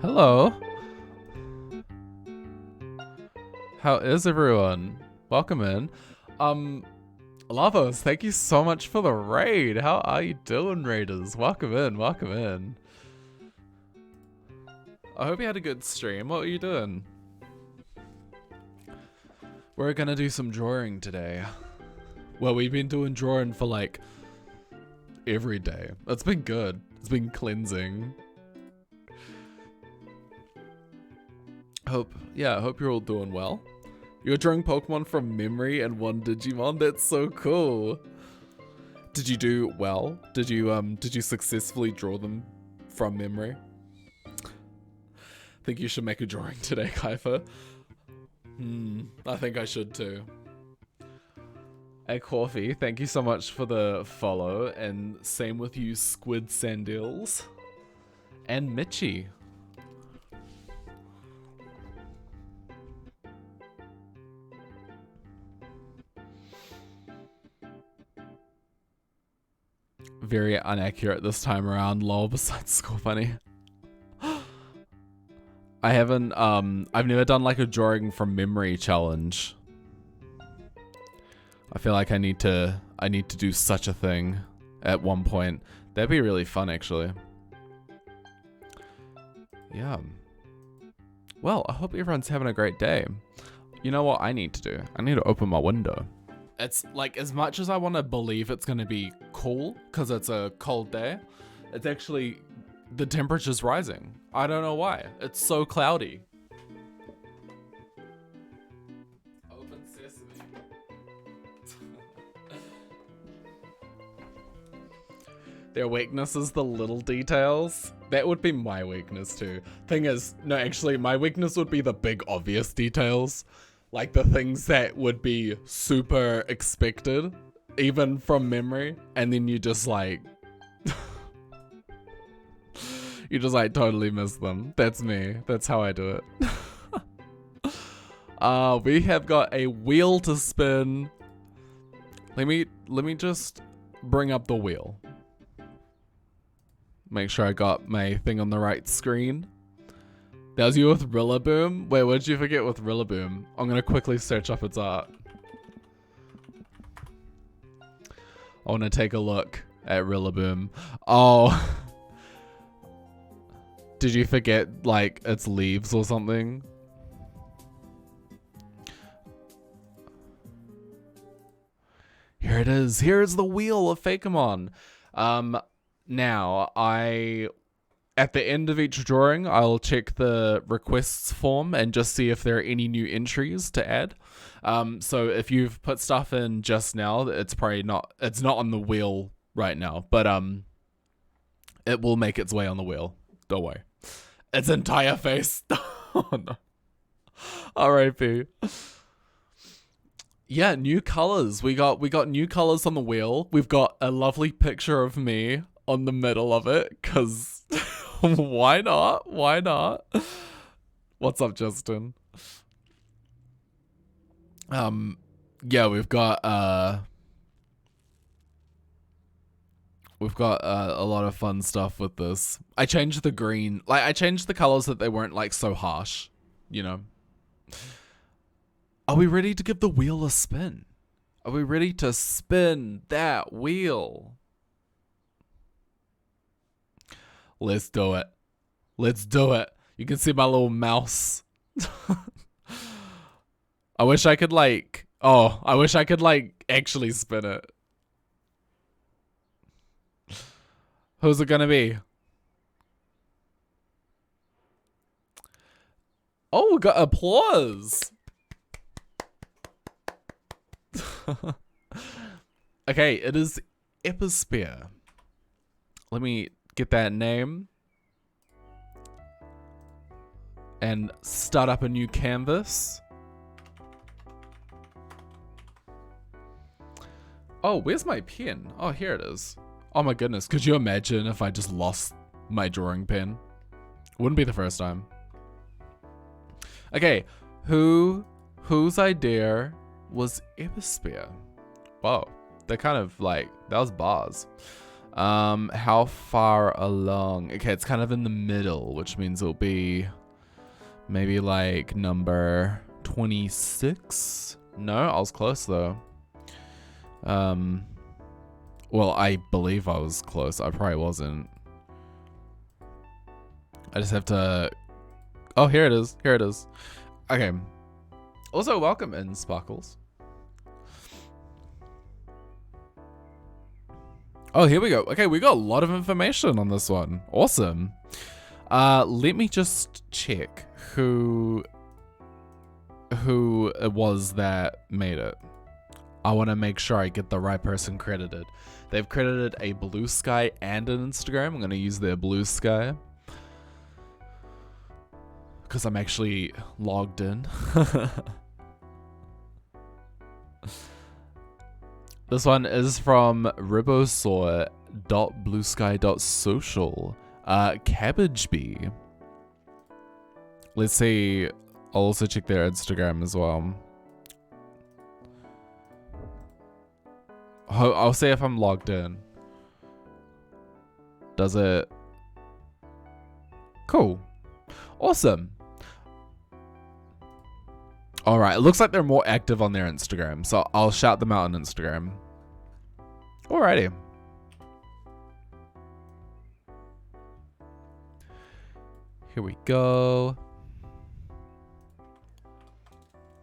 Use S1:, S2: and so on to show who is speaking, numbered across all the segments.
S1: Hello. How is everyone? Welcome in. Lavos, thank you so much for the raid. How are you doing, raiders? Welcome in, welcome in. I hope you had a good stream. What were you doing? We're gonna do some drawing today. Well, we've been doing drawing for like every day. It's been good. It's been cleansing. I hope you're all doing well. You're drawing Pokemon from memory and one Digimon? That's so cool. Did you do well? Did you successfully draw them from memory? Think you should make a drawing today, Kyepha. I think I should too. Hey Coffee, thank you so much for the follow, and same with you Squid Sandils. And Mitchie. Very inaccurate this time around, lol, besides School Funny. I haven't, I've never done like a drawing from memory challenge. I feel like I need to do such a thing at one point. That'd be really fun, actually. Yeah. Well, I hope everyone's having a great day. You know what I need to do? I need to open my window. It's like, as much as I want to believe it's going to be cool because it's a cold day, it's actually, the temperature's rising. I don't know why. It's so cloudy. Open sesame. Their weakness is the little details. That would be my weakness too. Thing is, no, actually, my weakness would be the big obvious details. Like the things that would be super expected, even from memory, and then you just like, you just like totally miss them. That's me. That's how I do it. We have got a wheel to spin. Let me just bring up the wheel. Make sure I got my thing on the right screen. That was you with Rillaboom? Wait, what did you forget with Rillaboom? I'm gonna quickly search up its art. I wanna take a look at Rillaboom. Oh. Did you forget, like, its leaves or something? Here it is. Here is the wheel of Fakemon. Now, at the end of each drawing, I'll check the requests form and just see if there are any new entries to add. So if you've put stuff in just now, it's probably not on the wheel right now, but it will make its way on the wheel. Don't worry. Its entire face. Oh no. R.I.P. Yeah, new colors. We got new colors on the wheel. We've got a lovely picture of me on the middle of it, because why not? Why not? What's up, Justin? Yeah, we've got a lot of fun stuff with this. I changed the green, like I changed the colors that they weren't like so harsh, you know. Are we ready to give the wheel a spin? Are we ready to spin that wheel? Let's do it. Let's do it. You can see my little mouse. I wish I could like, actually spin it. Who's it gonna be? Oh, we got applause. Okay, it is Episphere. Let me get that name and start up a new canvas. Oh, where's my pen? Oh, here it is. Oh my goodness, could you imagine if I just lost my drawing pen? Wouldn't be the first time. Okay, whose idea was Episphere? Whoa, they're kind of like, that was bars. How far along? Okay, it's kind of in the middle, which means it'll be maybe like number 26. No, I was close though. Well, I believe I was close. I probably wasn't. I just have to. Oh, here it is. Here it is. Okay. Also, welcome in, Sparkles. Oh, here we go. Okay, we got a lot of information on this one. Awesome. Let me just check who it was that made it. I want to make sure I get the right person credited. They've credited a Blue Sky and an Instagram. I'm going to use their Blue Sky because I'm actually logged in. This one is from ribosaur.bluesky.social. Cabbage Bee. Let's see. I'll also check their Instagram as well. I'll see if I'm logged in. Does it? Cool. Awesome. Alright, it looks like they're more active on their Instagram, so I'll shout them out on Instagram. Alrighty. Here we go.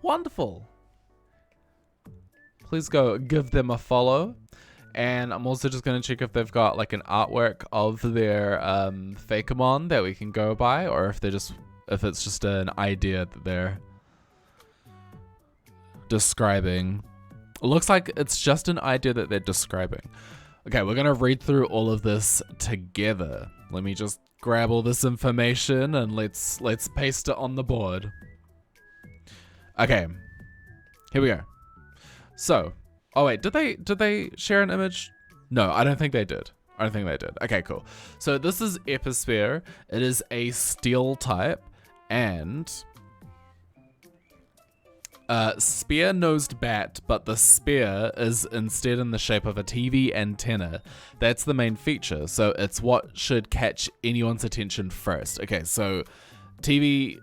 S1: Wonderful. Please go give them a follow. And I'm also just going to check if they've got like an artwork of their Fakemon that we can go by, or if it's just an idea that they're describing. It looks like it's just an idea that they're describing. Okay, we're gonna read through all of this together. Let me just grab all this information and let's paste it on the board. Okay, here we go. So, oh wait, did they share an image? No, I don't think they did. I don't think they did. Okay, cool. So this is Episphere. It is a steel type and spear-nosed bat, but the spear is instead in the shape of a TV antenna. That's the main feature, so it's what should catch anyone's attention first. Okay, so TV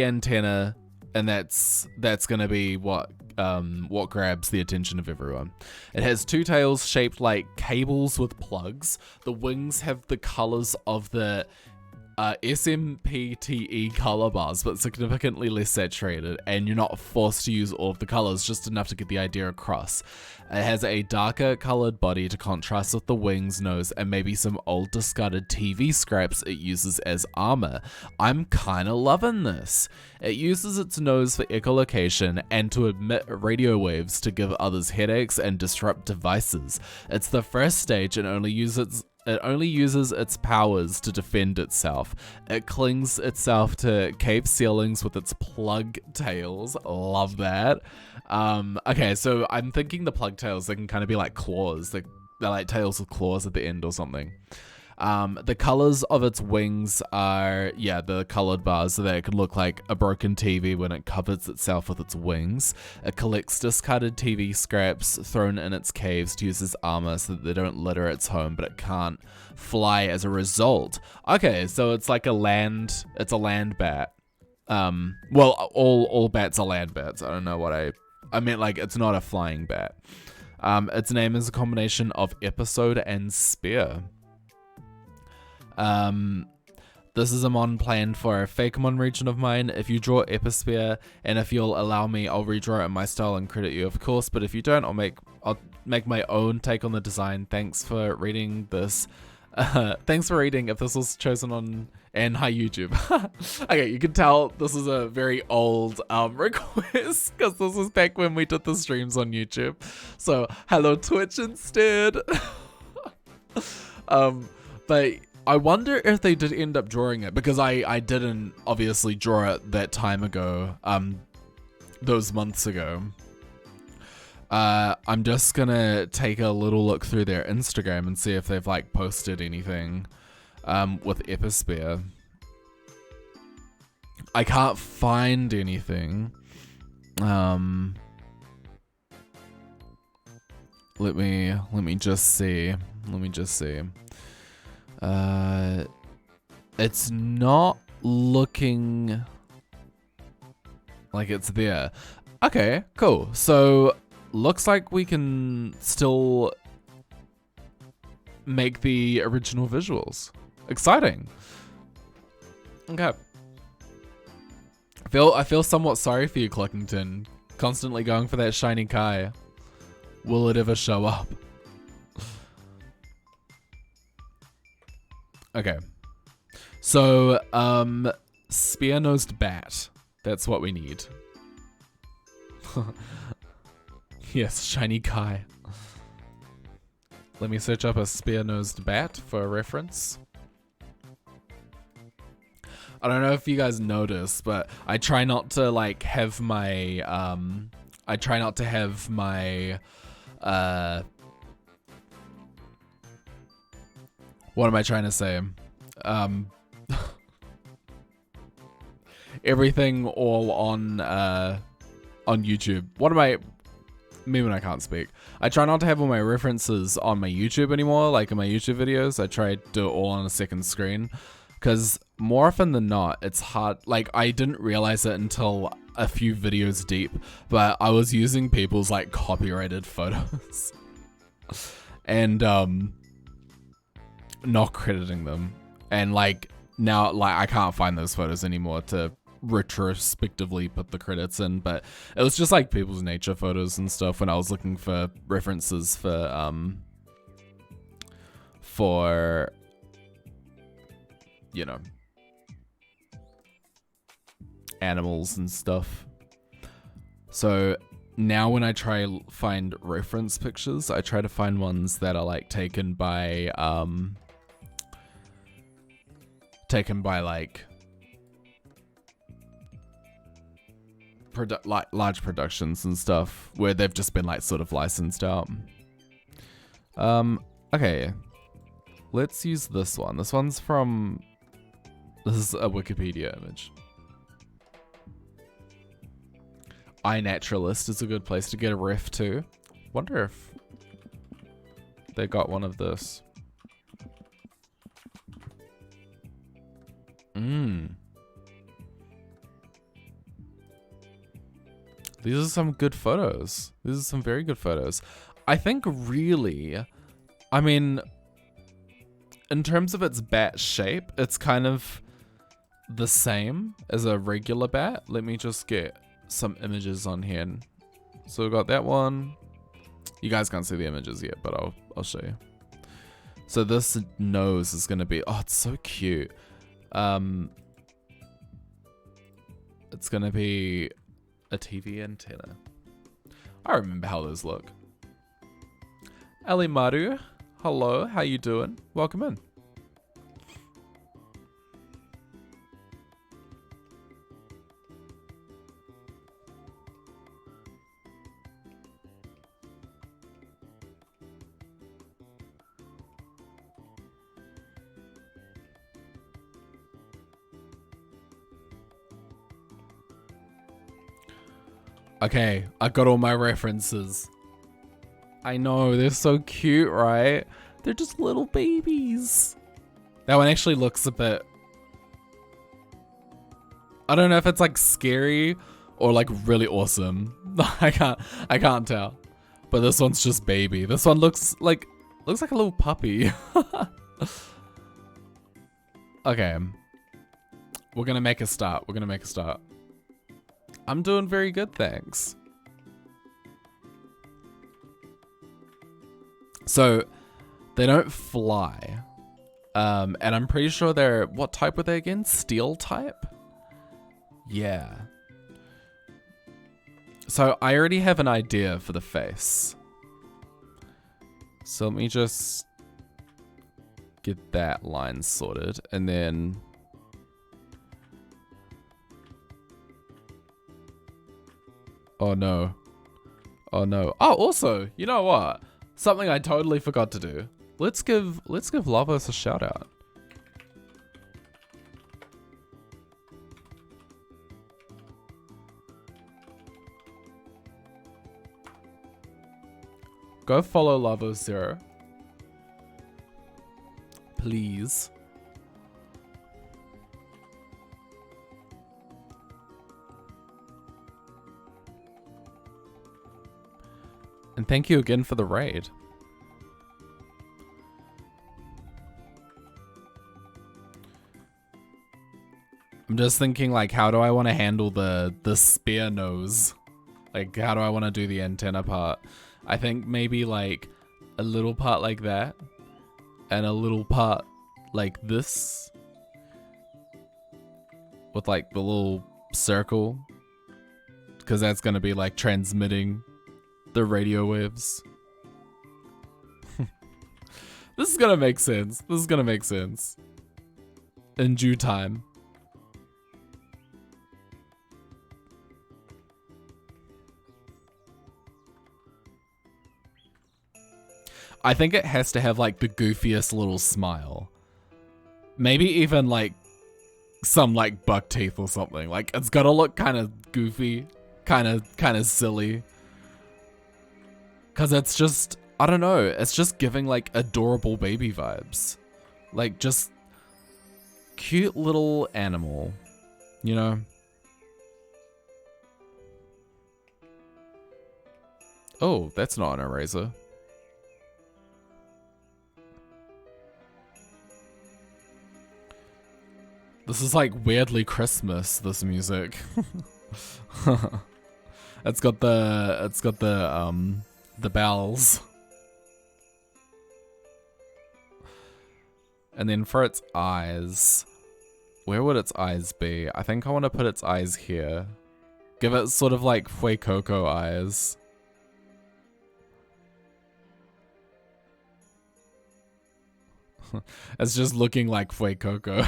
S1: antenna, and that's gonna be what grabs the attention of everyone. It has two tails shaped like cables with plugs. The wings have the colors of the SMPTE color bars, but significantly less saturated, and you're not forced to use all of the colors, just enough to get the idea across. It has a darker colored body to contrast with the wings, nose, and maybe some old discarded TV scraps it uses as armor. I'm kinda loving this. It uses its nose for echolocation and to emit radio waves to give others headaches and disrupt devices. It's the first stage and only uses its powers to defend itself. It clings itself to cave ceilings with its plug tails. Love that. Okay, so I'm thinking the plug tails, they can kind of be like claws. They're like tails with claws at the end or something. The colors of its wings are, the colored bars, so that it could look like a broken TV when it covers itself with its wings. It collects discarded TV scraps thrown in its caves to use as armor so that they don't litter its home, but it can't fly as a result. Okay, so it's like a land bat. Well, all bats are land bats. I don't know what I meant, like, it's not a flying bat. Its name is a combination of episode and spear. This is a mon planned for a Fakemon region of mine. If you draw Episphere, and if you'll allow me, I'll redraw it in my style and credit you, of course. But if you don't, I'll make my own take on the design. Thanks for reading this. Thanks for reading if this was chosen on and hi YouTube. Okay, you can tell this is a very old request because this was back when we did the streams on YouTube. So hello Twitch instead. But I wonder if they did end up drawing it, because I didn't obviously draw it that time ago, those months ago. I'm just gonna take a little look through their Instagram and see if they've like posted anything with Episphere. I can't find anything. Let me just see. Let me just see. It's not looking like it's there. Okay, cool. So looks like we can still make the original visuals. Exciting. Okay. I feel somewhat sorry for you, Cluckington. Constantly going for that shiny Kai. Will it ever show up? Okay. So, spear-nosed bat. That's what we need. Yes, shiny Kai. Let me search up a spear-nosed bat for a reference. I don't know if you guys notice, but I try not to like have my what am I trying to say? Everything all on YouTube. What am I? Me when I can't speak. I try not to have all my references on my YouTube anymore, like in my YouTube videos. I try to do it all on a second screen, because more often than not, it's hard. Like, I didn't realize it until a few videos deep, but I was using people's like copyrighted photos and not crediting them. And like now, like I can't find those photos anymore to retrospectively put the credits in, but it was just like people's nature photos and stuff when I was looking for references for you know, animals and stuff. So now when I try find reference pictures, I try to find ones that are like taken by like large productions and stuff where they've just been like sort of licensed out. Okay, let's use this one. This is a Wikipedia image. iNaturalist is a good place to get a ref too. Wonder if they got one of this. These are some good photos. These are some very good photos. I think really, I mean, in terms of its bat shape, it's kind of the same as a regular bat. Let me just get some images on here. So we've got that one. You guys can't see the images yet, but I'll show you. So this nose is gonna be, oh, it's so cute. It's gonna be a TV antenna. I remember how those look. Ali Maru, hello, how you doing? Welcome in. Okay, I got all my references. I know, they're so cute, right? They're just little babies. That one actually looks a bit... I don't know if it's like scary or like really awesome. I can't tell. But this one's just baby. This one looks like a little puppy. Okay. We're gonna make a start. I'm doing very good, thanks. So, they don't fly. And I'm pretty sure they're, what type were they again? Steel type? Yeah. So, I already have an idea for the face. So, let me just get that line sorted, and then... Oh no. Oh no. Oh, also, you know what? Something I totally forgot to do. Let's give Lavos a shout out. Go follow Lavo Zero. Please. And thank you again for the raid. I'm just thinking, like, how do I want to handle the spear nose? Like, how do I want to do the antenna part? I think maybe, like, a little part like that. And a little part like this. With, like, the little circle. Because that's going to be, like, transmitting the radio waves. This is gonna make sense. This is gonna make sense. In due time. I think it has to have like the goofiest little smile. Maybe even like some like buck teeth or something. Like it's gotta look kind of goofy, kind of silly. Cause it's just, I don't know, it's just giving like adorable baby vibes. Like just cute little animal, you know? Oh, that's not an eraser. This is like weirdly Christmas, this music. It's got the bells. And then for its eyes, where would its eyes be? I think I want to put its eyes here. Give it sort of like Fuecoco eyes. It's just looking like Fuecoco.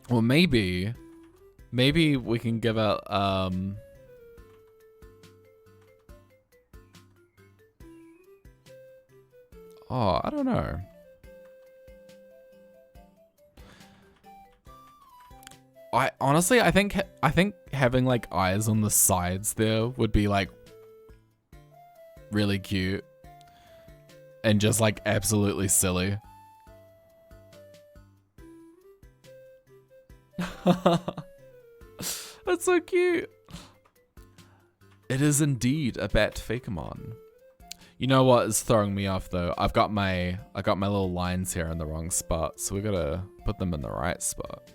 S1: Well, maybe we can give it, oh, I don't know. I think having like eyes on the sides there would be like really cute and just like absolutely silly. That's so cute. It is indeed a bat Fakemon. You know what is throwing me off though? I got my little lines here in the wrong spot, so we gotta put them in the right spot.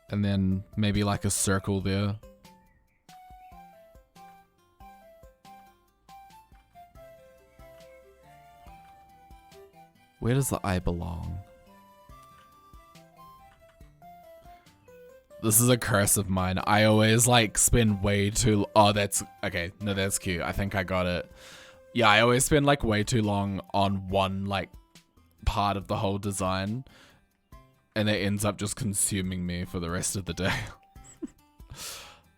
S1: And then maybe like a circle there. Where does the eye belong? This is a curse of mine. I always like spend way too... Oh, that's... Okay, no, that's cute. I think I got it. Yeah, I always spend like way too long on one like part of the whole design. And it ends up just consuming me for the rest of the day.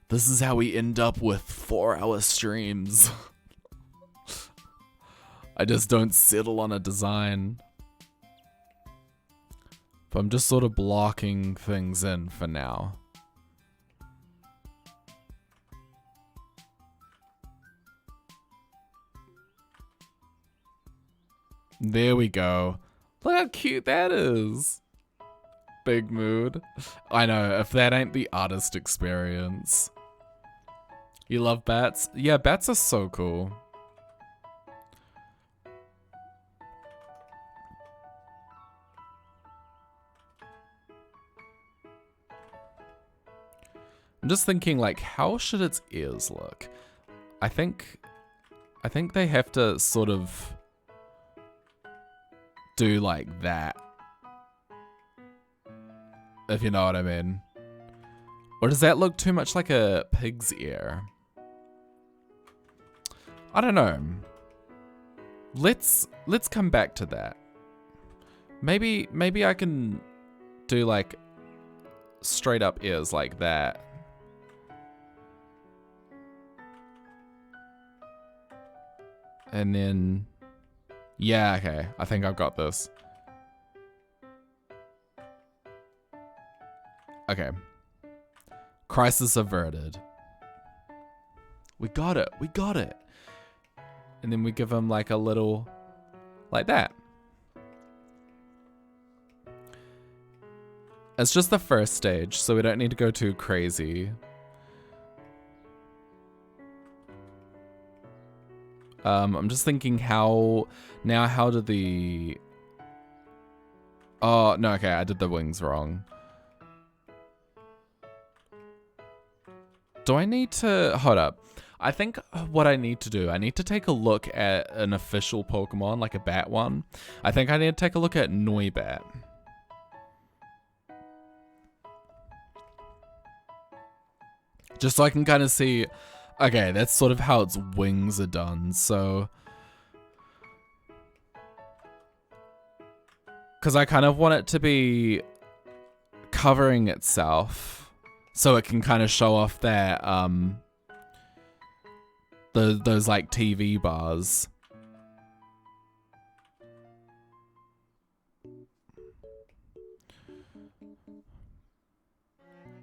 S1: This is how we end up with 4-hour streams. I just don't settle on a design. But I'm just sort of blocking things in for now. There we go. Look how cute that is. Big mood. I know, if that ain't the artist experience. You love bats? Yeah, bats are so cool. I'm just thinking, like, how should its ears look? I think they have to sort of do like that. If you know what I mean. Or does that look too much like a pig's ear? I don't know. Let's come back to that. Maybe I can do like straight up ears like that. And then, yeah, okay. I think I've got this. Okay. Crisis averted. We got it. We got it. And then we give him like a little, like that. It's just the first stage, so we don't need to go too crazy. I'm just thinking how do the... Oh, no, okay, I did the wings wrong. Do I need to... Hold up. I think what I need to do, I need to take a look at an official Pokemon, like a bat one. I think I need to take a look at Noibat. Just so I can kind of see... Okay, that's sort of how its wings are done, so... Because I kind of want it to be covering itself, so it can kind of show off that, those like TV bars.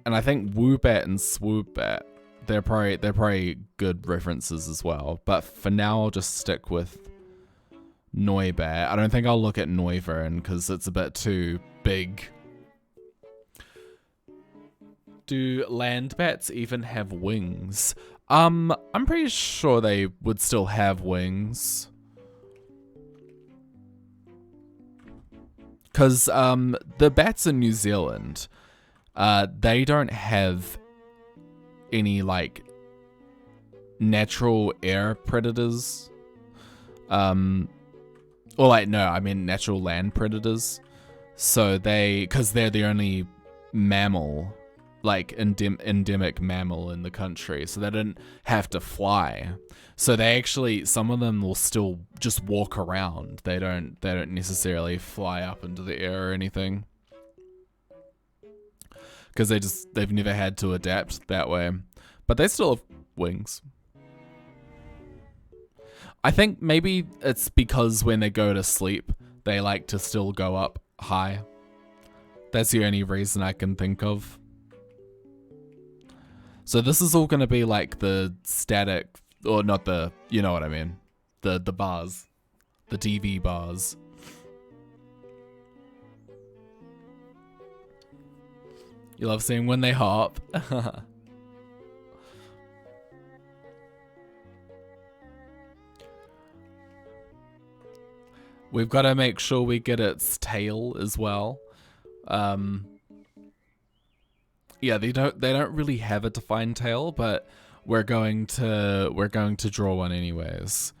S1: And I think Woobat and Swoopbat, they're probably good references as well. But for now, I'll just stick with Noibat. I don't think I'll look at Noivern because it's a bit too big. Do land bats even have wings? I'm pretty sure they would still have wings. Because the bats in New Zealand, they don't have any like natural air predators. Or like, no, I mean natural land predators. So because they're the only mammal, like endemic mammal in the country, so they don't have to fly. So they actually, some of them will still just walk around. They don't necessarily fly up into the air or anything. Because they've never had to adapt that way. But they still have wings. I think maybe it's because when they go to sleep, they like to still go up high. That's the only reason I can think of. So this is all going to be like the static, or not the, you know what I mean. The bars. The TV bars. You love seeing when they hop. We've got to make sure we get its tail as well. Yeah, they don't really have a defined tail, but we're going to draw one anyways.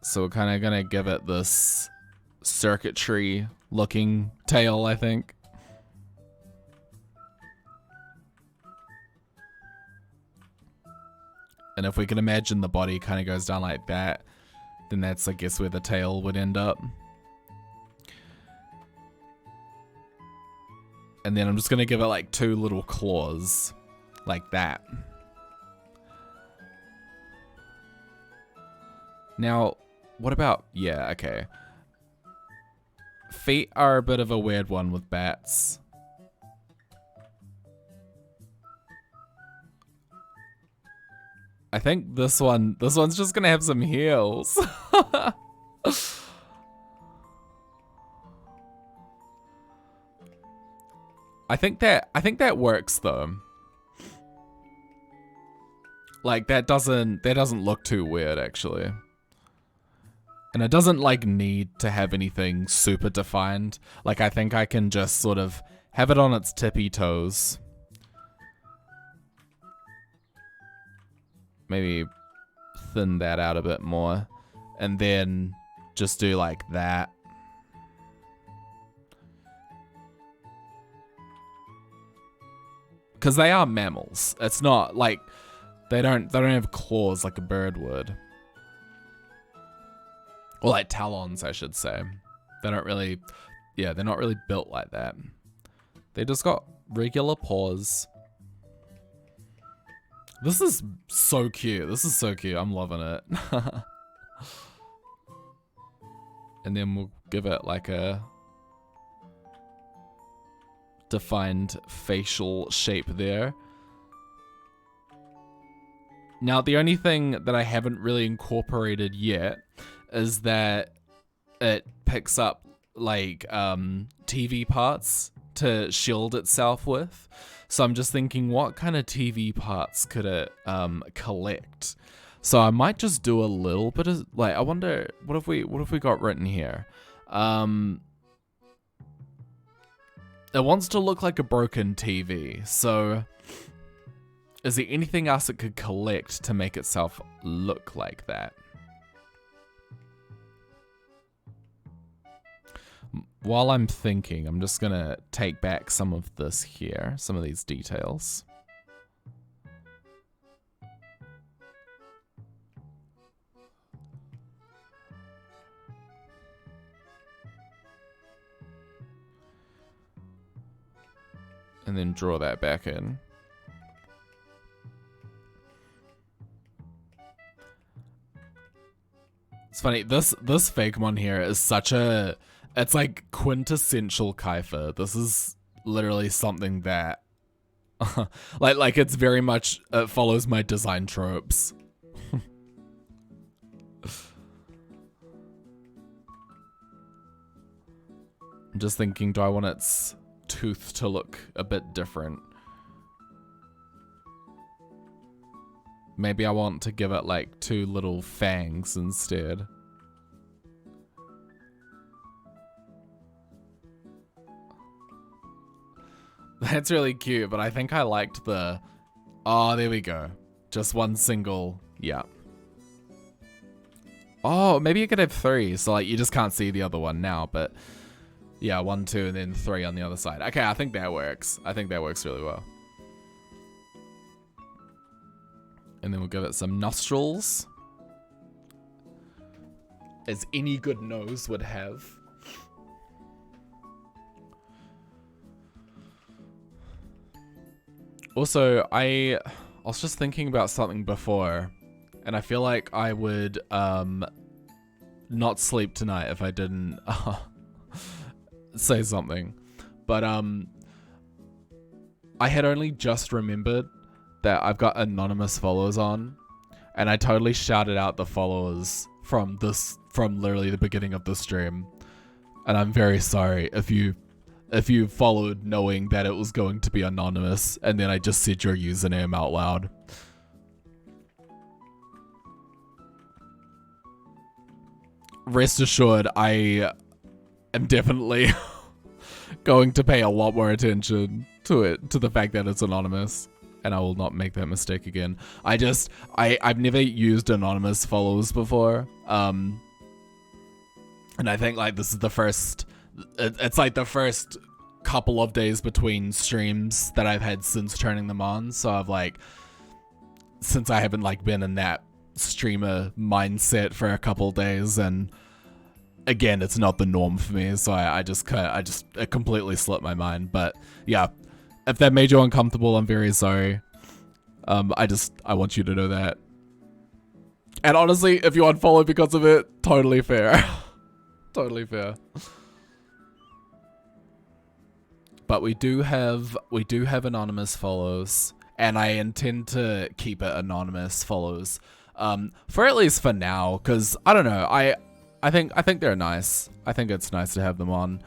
S1: So we're kind of gonna give it this circuitry looking tail, I think. And if we can imagine the body kind of goes down like that, then that's, I guess, where the tail would end up. And then I'm just gonna give it like 2 little claws, like that. Now, what about, yeah, okay. Feet are a bit of a weird one with bats. I think this one's just gonna have some heels. I think that works though. Like that doesn't look too weird actually. And it doesn't like need to have anything super defined. Like I think I can just sort of have it on its tippy toes. Maybe thin that out a bit more. And then just do like that. Because they are mammals. It's not like they don't have claws like a bird would. Or like talons, I should say. They don't really Yeah, they're not really built like that. They just got regular paws. This is so cute. This is so cute. I'm loving it. And then we'll give it like a defined facial shape there. Now, the only thing that I haven't really incorporated yet is that it picks up like TV parts to shield itself with. So I'm just thinking, what kind of TV parts could it collect? So I might just do a little bit of like, I wonder, what have we got written here? It wants to look like a broken TV. So is there anything else it could collect to make itself look like that? While I'm thinking, I'm just gonna take back some of this here, some of these details. And then draw that back in. It's funny, this Fakemon here is such a, it's like quintessential Kyepha. This is literally something that, like it's very much, it follows my design tropes. I'm just thinking, do I want its tooth to look a bit different? Maybe I want to give it like 2 little fangs instead. That's really cute, but I think I liked the... Oh, there we go. Just one single... Yeah. Oh, maybe you could have 3, so like you just can't see the other one now, but... Yeah, 1, 2, and then 3 on the other side. Okay, I think that works. I think that works really well. And then we'll give it some nostrils. As any good nose would have. Also, I was just thinking about something before, and I feel like I would not sleep tonight if I didn't say something. But I had only just remembered that I've got anonymous followers on, and I totally shouted out the followers from literally the beginning of the stream, and I'm very sorry if you followed knowing that it was going to be anonymous and then I just said your username out loud. Rest assured, I am definitely going to pay a lot more attention to it, to the fact that it's anonymous. And I will not make that mistake again. I've never used anonymous followers before. And I think like this is the first, it's like the first couple of days between streams that I've had since turning them on. So I've like, since I haven't like been in that streamer mindset for a couple days, and again, it's not the norm for me. So it completely slipped my mind. But yeah. If that made you uncomfortable, I'm very sorry. I want you to know that. And honestly, if you unfollow because of it, totally fair. Totally fair. But we do have anonymous follows, and I intend to keep it anonymous follows. For at least for now, because I don't know, I think they're nice. I think it's nice to have them on.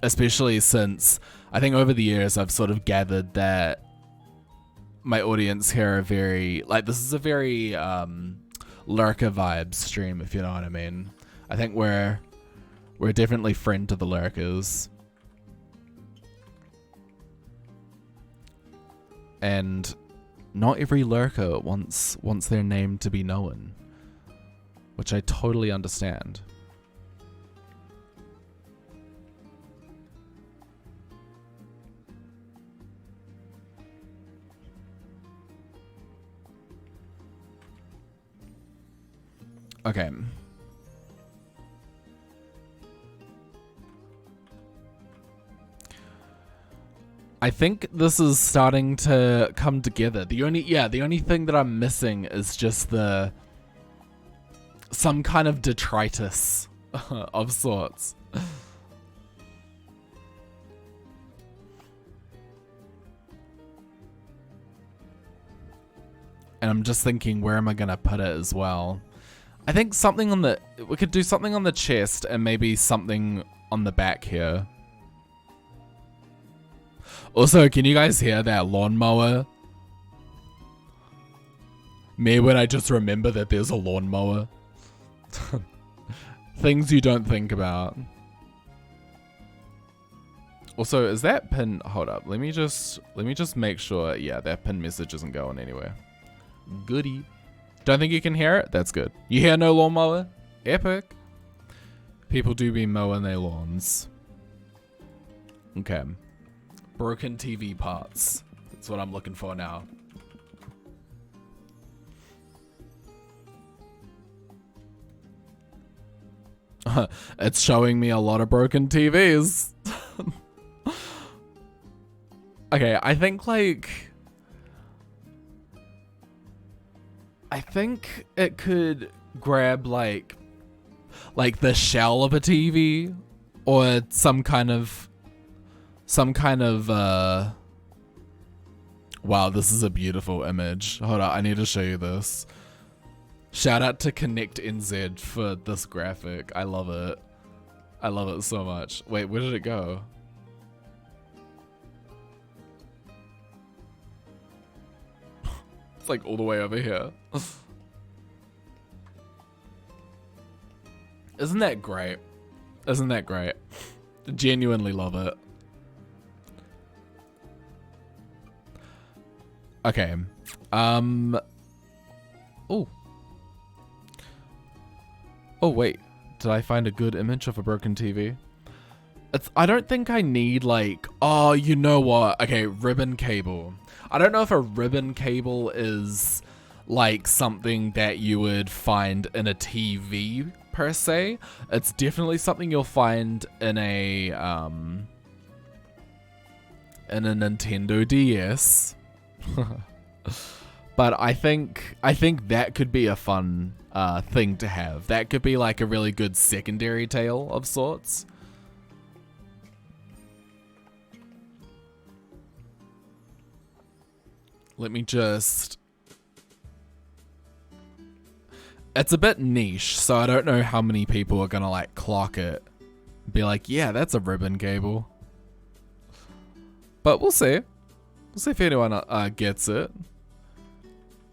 S1: Especially since I think over the years I've sort of gathered that my audience here are very, like, this is a very lurker vibe stream, if you know what I mean. I think we're definitely friend to the lurkers. And not every lurker wants their name to be known, which I totally understand. Okay. I think this is starting to come together. The only thing that I'm missing is just some kind of detritus of sorts. And I'm just thinking, where am I gonna put it as well? I think something on the, we could do something on the chest and maybe something on the back here. Also, can you guys hear that lawnmower? Me when I just remember that there's a lawnmower. Things you don't think about. Also, is that pin, hold up, let me just make sure, yeah, that pin message isn't going anywhere. Goody. Don't think you can hear it? That's good. You hear no lawnmower? Epic. People do be mowing their lawns. Okay. Broken TV parts. That's what I'm looking for now. It's showing me a lot of broken TVs. Okay, I think it could grab like the shell of a TV or some kind of wow, this is a beautiful image. Hold on, I need to show you this. Shout out to Connect NZ for this graphic. I love it. I love it so much. Wait, where did it go? It's like all the way over here. Isn't that great? Isn't that great? Genuinely love it. Okay. Oh. Oh wait. Did I find a good image of a broken TV? I don't think I need like, oh, you know what? Okay, ribbon cable. I don't know if a ribbon cable is like something that you would find in a TV per se. It's definitely something you'll find in a Nintendo DS. But I think that could be a fun thing to have. That could be like a really good secondary tale of sorts. Let me just... It's a bit niche, so I don't know how many people are gonna like clock it. Be like, yeah, that's a ribbon cable. But we'll see. We'll see if anyone gets it.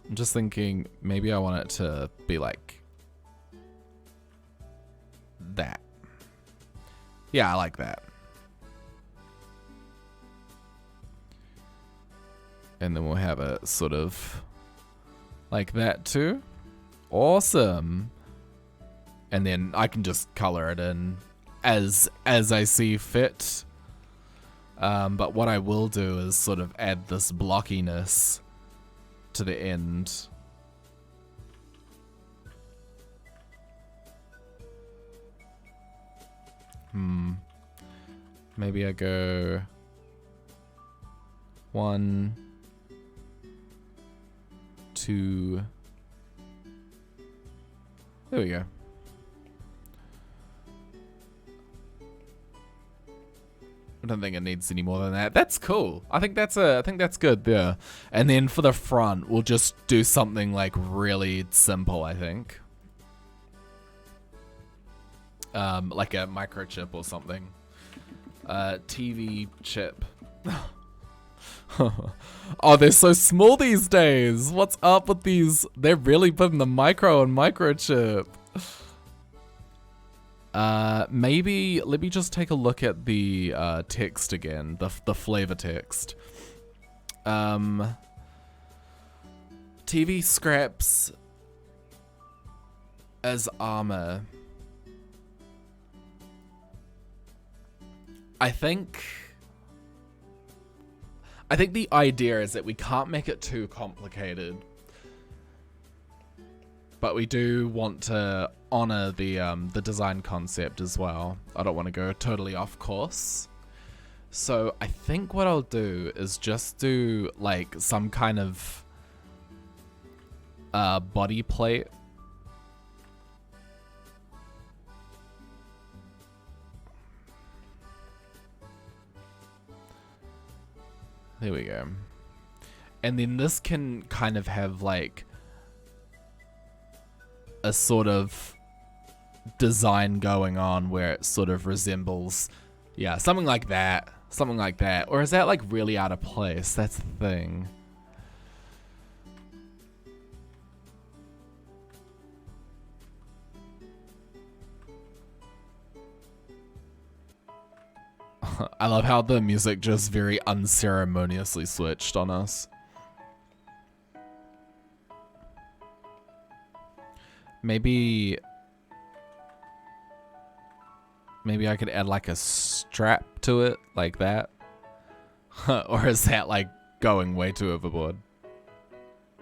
S1: I'm just thinking maybe I want it to be like that. Yeah, I like that. And then we'll have it sort of like that too. Awesome. And then I can just color it in as I see fit. But what I will do is sort of add this blockiness to the end. Maybe I go 1, 2. There we go. I don't think it needs any more than that. That's cool. I think that's good there. And then for the front, we'll just do something like really simple, I think. Like a microchip or something. TV chip. Oh, they're so small these days. What's up with these? They're really putting the micro and microchip. Maybe let me just take a look at the text again, the flavor text. TV scraps as armor. I think the idea is that we can't make it too complicated, but we do want to honor the design concept as well. I don't want to go totally off course. So I think what I'll do is just do like some kind of body plate. There we go. And then this can kind of have like a sort of design going on where it sort of resembles, yeah, something like that. Something like that. Or is that like really out of place? That's the thing. I love how the music just very unceremoniously switched on us. Maybe I could add like a strap to it, like that. Or is that like going way too overboard?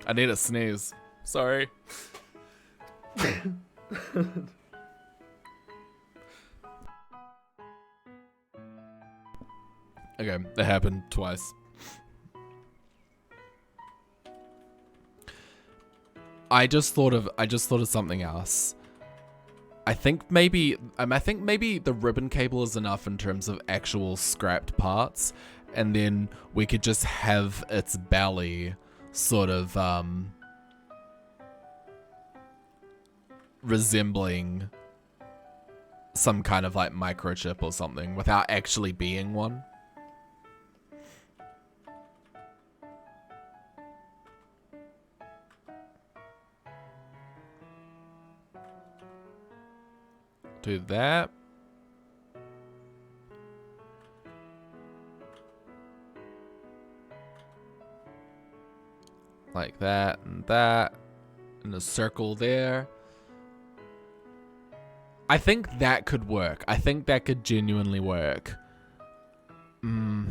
S1: I need a sneeze. Sorry. Okay, that happened twice. I just thought of something else. I think maybe the ribbon cable is enough in terms of actual scrapped parts, and then we could just have its belly sort of resembling some kind of like microchip or something without actually being one. Do that. Like that and that. And a circle there. I think that could work. I think that could genuinely work. Oh,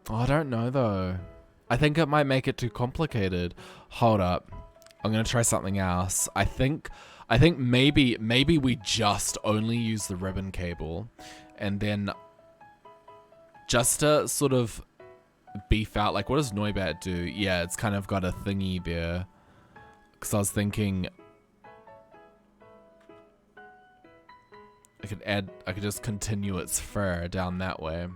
S1: I don't know though. I think it might make it too complicated. Hold up. I'm gonna try something else. I think maybe we just only use the ribbon cable, and then just to sort of beef out, like, what does Noibat do? Yeah, it's kind of got a thingy there. Because I was thinking I could just continue its fur down that way.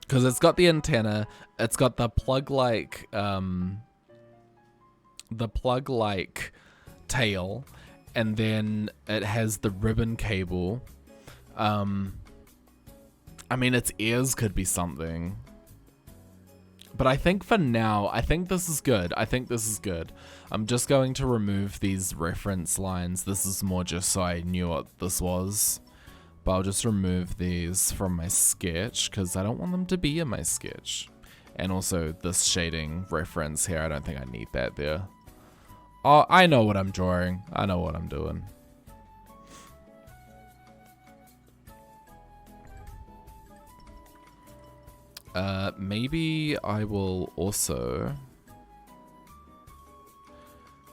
S1: Because it's got the antenna, it's got the plug-like tail, and then it has the ribbon cable. I mean, its ears could be something. But I think for now, I think this is good. I'm just going to remove these reference lines. This is more just so I knew what this was. But I'll just remove these from my sketch because I don't want them to be in my sketch. And also this shading reference here, I don't think I need that there. Oh, I know what I'm drawing. I know what I'm doing. Maybe I will also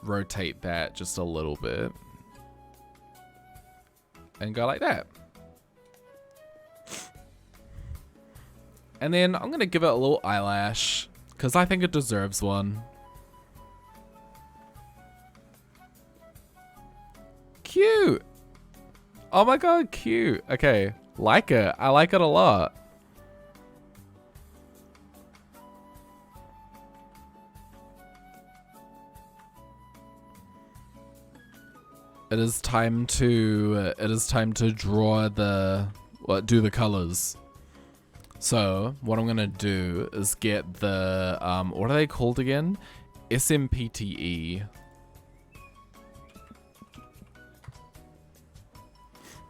S1: rotate that just a little bit and go like that. And then I'm gonna give it a little eyelash because I think it deserves one. Cute. Oh my god, cute. Okay, like it. I like it a lot. It is time to draw do the colors. So what I'm gonna do is get the what are they called again? SMPTE.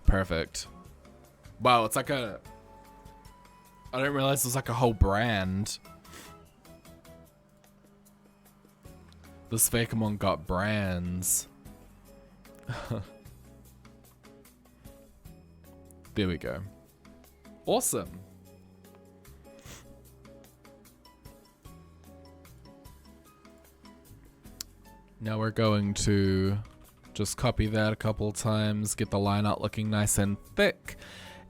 S1: Perfect. Wow, it's like I didn't realize it was like a whole brand. This Fakemon got brands. There we go. Awesome. Now we're going to Just copy that a couple times, get the line art looking nice and thick.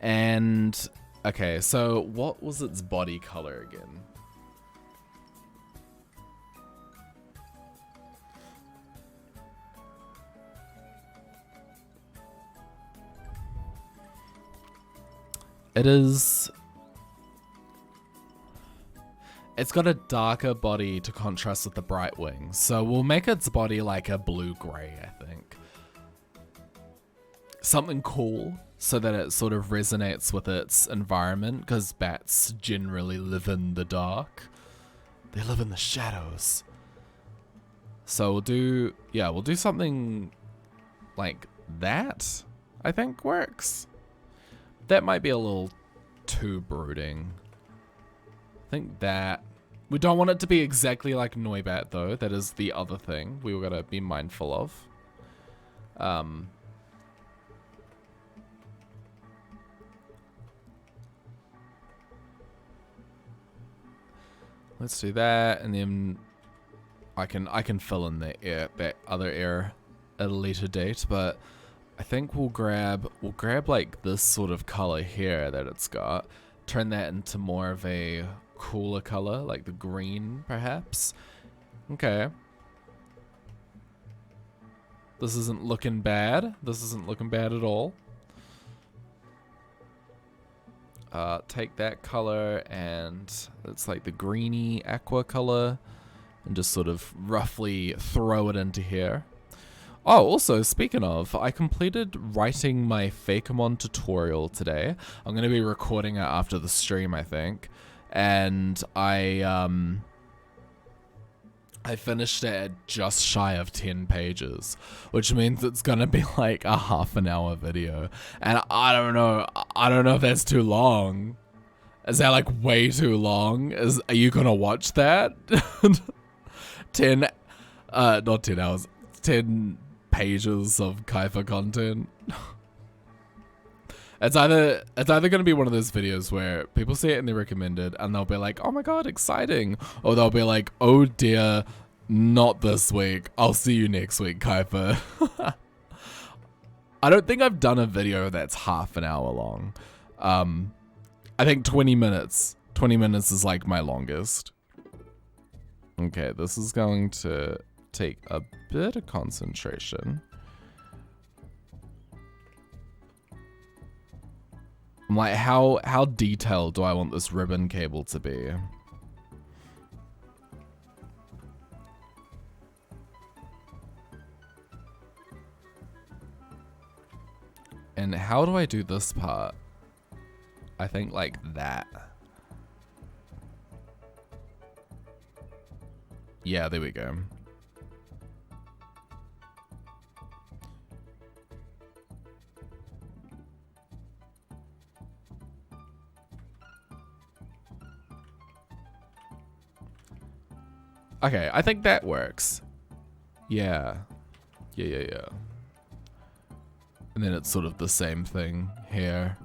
S1: And, okay, so what was its body color again? It's got a darker body to contrast with the bright wings. So we'll make its body like a blue-gray, I think. Something cool so that it sort of resonates with its environment, because bats generally live in the dark. They live in the shadows. So we'll do something like that, I think works. That might be a little too brooding. I think that we don't want it to be exactly like Noibat though. That is the other thing we were gonna be mindful of. Let's do that, and then I can fill in that other air at a later date. But I think we'll grab like this sort of color here that it's got, turn that into more of a cooler color, like the green perhaps. Okay. This isn't looking bad. This isn't looking bad at all. Take that color and it's like the greeny aqua color and just sort of roughly throw it into here. Oh, also, speaking of, I completed writing my Fakemon tutorial today. I'm going to be recording it after the stream, I think. And I finished it at just shy of 10 pages, which means it's going to be like a half-an-hour video. And I don't know if that's too long. Is that like way too long? Are you going to watch that? 10 pages of Kyepha content. It's either going to be one of those videos where people see it and they recommend it and they'll be like, oh my god, exciting, or they'll be like, oh dear, not this week, I'll see you next week, Kyepha. I don't think I've done a video that's half an hour long. I think 20 minutes is like my longest. Okay, this is going to take a bit of concentration. I'm like, how detailed do I want this ribbon cable to be? And how do I do this part? I think like that. Yeah, there we go. Okay, I think that works. Yeah. Yeah. And then it's sort of the same thing here.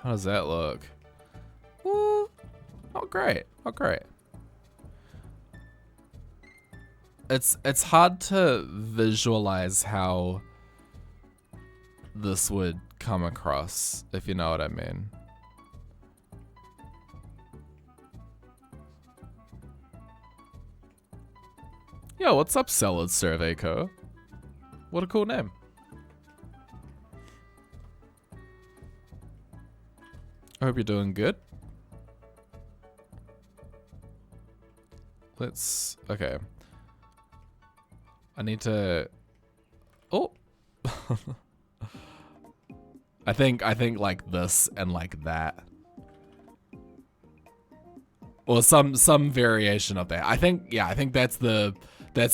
S1: How does that look? Ooh, not great, not great. It's hard to visualize how this would come across, if you know what I mean. Yo, what's up, Salad Survey Co? What a cool name. I hope you're doing good. Okay. I need to, oh. I think like this and like that. Or some variation of that. I think that's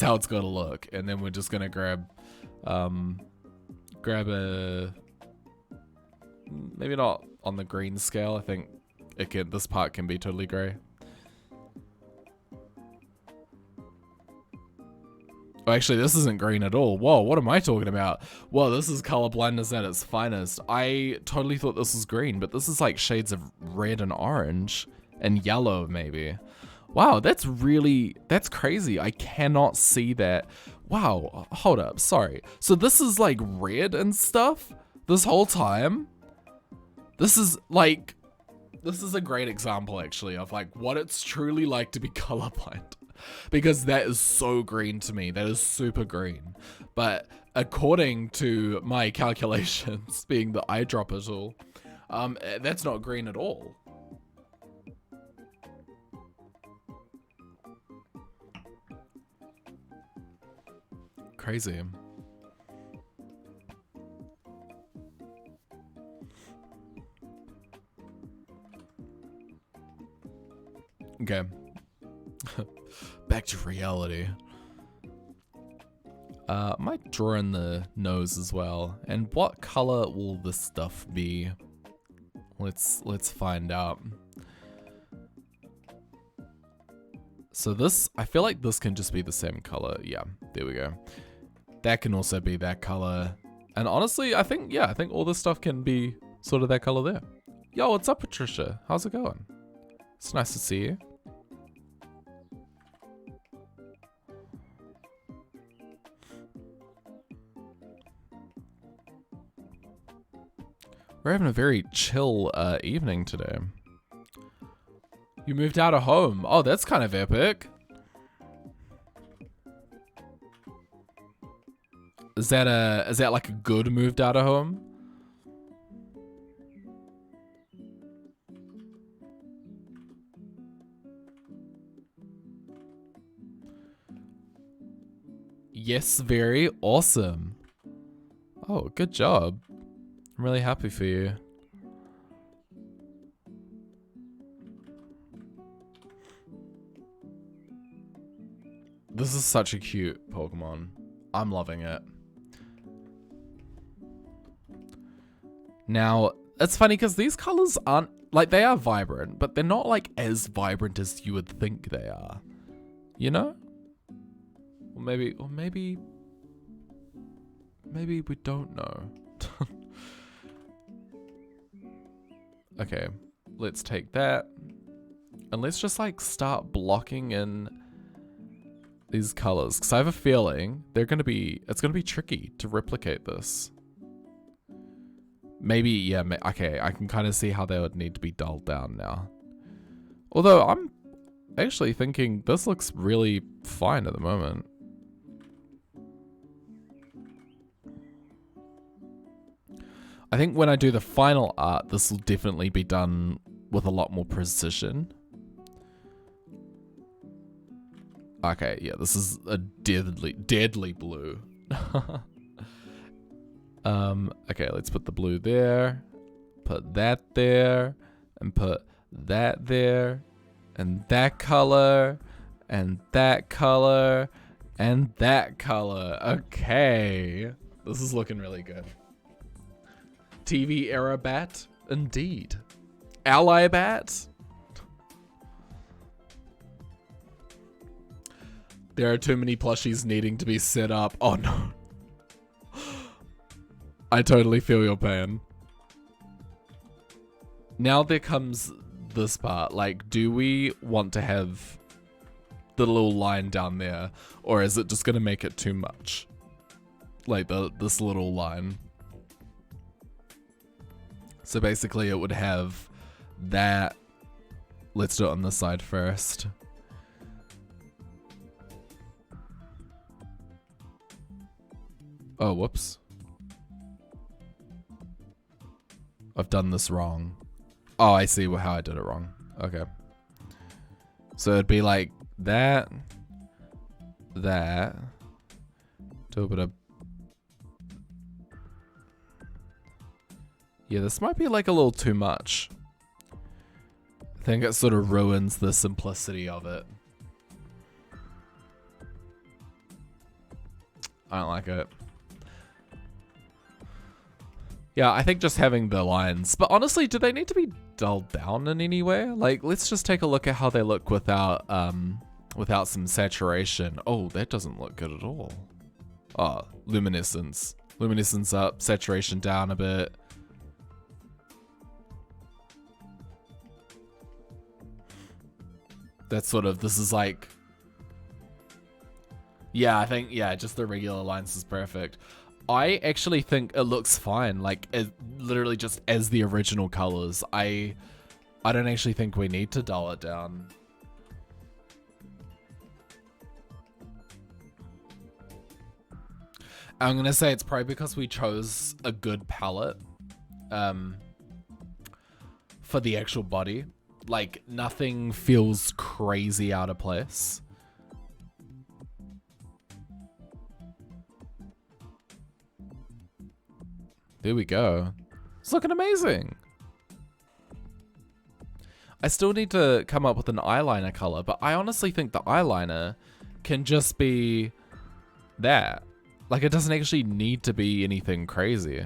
S1: how it's gonna look. And then we're just gonna grab a, maybe not on the green scale. I think this part can be totally gray. Oh, actually, this isn't green at all. Whoa, what am I talking about? Whoa, this is color blindness at its finest. I totally thought this was green, but this is like shades of red and orange and yellow maybe. Wow, that's crazy. I cannot see that. Wow, hold up, sorry. So this is like red and stuff this whole time? This is a great example actually of like what it's truly like to be colorblind. Because that is so green to me. That is super green. But according to my calculations, being the eyedropper tool, that's not green at all. Crazy. Okay. Back to reality. Might draw in the nose as well. And what color will this stuff be? Let's find out. So this, I feel like this can just be the same color. Yeah, there we go. That can also be that color. And honestly, I think all this stuff can be sort of that color there. Yo, what's up, Patricia? How's it going? It's nice to see you. We're having a very chill evening today. You moved out of home. Oh, that's kind of epic. Is that like a good moved out of home? Yes, very awesome. Oh, good job. I'm really happy for you. This is such a cute Pokemon. I'm loving it. Now, it's funny because these colors aren't, like, they are vibrant, but they're not like as vibrant as you would think they are. You know? Or maybe we don't know. Okay, let's take that. And let's just like start blocking in these colors. Cause I have a feeling it's gonna be tricky to replicate this. Maybe, yeah, okay, I can kind of see how they would need to be dulled down now. Although I'm actually thinking this looks really fine at the moment. I think when I do the final art, this will definitely be done with a lot more precision. Okay, yeah, this is a deadly blue. Okay, let's put the blue there, put that there, and put that there, and that color, and that color, and that color. Okay, this is looking really good. TV era bat, indeed. Ally bat. There are too many plushies needing to be set up. Oh no. I totally feel your pain. Now there comes this part. Like, do we want to have the little line down there? Or is it just gonna make it too much? Like this little line. So basically it would have that. Let's do it on this side first. Oh, whoops. I've done this wrong. Oh, I see how I did it wrong. Okay. So it'd be like that. That. Do a bit of... Yeah, this might be like a little too much. I think it sort of ruins the simplicity of it. I don't like it. Yeah, I think just having the lines. But honestly, do they need to be dulled down in any way? Like, let's just take a look at how they look without without some saturation. Oh, that doesn't look good at all. Oh, luminescence. Luminescence up, saturation down a bit. That's sort of, this is like, yeah, I think, yeah, just the regular lines is perfect. I actually think it looks fine, like, literally just as the original colors. I don't actually think we need to dull it down. I'm gonna say it's probably because we chose a good palette for the actual body. Like, nothing feels crazy out of place. There we go. It's looking amazing. I still need to come up with an eyeliner color, but I honestly think the eyeliner can just be that. Like, it doesn't actually need to be anything crazy.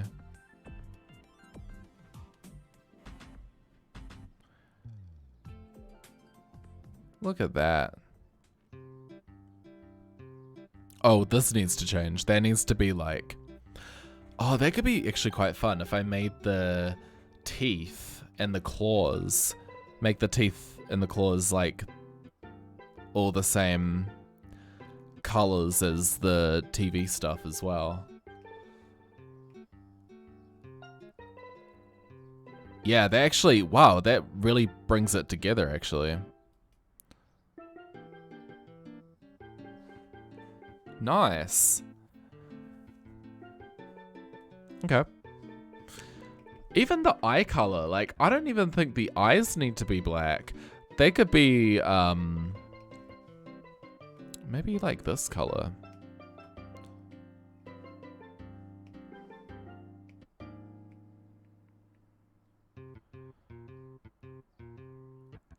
S1: Look at that. Oh, this needs to change. That needs to be like... Oh, that could be actually quite fun if I made the teeth and the claws. Make the teeth and the claws like all the same colors as the TV stuff as well. Yeah, they actually... Wow, that really brings it together, actually. Nice. Okay. Even the eye color, like, I don't even think the eyes need to be black. They could be, maybe like this color.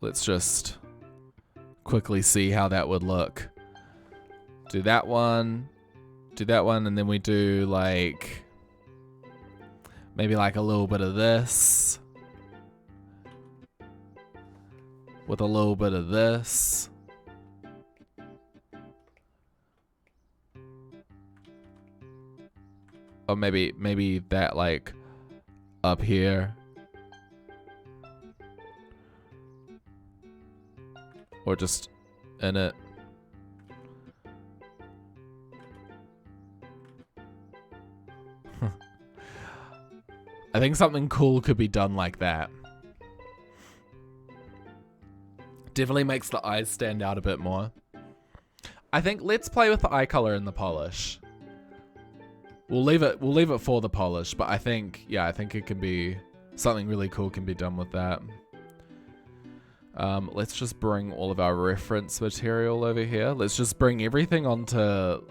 S1: Let's just quickly see how that would look. Do that one, and then we do like, maybe like a little bit of this. With a little bit of this. Or maybe that like up here. Or just in it. I think something cool could be done like that. Definitely makes the eyes stand out a bit more. I think let's play with the eye color and the polish. We'll leave it for the polish, but I think, yeah, I think it can be something really cool can be done with that. Let's just bring all of our reference material over here. Let's just bring everything onto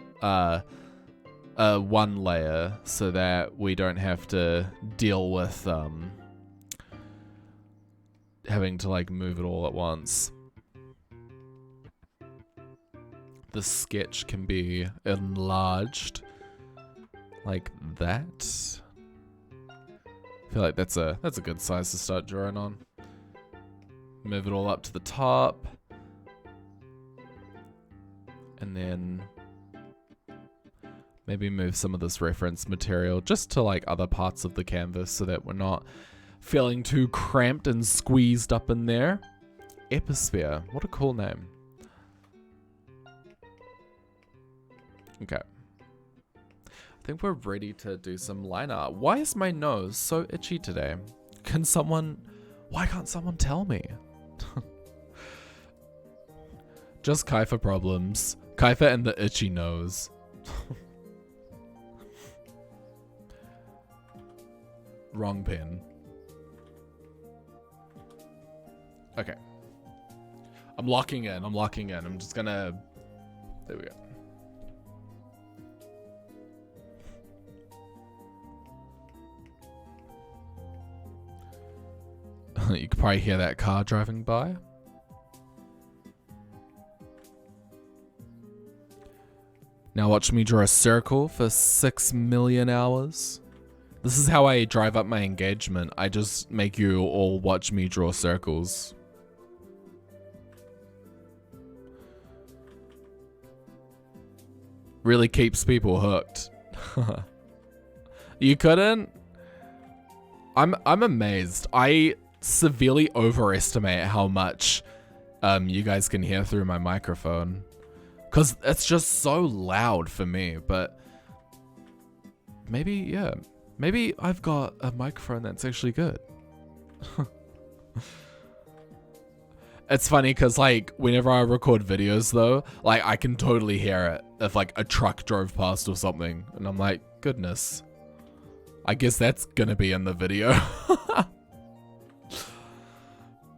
S1: one layer so that we don't have to deal with having to like move it all at once. The sketch can be enlarged like that. I feel like that's a good size to start drawing on. Move it all up to the top. And then maybe move some of this reference material just to like other parts of the canvas so that we're not feeling too cramped and squeezed up in there. Episphere, what a cool name. Okay. I think we're ready to do some line art. Why is my nose so itchy today? Why can't someone tell me? Just Kyepha problems. Kyepha and the itchy nose. Wrong pen. Okay. I'm locking in. I'm just gonna... There we go. You could probably hear that car driving by. Now watch me draw a circle for 6 million hours. This is how I drive up my engagement. I just make you all watch me draw circles. really keeps people hooked. You couldn't? I'm amazed. I severely overestimate how much you guys can hear through my microphone. Cause it's just so loud for me, but maybe, yeah. Maybe I've got a microphone that's actually good. It's funny because, like, whenever I record videos, though, like, I can totally hear it if, like, a truck drove past or something. And I'm like, goodness. I guess that's gonna be in the video.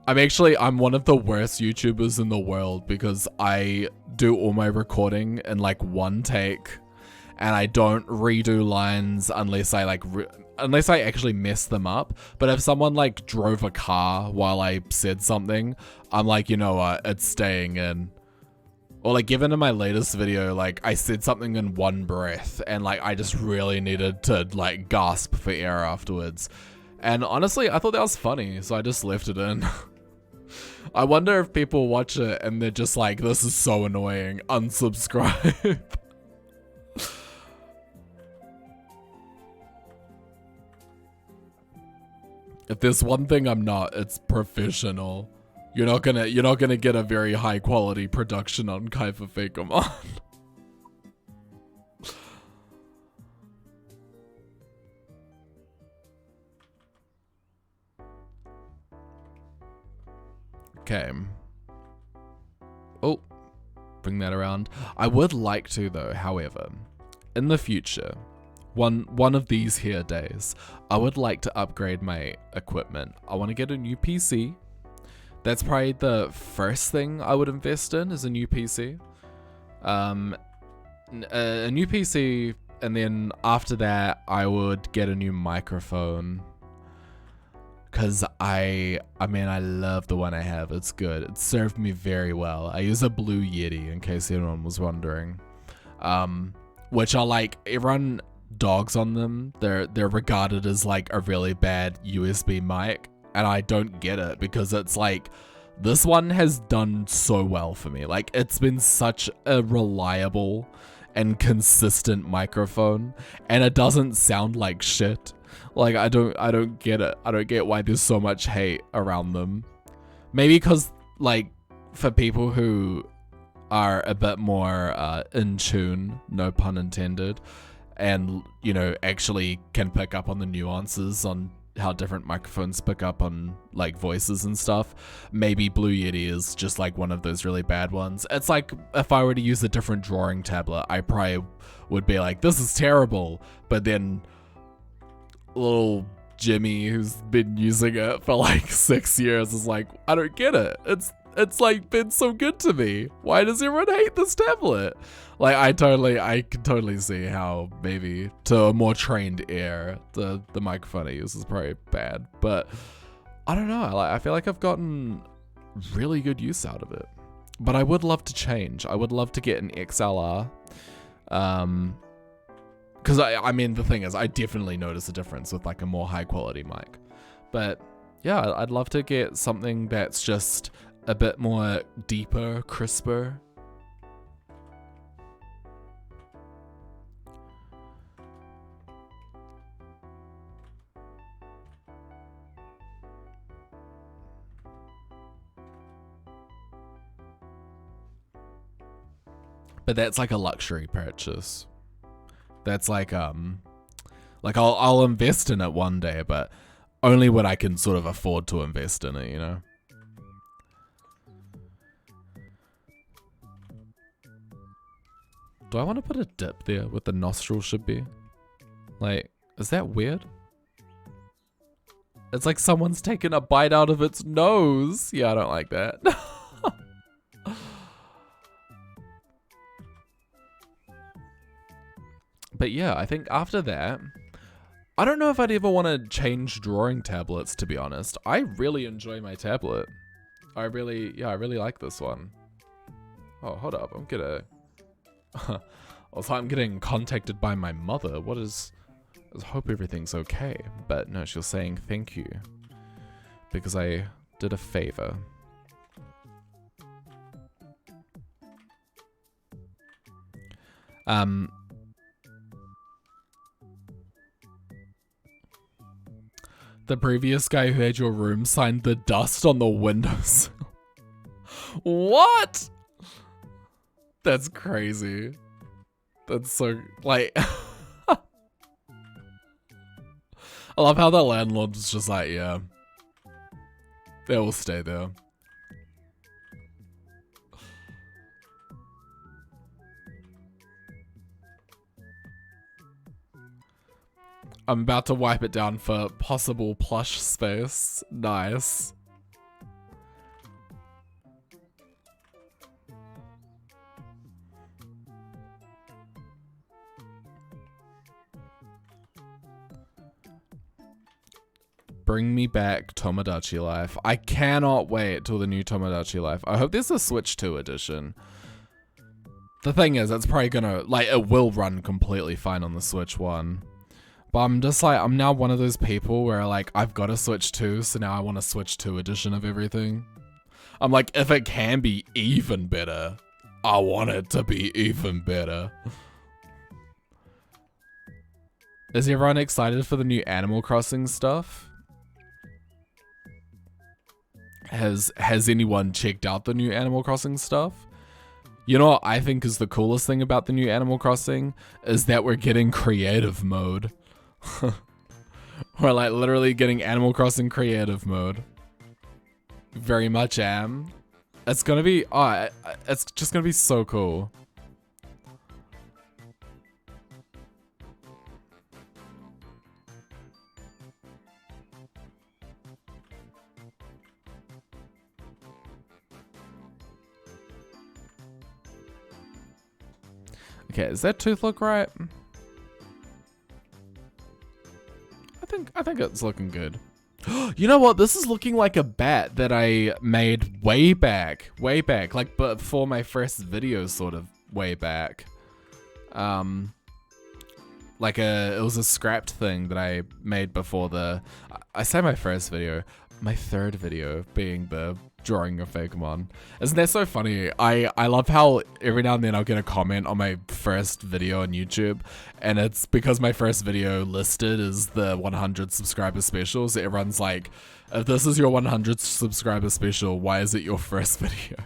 S1: I'm one of the worst YouTubers in the world because I do all my recording in, like, one take. And I don't redo lines unless I, like, unless I actually mess them up. But if someone, like, drove a car while I said something, I'm like, you know what, it's staying in. Or, like, given in my latest video, like, I said something in one breath, and, like, I just really needed to, like, gasp for air afterwards. And honestly, I thought that was funny, so I just left it in. I wonder if people watch it and they're just like, this is so annoying, unsubscribe. If there's one thing I'm not, it's professional. You're not gonna get a very high quality production on Kyepha Fakemon. Okay. Oh, bring that around. I would like to though, however, in the future, one of these here days, I would like to upgrade my equipment. I want to get a new PC. That's probably the first thing I would invest in, is a new PC. A new PC, and then after that, I would get a new microphone. Cause I mean, I love the one I have. It's good. It served me very well. I use a Blue Yeti, in case anyone was wondering. Which are like, everyone dogs on them. They're regarded as like a really bad USB mic, and I don't get it because it's like, this one has done so well for me. Like, it's been such a reliable and consistent microphone, and it doesn't sound like shit. Like, I don't get it. I don't get why there's so much hate around them. Maybe because, like, for people who are a bit more in tune, no pun intended, and, you know, actually can pick up on the nuances on how different microphones pick up on, like, voices and stuff. Maybe Blue Yeti is just, like, one of those really bad ones. It's like, if I were to use a different drawing tablet, I probably would be like, this is terrible. But then little Jimmy, who's been using it for, like, 6 years, is like, I don't get it. It's like been so good to me. Why does everyone hate this tablet? Like, I can totally see how maybe to a more trained ear, the microphone I use is probably bad, but I don't know. I feel like I've gotten really good use out of it, but I would love to change. I would love to get an XLR, because I mean, the thing is, I definitely notice a difference with like a more high quality mic, but yeah, I'd love to get something that's just a bit more deeper, crisper. But that's like a luxury purchase. That's like I'll invest in it one day, but only when I can sort of afford to invest in it, you know? Do I want to put a dip there where the nostril should be? Like, is that weird? It's like someone's taken a bite out of its nose. Yeah, I don't like that. But yeah, I think after that, I don't know if I'd ever want to change drawing tablets, to be honest. I really enjoy my tablet. I really like this one. Oh, hold up, I'm gonna... Also, I'm getting contacted by my mother. What is... I hope everything's okay. But no, she was saying thank you. Because I did a favor. Um, the previous guy who had your room signed the dust on the windows. What? That's crazy. That's so, like... I love how the landlord is just like, yeah. They will stay there. I'm about to wipe it down for possible plush space. Nice. Bring me back Tomodachi Life. I cannot wait till the new Tomodachi Life. I hope there's a Switch 2 edition. The thing is, it's probably gonna, like, it will run completely fine on the Switch 1. But I'm just like, I'm now one of those people where, like, I've got a Switch 2, so now I want a Switch 2 edition of everything. I'm like, if it can be even better, I want it to be even better. Is everyone excited for the new Animal Crossing stuff? Has anyone checked out the new Animal Crossing stuff? You know what I think is the coolest thing about the new Animal Crossing? Is that we're getting creative mode. We're like literally getting Animal Crossing creative mode. Very much am. It's gonna be, it's just gonna be so cool. Okay, does that tooth look right? I think it's looking good. You know what? This is looking like a bat that I made way back, like before my first video, sort of way back. Like it was a scrapped thing that I made before I say my first video, my third video being the drawing of Fakemon. Isn't that so funny? I love how every now and then I'll get a comment on my first video on YouTube, and it's because my first video listed is the 100 subscriber special, so everyone's like, if this is your 100 subscriber special, why is it your first video?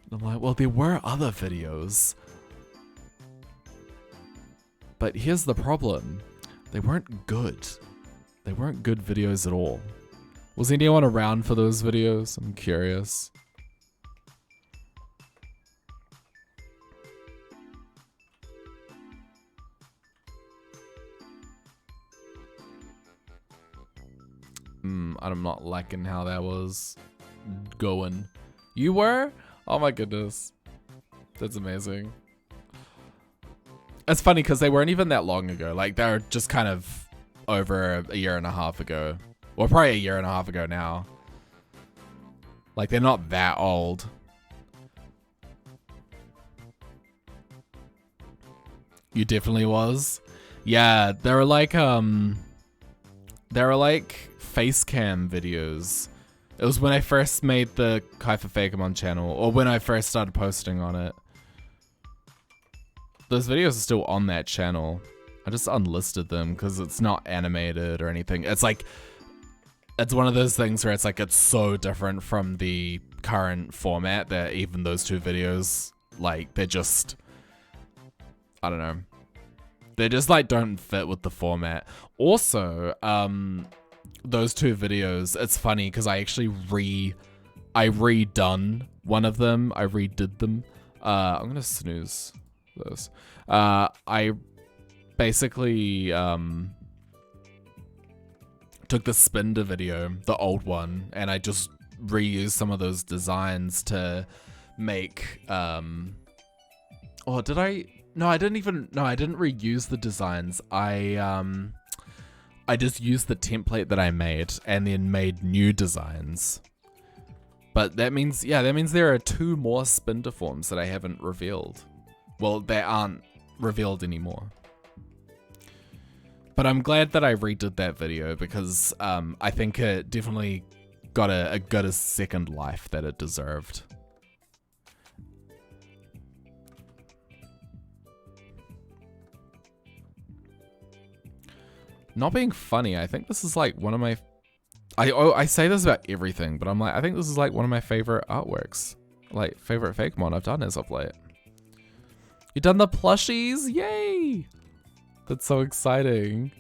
S1: And I'm like, well, there were other videos. But here's the problem. They weren't good. They weren't good videos at all. Was anyone around for those videos? I'm curious. I'm not liking how that was going. You were? Oh my goodness. That's amazing. It's funny because they weren't even that long ago. Like, they're just kind of over a year and a half ago. Well, probably a year and a half ago now. Like, they're not that old. You definitely was? Yeah, they were like face cam videos. It was when I first made the Kyepha Fakemon channel, or when I first started posting on it. Those videos are still on that channel. I just unlisted them because it's not animated or anything. It's like, it's one of those things where it's like, it's so different from the current format that even those two videos, like, they're just, I don't know. They just like don't fit with the format. Also, those two videos, it's funny because I actually redone one of them. I redid them. I'm gonna snooze this. I basically took the Spinder video, the old one, and I just reused some of those designs to make did I? No, I didn't reuse the designs. I just used the template that I made and then made new designs. But that means there are 2 more Spinder forms that I haven't revealed. Well, they aren't revealed anymore. But I'm glad that I redid that video because I think it definitely got a second life that it deserved. Not being funny, I think this is like one of my... I say this about everything, but I'm like, I think this is like one of my favorite artworks. Like, favorite Fakemon I've done as of late. You done the plushies? Yay! That's so exciting.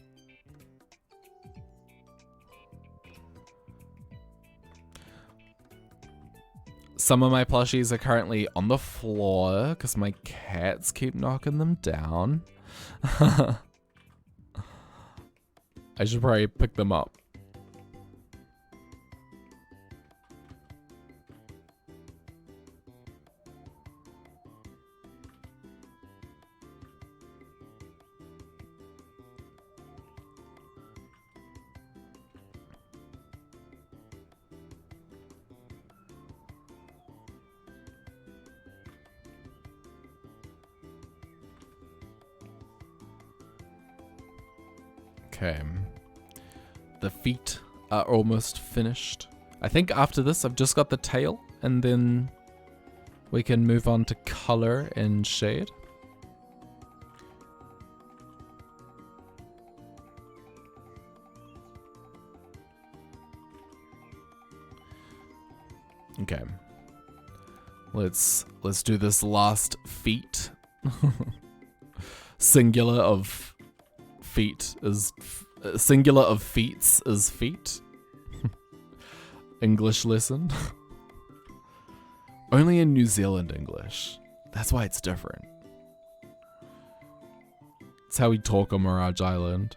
S1: Some of my plushies are currently on the floor because my cats keep knocking them down. I should probably pick them up. Okay. The feet are almost finished. I think after this, I've just got the tail, and then we can move on to color and shade. Okay. Let's do this last feet. Singular of feet is singular of feats is feet. English lesson. Only in New Zealand English. That's why it's different. It's how we talk on Mirage Island.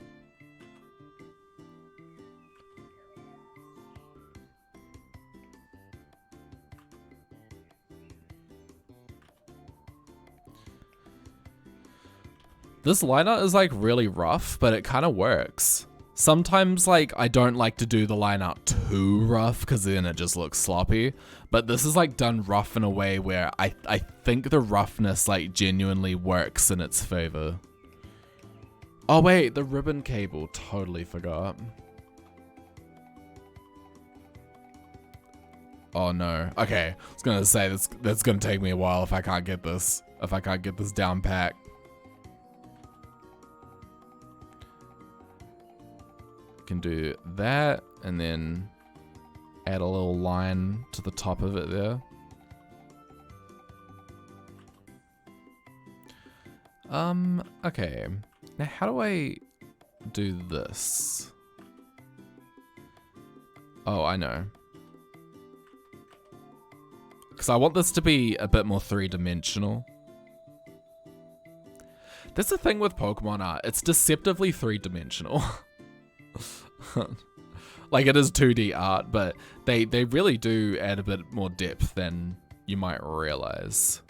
S1: This line art is like really rough, but it kind of works. Sometimes like I don't like to do the line art too rough because then it just looks sloppy. But this is like done rough in a way where I think the roughness like genuinely works in its favor. Oh wait, the ribbon cable, totally forgot. Oh no, okay. I was gonna say that's gonna take me a while if I can't get this down pat. Can do that and then add a little line to the top of it there. Okay. Now how do I do this? Oh, I know. Because I want this to be a bit more three-dimensional. That's the thing with Pokemon art. It's deceptively three-dimensional. Like it is 2D art, but they really do add a bit more depth than you might realize.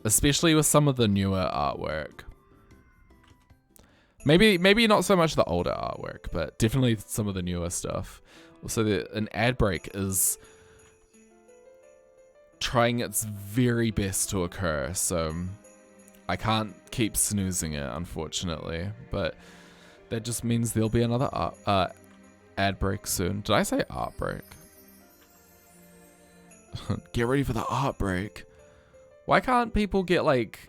S1: Especially with some of the newer artwork. Maybe not so much the older artwork, but definitely some of the newer stuff. Also, an ad break is trying its very best to occur, so I can't keep snoozing it, unfortunately, but that just means there'll be another ad break soon. Did I say art break? Get ready for the art break. Why can't people get, like,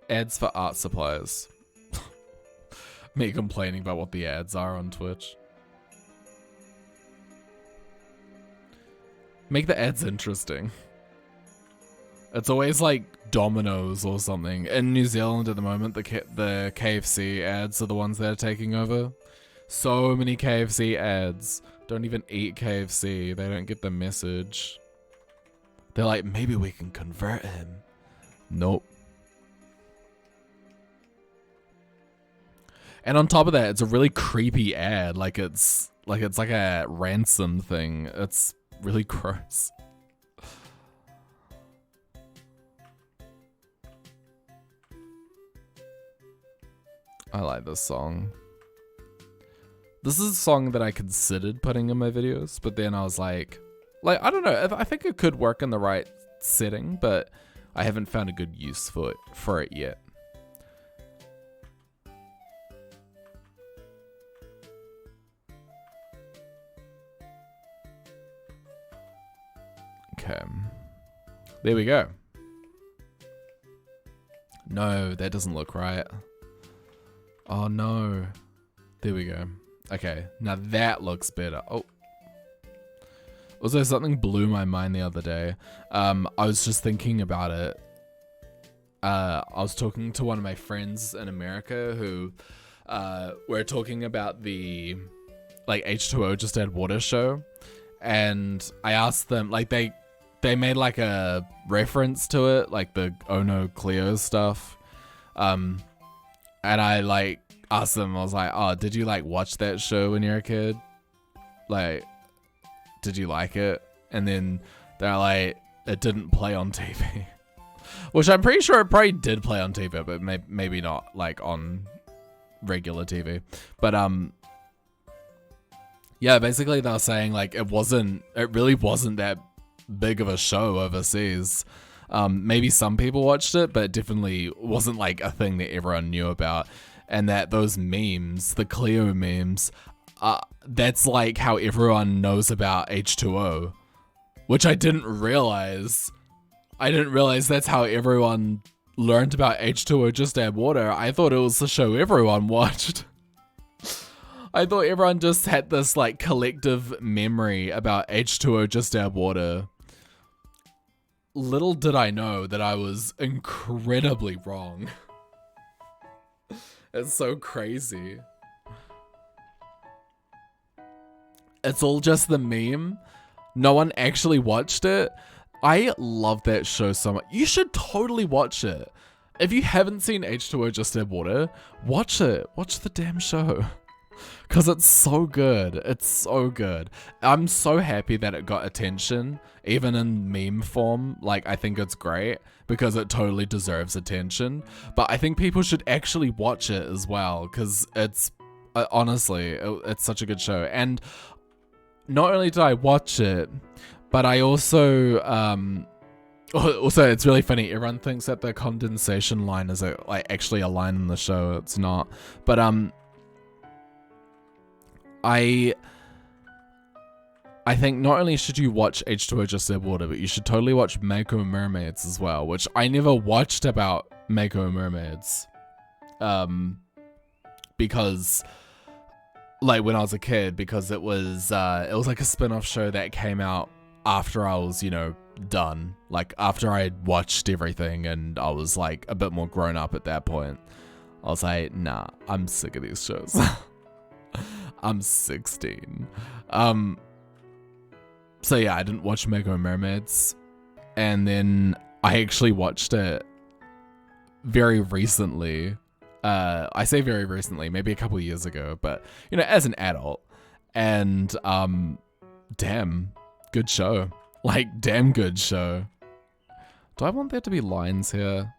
S1: ads for art supplies? Me complaining about what the ads are on Twitch. Make the ads interesting. It's always like Domino's or something. In New Zealand at the moment, the KFC ads are the ones that are taking over. So many KFC ads. Don't even eat KFC. They don't get the message. They're like, maybe we can convert him. Nope. And on top of that, it's a really creepy ad. Like it's like a ransom thing. It's really gross. I like this song. This is a song that I considered putting in my videos, but then I was like, I don't know. I think it could work in the right setting, but I haven't found a good use for it yet. Okay. There we go. No, that doesn't look right. Oh no. There we go. Okay, now that looks better. Oh. Also, something blew my mind the other day. I was just thinking about it. I was talking to one of my friends in America who were talking about the like H2O Just Add Water show, and I asked them, like, they made like a reference to it, like the Ono Cleo stuff, and I like asked them, I was like, oh, did you like watch that show when you were a kid? Like, did you like it? And then they're like, it didn't play on TV. Which I'm pretty sure it probably did play on TV, but maybe not like on regular TV. But yeah, basically they were saying like it really wasn't that big of a show overseas. Maybe some people watched it, but it definitely wasn't like a thing that everyone knew about. And that those memes, the Cleo memes, that's like how everyone knows about H2O, which I didn't realize. I didn't realize that's how everyone learned about H2O Just Add Water. I thought it was the show everyone watched. I thought everyone just had this like collective memory about H2O Just Add Water. Little did I know that I was incredibly wrong. It's so crazy. It's all just the meme. No one actually watched it. I love that show so much. You should totally watch it. If you haven't seen H2O Just Add Water, watch it. Watch the damn show. Because it's so good. It's so good. I'm so happy that it got attention, even in meme form. Like, I think it's great because it totally deserves attention. But I think people should actually watch it as well because it's, honestly, it's such a good show. And not only did I watch it, but I also, it's really funny. Everyone thinks that the condensation line is actually a line in the show. It's not. But I think not only should you watch H2O Just Add Water, but you should totally watch Mako Mermaids as well, which I never watched about Mako Mermaids, because like when I was a kid, because it was like a spin-off show that came out after I was, done. Like after I had watched everything and I was like a bit more grown up at that point. I was like, nah, I'm sick of these shows. I'm 16. So yeah, I didn't watch Mako Mermaids. And then I actually watched it very recently. I say very recently, maybe a couple of years ago, but as an adult. And damn, good show. Like, damn good show. Do I want there to be lines here?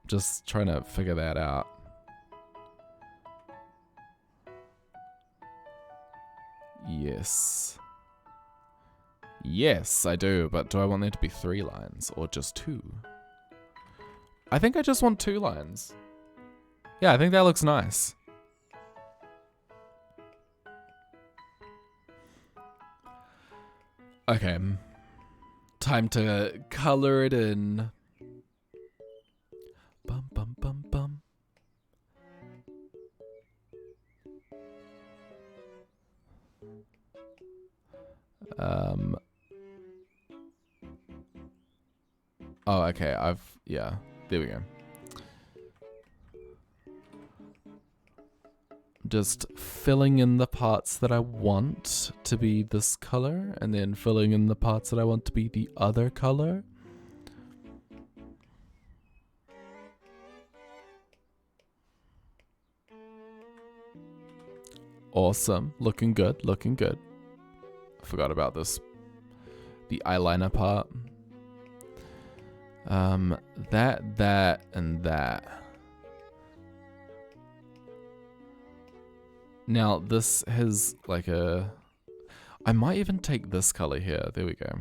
S1: Just trying to figure that out. Yes. Yes, I do, but do I want there to be 3 lines or just 2? I think I just want 2 lines. Yeah, I think that looks nice. Okay. Time to color it in. Bum bum bum bum. Oh, okay. Yeah, there we go. Just filling in the parts that I want to be this color, and then filling in the parts that I want to be the other color. Awesome. Looking good, looking good. I forgot about this. The eyeliner part. That, and that. Now, this has like a... I might even take this color here. There we go.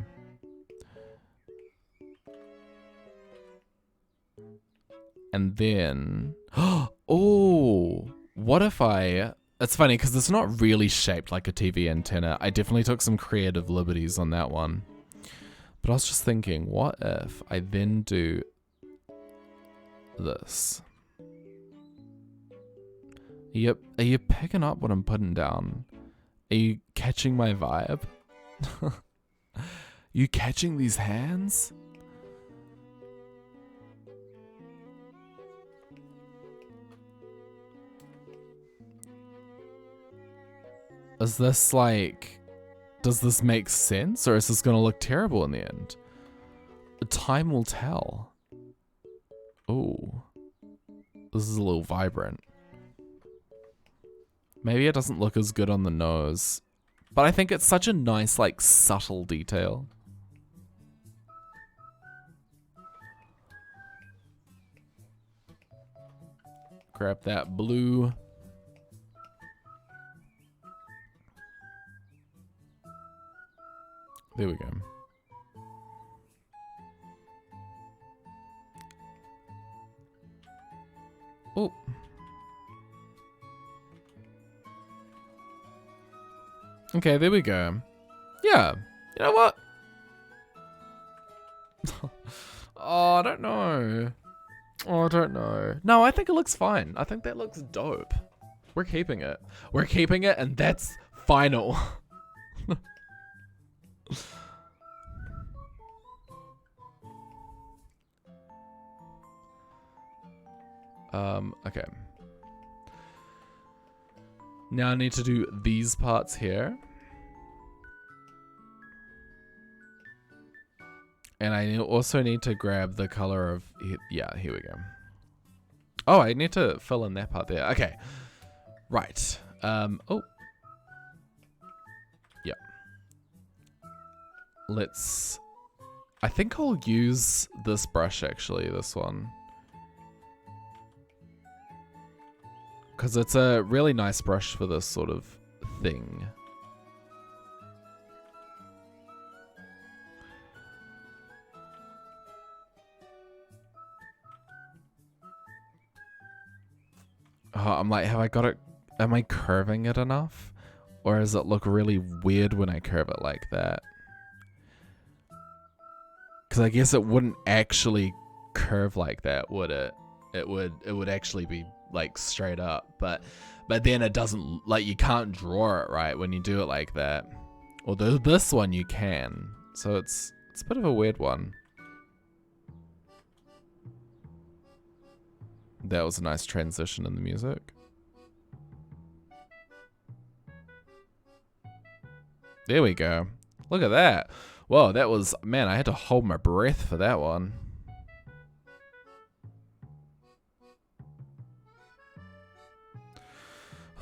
S1: And then... Oh! What if I... It's funny because it's not really shaped like a TV antenna. I definitely took some creative liberties on that one. But I was just thinking, what if I then do this. Yep. Are you picking up what I'm putting down? Are you catching my vibe? You catching these hands? Is this like... Does this make sense? Or is this gonna look terrible in the end? Time will tell. Ooh. This is a little vibrant. Maybe it doesn't look as good on the nose. But I think it's such a nice, like, subtle detail. Grab that blue. There we go. Oh. Okay, there we go. Yeah. You know what? Oh, I don't know. Oh, I don't know. No, I think it looks fine. I think that looks dope. We're keeping it. We're keeping it, and that's final. Okay. Now I need to do these parts here. And I also need to grab the color of... Yeah, here we go. Oh, I need to fill in that part there. Okay. Right. Oh. Yeah. Let's... I think I'll use this brush, actually, this one. Because it's a really nice brush for this sort of thing. Oh, I'm like, have I got it? Am I curving it enough? Or does it look really weird when I curve it like that? Because I guess it wouldn't actually curve like that, would it? It would actually be like straight up, but then it doesn't, like, you can't draw it right when you do it like that. Although this one you can, so it's a bit of a weird one. That was a nice transition in the music. There we go. Look at that. Whoa, that was, man, I had to hold my breath for that one.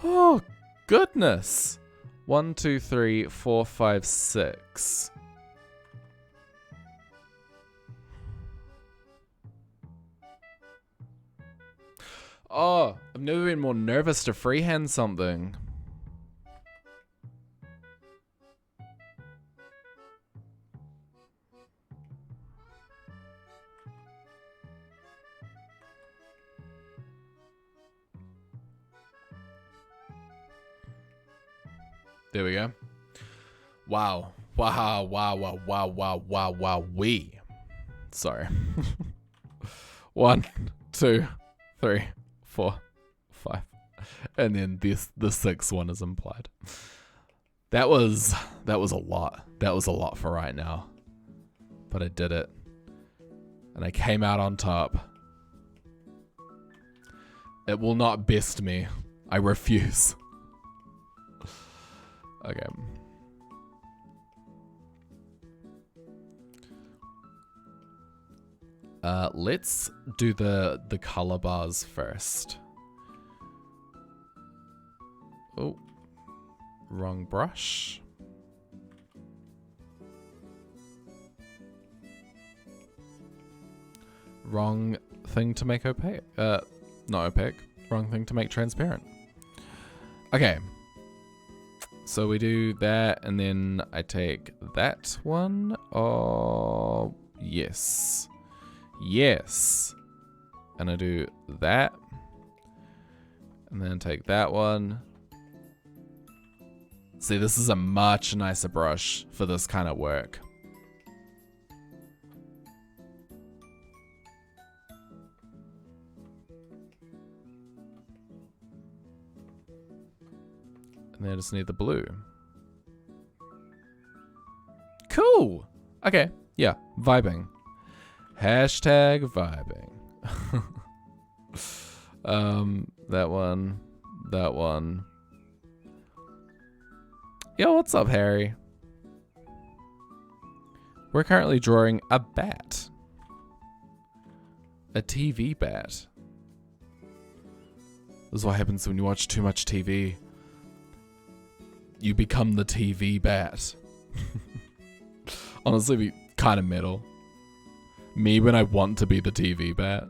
S1: Oh, goodness. 1, 2, 3, 4, 5, 6. Oh, I've never been more nervous to freehand something. There we go. Wow. Wow, wow, wow, wow, wow, wow, wow, we. Sorry. 1, 2, 3, 4, 5. And then the 6th one is implied. That was a lot. That was a lot for right now. But I did it. And I came out on top. It will not best me. I refuse. Okay. Let's do the color bars first. Oh, wrong brush. Wrong thing to make opaque. Not opaque. Wrong thing to make transparent. Okay. So we do that, and then I take that one. Oh, yes. Yes. And I do that. And then take that one. See, this is a much nicer brush for this kind of work. And then I just need the blue. Cool. Okay. Yeah. Vibing. Hashtag vibing. That one. That one. Yo, what's up, Harry? We're currently drawing a bat. A TV bat. This is what happens when you watch too much TV. You become the TV bat. Honestly, be kind of metal. Me when I want to be the TV bat.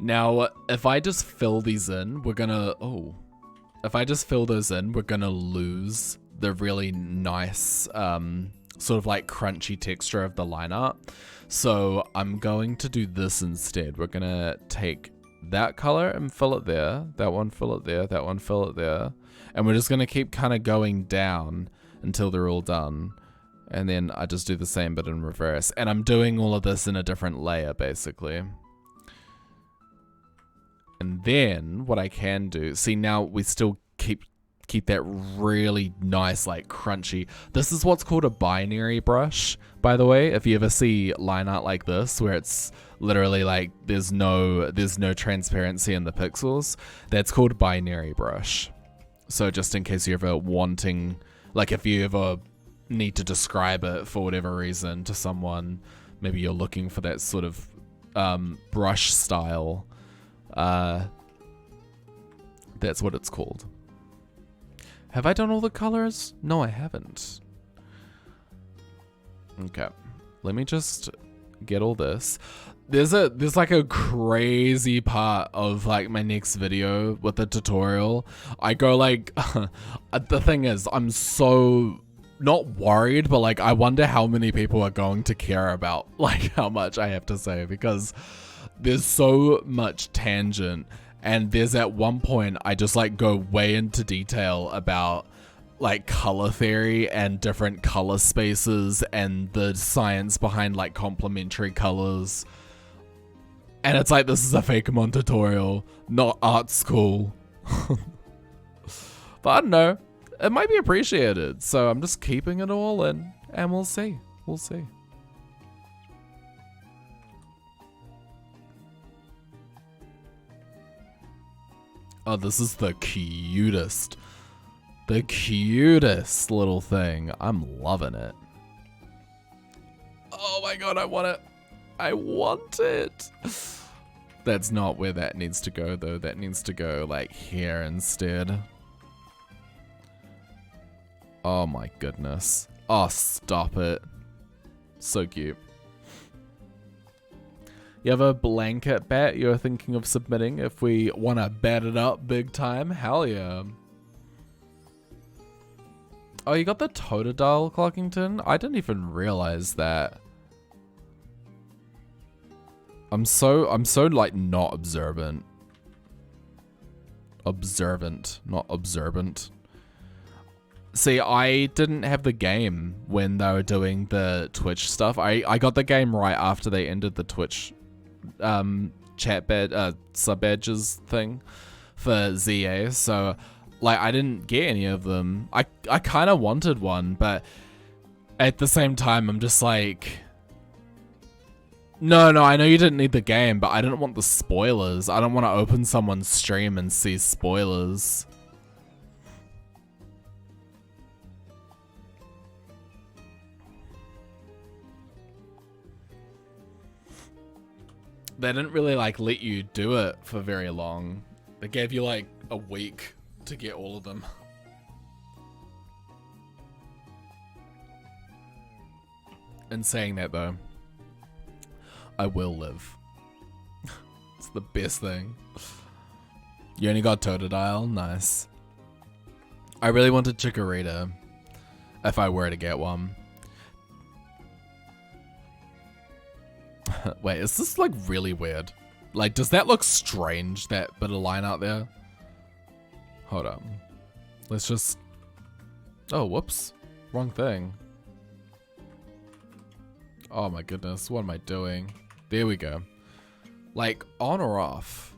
S1: Now, if I just fill these in, we're gonna... Oh. If I just fill those in, we're gonna lose the really nice, sort of like crunchy texture of the line art. So I'm going to do this instead. We're gonna take that color and fill it there. That one, fill it there. That one, fill it there. And we're just gonna keep kind of going down until they're all done. And then I just do the same but in reverse. And I'm doing all of this in a different layer, basically. And then what I can do, see now we still keep that really nice, like crunchy. This is what's called a binary brush, by the way. If you ever see line art like this, where it's literally like there's no transparency in the pixels, that's called binary brush. So just in case you're ever wanting, like if you ever need to describe it for whatever reason to someone, maybe you're looking for that sort of brush style. That's what it's called. Have I done all the colors? No, I haven't. Okay. Let me just get all this. There's like a crazy part of like my next video with the tutorial. I go like, the thing is, I'm so not worried, but like I wonder how many people are going to care about like how much I have to say, because there's so much tangent, and there's at one point I just like go way into detail about like color theory and different color spaces and the science behind like complementary colors. And it's like, this is a Fakemon tutorial, not art school. But I don't know, it might be appreciated, so I'm just keeping it all in, and we'll see. We'll see. Oh, this is the cutest little thing. I'm loving it. Oh my god, I want it. I want it. That's not where that needs to go, though. That needs to go, like, here instead. Oh my goodness. Oh, stop it. So cute. You have a blanket bat you're thinking of submitting if we want to bat it up big time? Hell yeah. Oh, you got the Totodile Clockington? I didn't even realize that. I'm so like not observant. Observant, not observant. See, I didn't have the game when they were doing the Twitch stuff. I got the game right after they ended the Twitch chat badge, sub badges thing for ZA, so like I didn't get any of them. I kind of wanted one, but at the same time I'm just like, no, I know you didn't need the game, but I didn't want the spoilers. I don't want to open someone's stream and see spoilers. They didn't really like let you do it for very long. They gave you like a week to get all of them. In saying that though, I will live. It's the best thing. You only got Totodile? Nice. I really wanted Chikorita if I were to get one. Wait, is this like really weird? Like, does that look strange, that bit of line out there? Hold up. Let's just... Oh, whoops. Wrong thing. Oh my goodness, what am I doing? There we go. Like, on or off?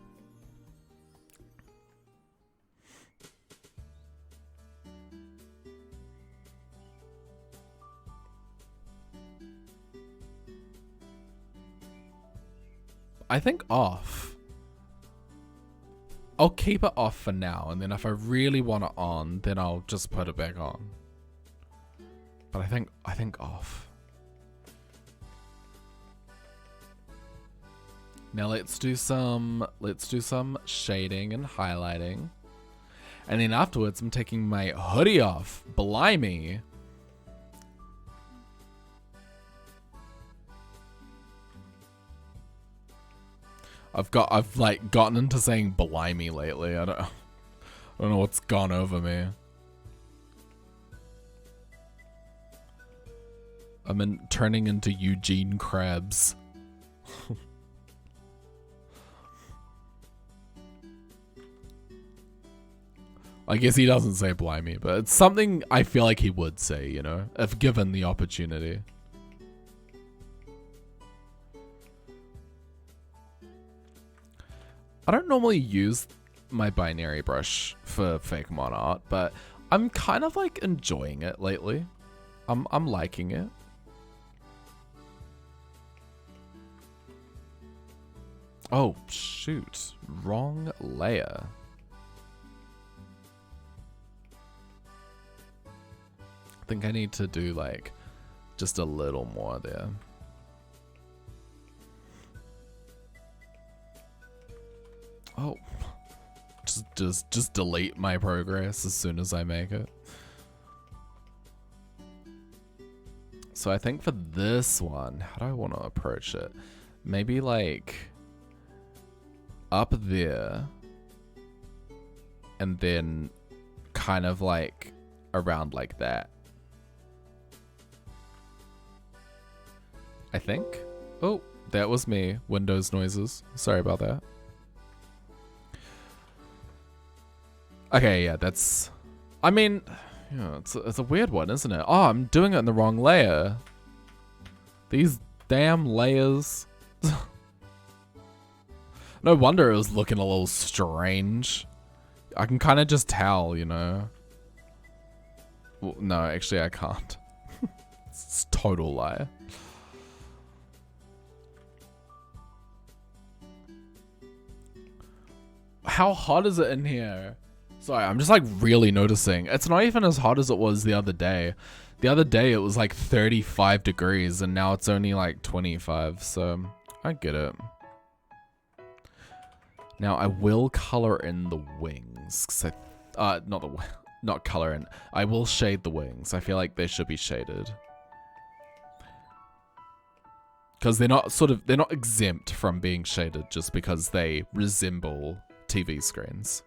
S1: I think off. I'll keep it off for now, and then if I really want it on, then I'll just put it back on. But I think off. Now let's do some shading and highlighting. And then afterwards I'm taking my hoodie off. Blimey. I've like gotten into saying blimey lately. I don't know what's gone over me. Turning into Eugene Krabs. I guess he doesn't say blimey, but it's something I feel like he would say, you know, if given the opportunity. I don't normally use my binary brush for Fakemon art, but I'm kind of like enjoying it lately. I'm liking it. Oh, shoot. Wrong layer. I think I need to do like just a little more there. Oh, just delete my progress as soon as I make it. So I think for this one, how do I want to approach it? Maybe like up there and then kind of like around like that. I think. Oh, that was me. Windows noises. Sorry about that. Okay, yeah, that's... I mean, you know, it's a weird one, isn't it? Oh, I'm doing it in the wrong layer. These damn layers. No wonder it was looking a little strange. I can kind of just tell, you know. Well, no, actually I can't. It's a total lie. How hot is it in here? Sorry, I'm just like really noticing. It's not even as hot as it was the other day. The other day it was like 35 degrees and now it's only like 25, so I get it. Now I will color in the wings. 'Cause not color in. I will shade the wings. I feel like they should be shaded. Because they're not exempt from being shaded just because they resemble TV screens.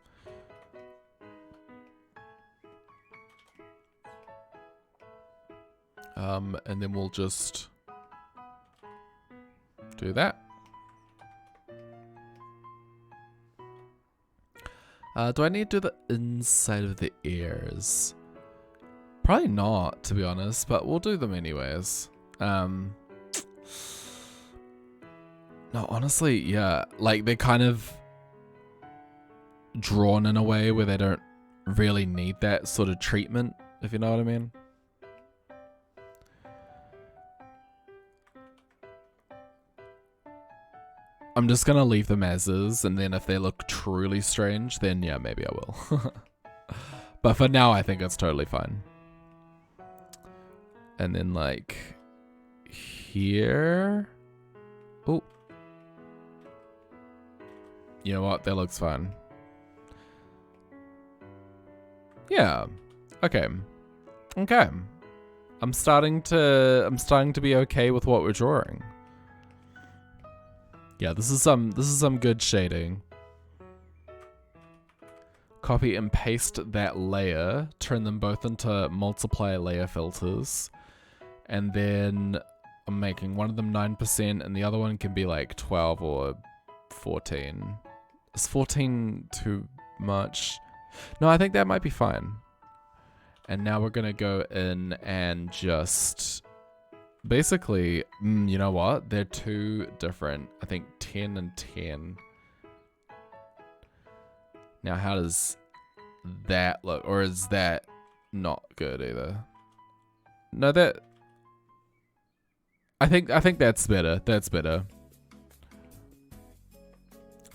S1: And then we'll just do that. Do I need to do the inside of the ears? Probably not, to be honest, but we'll do them anyways. No, honestly, yeah, like they're kind of drawn in a way where they don't really need that sort of treatment, if you know what I mean. I'm just gonna leave them as is, and then if they look truly strange, then yeah, maybe I will. But for now, I think it's totally fine. And then like here. Oh. You know what? That looks fine. Yeah. Okay. Okay. I'm starting to be okay with what we're drawing. Yeah, this is some good shading. Copy and paste that layer, turn them both into multiply layer filters, and then I'm making one of them 9% and the other one can be like 12 or 14. Is 14 too much? No, I think that might be fine. And now we're gonna go in and just basically, you know what? They're two different. I think 10 and 10. Now, how does that look? Or is that not good either? No, that... I think that's better. That's better.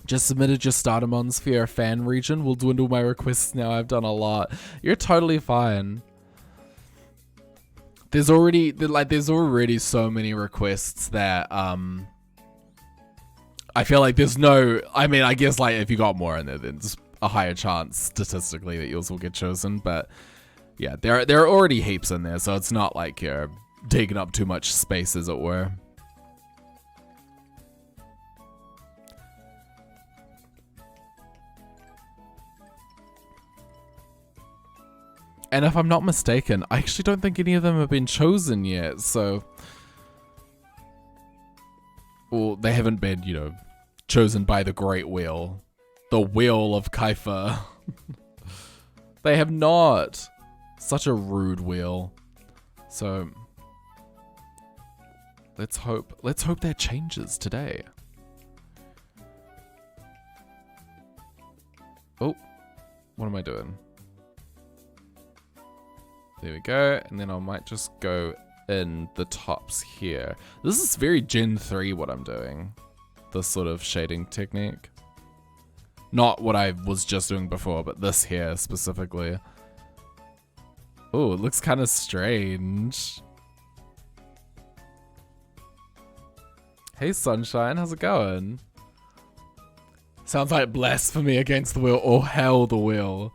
S1: Just submitted your Stardamons for your fan region. Will dwindle my requests now. I've done a lot. You're totally fine. There's already so many requests that I feel like there's no. I mean, I guess like if you got more in there, then there's a higher chance statistically that yours will get chosen. But yeah, there are already heaps in there, so it's not like you're taking up too much space, as it were. And if I'm not mistaken, I actually don't think any of them have been chosen yet, so... Well, they haven't been, you know, chosen by the Great Wheel. The Wheel of Kyepha. They have not. Such a rude wheel. So... Let's hope that changes today. Oh. What am I doing? There we go, and then I might just go in the tops here. This is very Gen 3 what I'm doing. This sort of shading technique. Not what I was just doing before, but this here specifically. Oh, it looks kind of strange. Hey Sunshine, how's it going? Sounds like blasphemy against the wheel, or hell the wheel.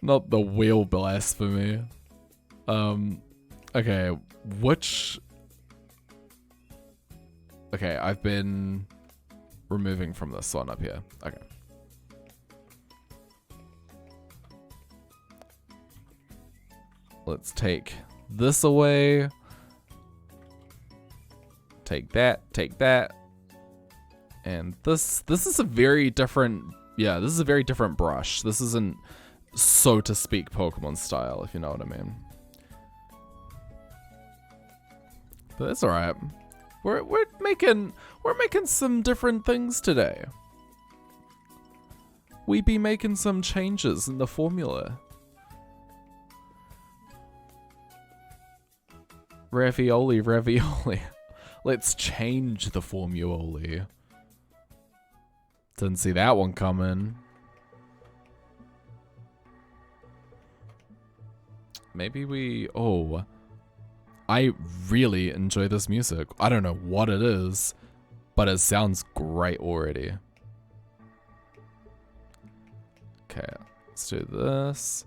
S1: Not the wheel blasphemy. Okay, which... Okay, I've been removing from this one up here. Okay. Let's take this away. Take that. And this is a very different... Yeah, this is a very different brush. This isn't... so to speak Pokemon style, if you know what I mean. But that's alright. We're making some different things today. We be making some changes in the formula. Ravioli. Let's change the formula. Didn't see that one coming. Maybe we... Oh. I really enjoy this music. I don't know what it is, but it sounds great already. Okay, let's do this.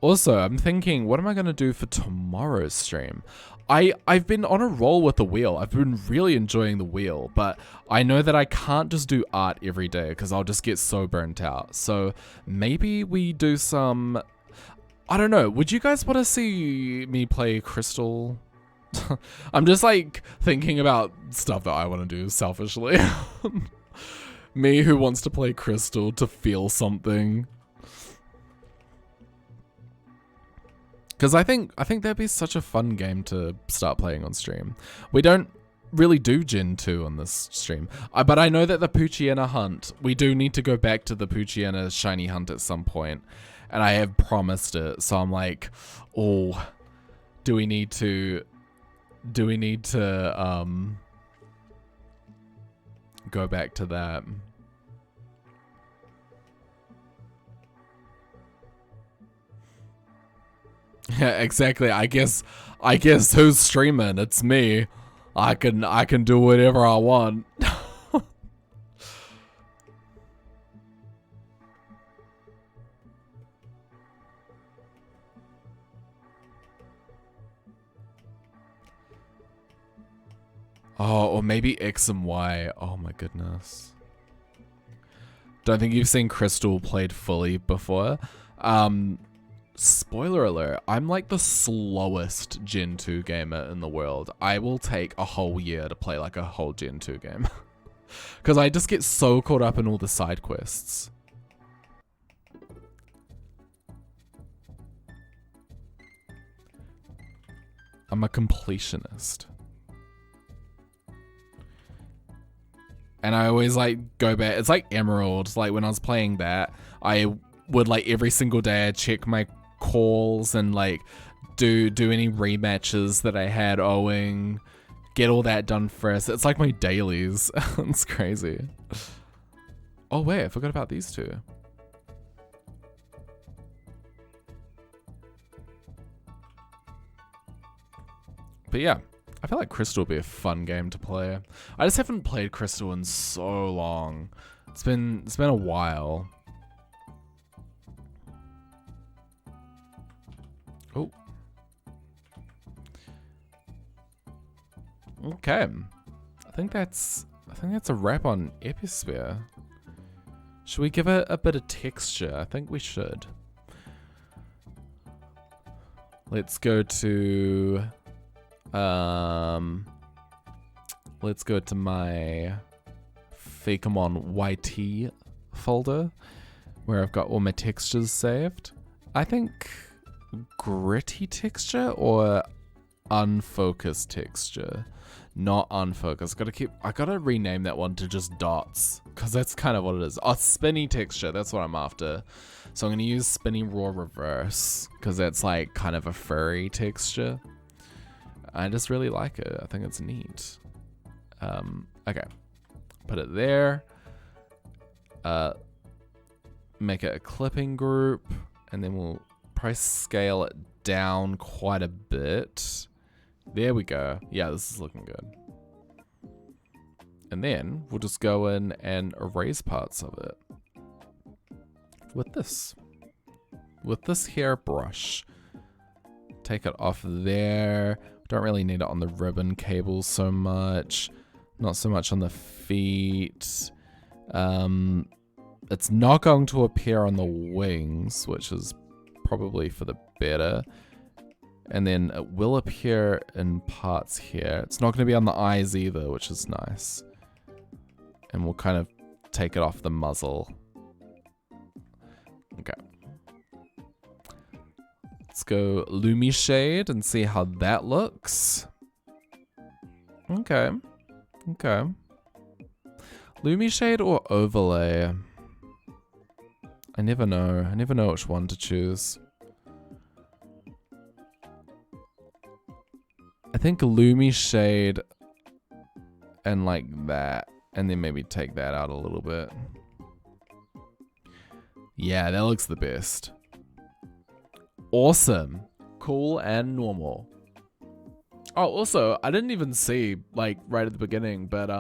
S1: Also, I'm thinking, what am I going to do for tomorrow's stream? I've been on a roll with the wheel. I've been really enjoying the wheel, but I know that I can't just do art every day because I'll just get so burnt out. So maybe we do some... I don't know. Would you guys want to see me play Crystal? I'm just like thinking about stuff that I want to do selfishly. Me who wants to play Crystal to feel something. Because I think that'd be such a fun game to start playing on stream. We don't really do Gen 2 on this stream. But I know that the Poochyena hunt, we do need to go back to the Poochyena shiny hunt at some point. And I have promised it, so I'm like, oh, do we need to go back to that? Yeah, exactly. I guess who's streaming? It's me. I can do whatever I want. Oh, or maybe X and Y. Oh my goodness. Don't think you've seen Crystal played fully before. Spoiler alert, I'm like the slowest Gen 2 gamer in the world. I will take a whole year to play like a whole Gen 2 game. Because I just get so caught up in all the side quests. I'm a completionist. And I always like go back. It's like Emerald. Like when I was playing that, I would like every single day I'd check my calls and like do any rematches that I had owing. get all that done first. It's like my dailies. It's crazy. Oh wait, I forgot about these two. But yeah, I feel like Crystal would be a fun game to play. I just haven't played Crystal in so long. It's been a while. Oh. Okay. I think that's a wrap on Episphere. Should we give it a bit of texture? I think we should. Let's go to my Fakemon YT folder where I've got all my textures saved. I think gritty texture or unfocused texture. Not unfocused. I gotta rename that one to just dots, because that's kind of what it is. Oh, spinny texture, that's what I'm after. So I'm gonna use spinny raw reverse, because that's like kind of a furry texture. I just really like it. I think it's neat. Okay. Put it there. Make it a clipping group, and then we'll probably scale it down quite a bit. There we go. Yeah, this is looking good. And then we'll just go in and erase parts of it. With this hairbrush. Take it off there. Don't really need it on the ribbon cable so much. Not so much on the feet. It's not going to appear on the wings, which is probably for the better. And then it will appear in parts here. It's not going to be on the eyes either, which is nice. And we'll kind of take it off the muzzle. Okay. Let's go Lumi Shade and see how that looks. Okay. Okay. Lumi Shade or Overlay? I never know. I never know which one to choose. I think Lumi Shade and like that. And then maybe take that out a little bit. Yeah, that looks the best. Awesome. Cool and normal. Oh, also, I didn't even see, like, right at the beginning, but,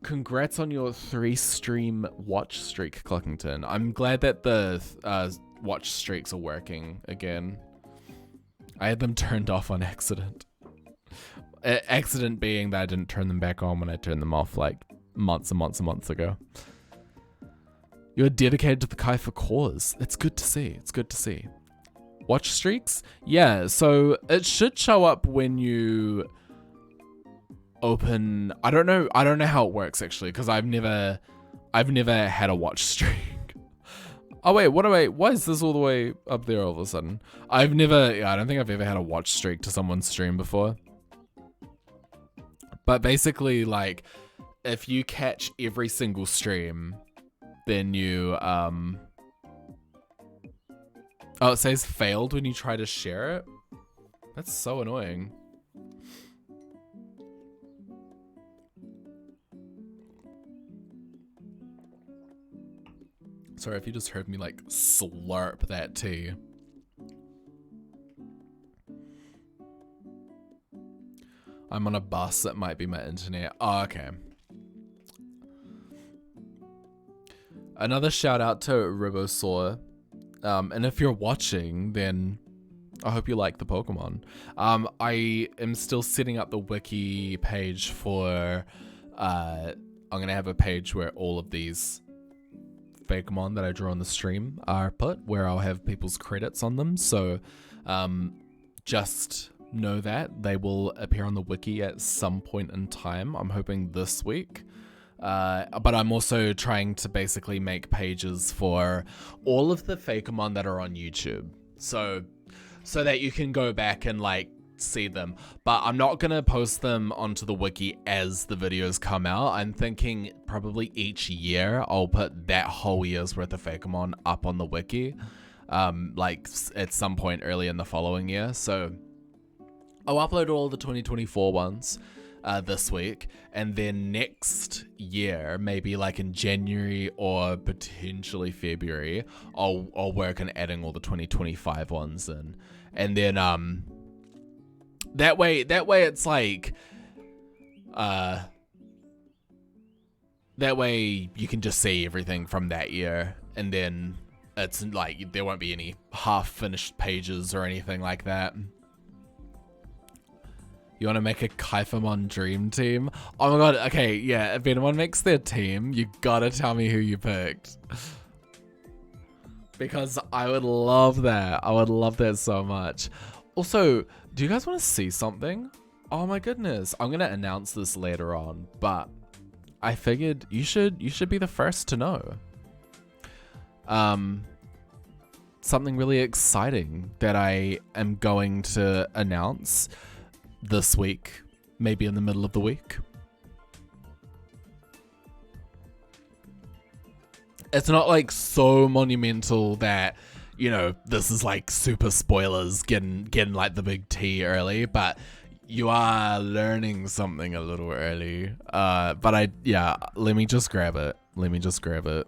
S1: congrats on your 3-stream watch streak, Cluckington. I'm glad that the, watch streaks are working again. I had them turned off on accident. Accident being that I didn't turn them back on when I turned them off, like, months and months and months ago. You're dedicated to the Kyepha cause. It's good to see. It's good to see. Watch streaks? Yeah, so it should show up when you open... I don't know how it works, actually, because I've never had a watch streak. Oh, wait, why is this all the way up there all of a sudden? I don't think I've ever had a watch streak to someone's stream before. But basically, like, if you catch every single stream, then you, oh, it says failed when you try to share it? That's so annoying. Sorry if you just heard me, like, slurp that tea. I'm on a bus, that might be my internet. Oh, okay. Another shout out to Ribosaur. And if you're watching, then I hope you like the Pokemon. I am still setting up the wiki page for, I'm gonna have a page where all of these Fakemon that I draw on the stream are put, where I'll have people's credits on them. So, just know that they will appear on the wiki at some point in time. I'm hoping this week. But I'm also trying to basically make pages for all of the Fakemon that are on YouTube. So that you can go back and like see them. But I'm not going to post them onto the wiki as the videos come out. I'm thinking probably each year I'll put that whole year's worth of Fakemon up on the wiki. Like at some point early in the following year. So I'll upload all the 2024 ones. this week, and then next year, maybe like in January or potentially February, I'll work on adding all the 2025 ones in, and then that way it's like that way you can just see everything from that year, and then it's like there won't be any half-finished pages or anything like that. You want to make a Kyepha dream team? Oh my god, okay, yeah, if anyone makes their team, you gotta tell me who you picked. Because I would love that. I would love that so much. Also, do you guys want to see something? Oh my goodness, I'm gonna announce this later on, but I figured you should be the first to know. Something really exciting that I am going to announce this week, maybe in the middle of the week. It's not like so monumental that, you know, this is like super spoilers, getting like the big T early, but you are learning something a little early. But let me just grab it.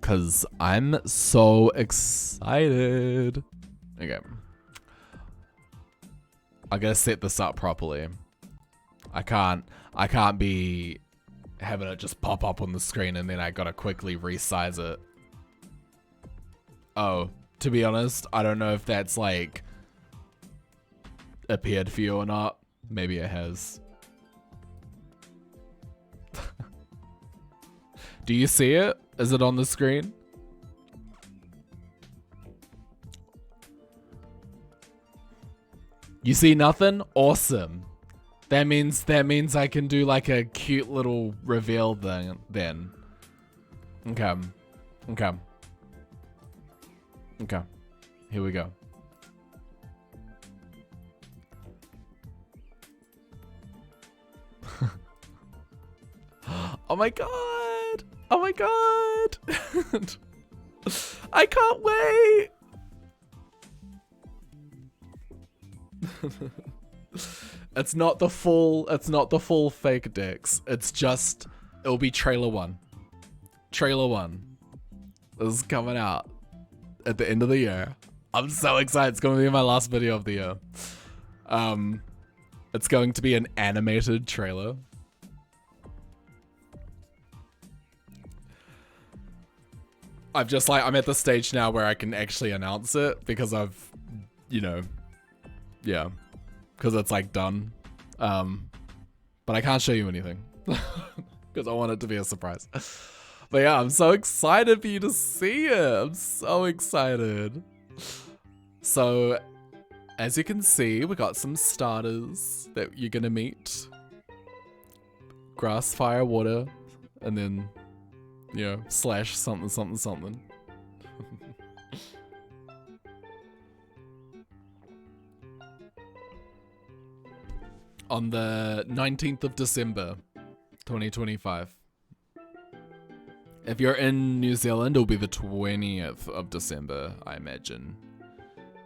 S1: Cause I'm so excited. Okay. I gotta set this up properly. I can't be having it just pop up on the screen and then I gotta quickly resize it. Oh, to be honest, I don't know if that's like appeared for you or not. Maybe it has. Do you see it? Is it on the screen? You see nothing? Awesome. That means I can do like a cute little reveal thing then. Okay. Here we go. Oh my god! Oh my god! I can't wait! It's not the full fake decks. It's just, it'll be trailer 1. Trailer 1. This is coming out at the end of the year. I'm so excited. It's going to be my last video of the year. It's going to be an animated trailer. I'm at the stage now where I can actually announce it because I've, you know, yeah, because it's like done. But I can't show you anything because I want it to be a surprise. But yeah, I'm so excited for you to see it. I'm so excited. So, as you can see, we got some starters that you're gonna meet. Grass, fire, water, and then, you know, slash something, something, something. On the 19th of December, 2025. If you're in New Zealand, it'll be the 20th of December, I imagine.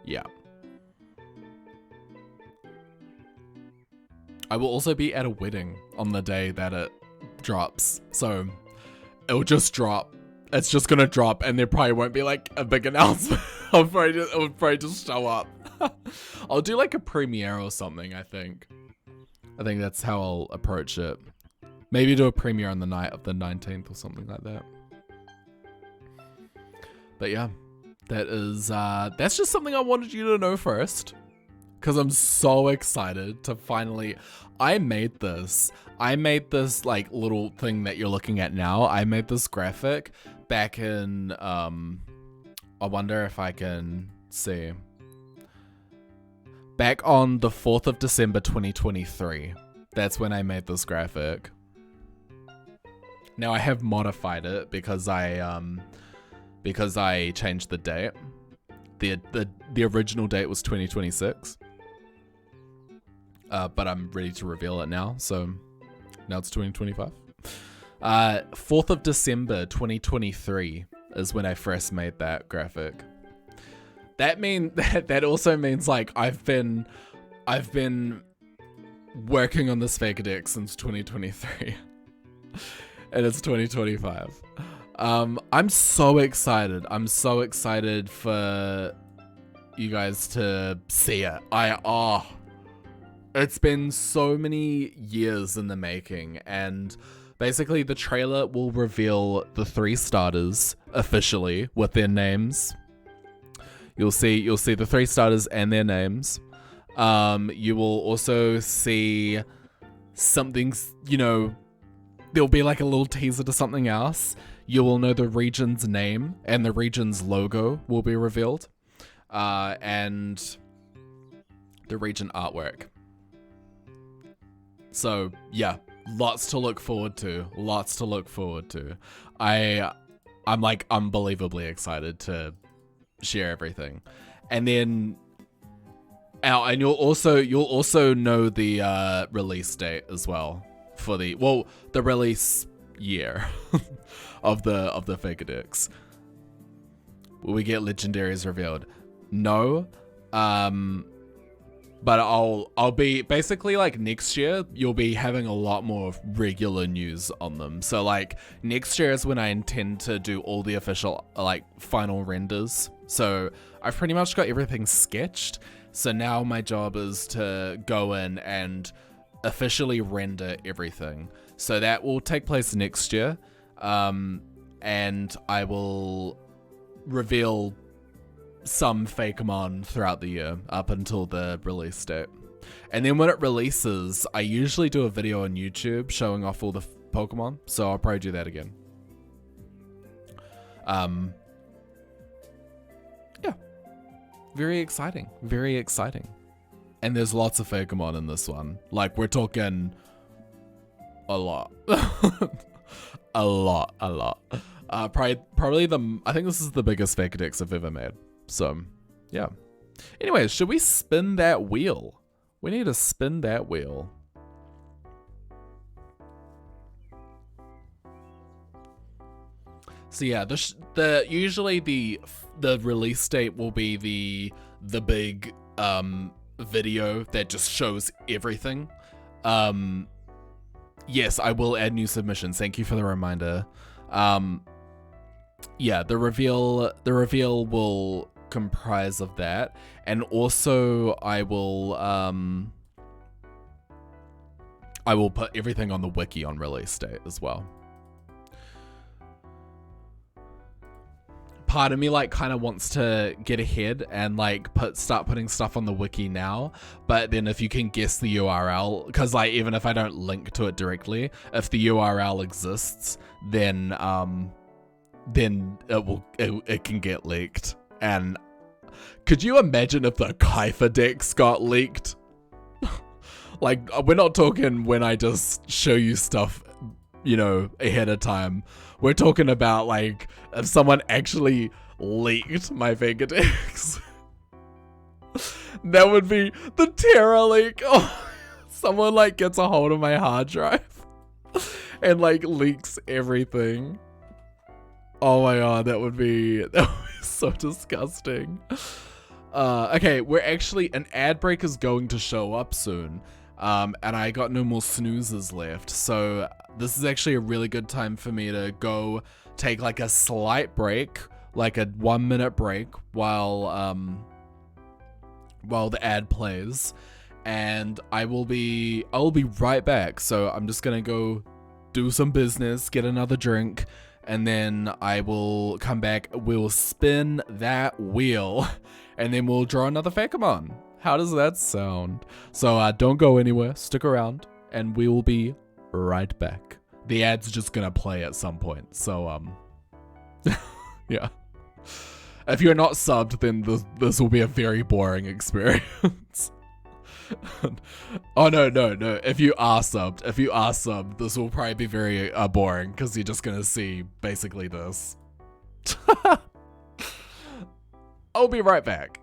S1: Yeah. I will also be at a wedding on the day that it drops. So it'll just drop. It's just gonna drop and there probably won't be like a big announcement. It would probably just show up. I'll do like a premiere or something, I think. I think that's how I'll approach it. Maybe do a premiere on the night of the 19th or something like that. But yeah, that is, that's just something I wanted you to know first. Because I'm so excited to finally, I made this like little thing that you're looking at now. I made this graphic back in, I wonder if I can see. Back on the 4th of December 2023. That's when I made this graphic. Now I have modified it because I changed the date. The original date was 2026. But I'm ready to reveal it now, so now it's 2025. 4th of December 2023 is when I first made that graphic. That also means like I've been I've been working on this Faker deck since 2023. And it's 2025. I'm so excited. I'm so excited for you guys to see it. It's been so many years in the making, and basically the trailer will reveal the 3 starters officially with their names. You'll see the 3 starters and their names. You will also see something, you know, there'll be like a little teaser to something else. You will know the region's name, and the region's logo will be revealed. And the region artwork. So yeah, lots to look forward to. Lots to look forward to. I'm like unbelievably excited to share everything. And then and you'll also know the release date as well for the release year of the Faker decks. Will we get legendaries revealed? No. But I'll be basically like next year you'll be having a lot more regular news on them. So like next year is when I intend to do all the official like final renders. So I've pretty much got everything sketched. So now my job is to go in and officially render everything. So that will take place next year. And I will reveal some Fakemon throughout the year up until the release date. And then when it releases, I usually do a video on YouTube showing off all the Pokemon. So I'll probably do that again. Yeah. Very exciting. Very exciting. And there's lots of Fakemon in this one. Like, we're talking a lot. a lot. Probably I think this is the biggest Faker decks I've ever made. So, yeah. Anyways, should we spin that wheel? We need to spin that wheel. So yeah, usually the release date will be the big video that just shows everything. Yes, I will add new submissions. Thank you for the reminder. Yeah, the reveal will comprise of that, and also I will put everything on the wiki on release date as well. Part of me like kind of wants to get ahead and like start putting stuff on the wiki now, but then if you can guess the URL, because like even if I don't link to it directly, if the URL exists, then it can get leaked. And could you imagine if the Kyepha decks got leaked? Like, we're not talking when I just show you stuff, you know, ahead of time. We're talking about like if someone actually leaked my Faker decks. That would be the terror leak. Oh, someone like gets a hold of my hard drive and like leaks everything. Oh my god, that would be so disgusting. Okay, we're actually, an ad break is going to show up soon. And I got no more snoozes left. So this is actually a really good time for me to go take like a slight break, like a 1-minute break while the ad plays. And I'll be right back. So I'm just gonna go do some business, get another drink, and then I will come back. We'll spin that wheel, and then we'll draw another Fakemon. How does that sound? So don't go anywhere. Stick around, and we will be right back. The ad's just gonna play at some point. So yeah. If you're not subbed, then this will be a very boring experience. Oh no. If you are subbed, this will probably be very boring because you're just gonna see basically this. I'll be right back.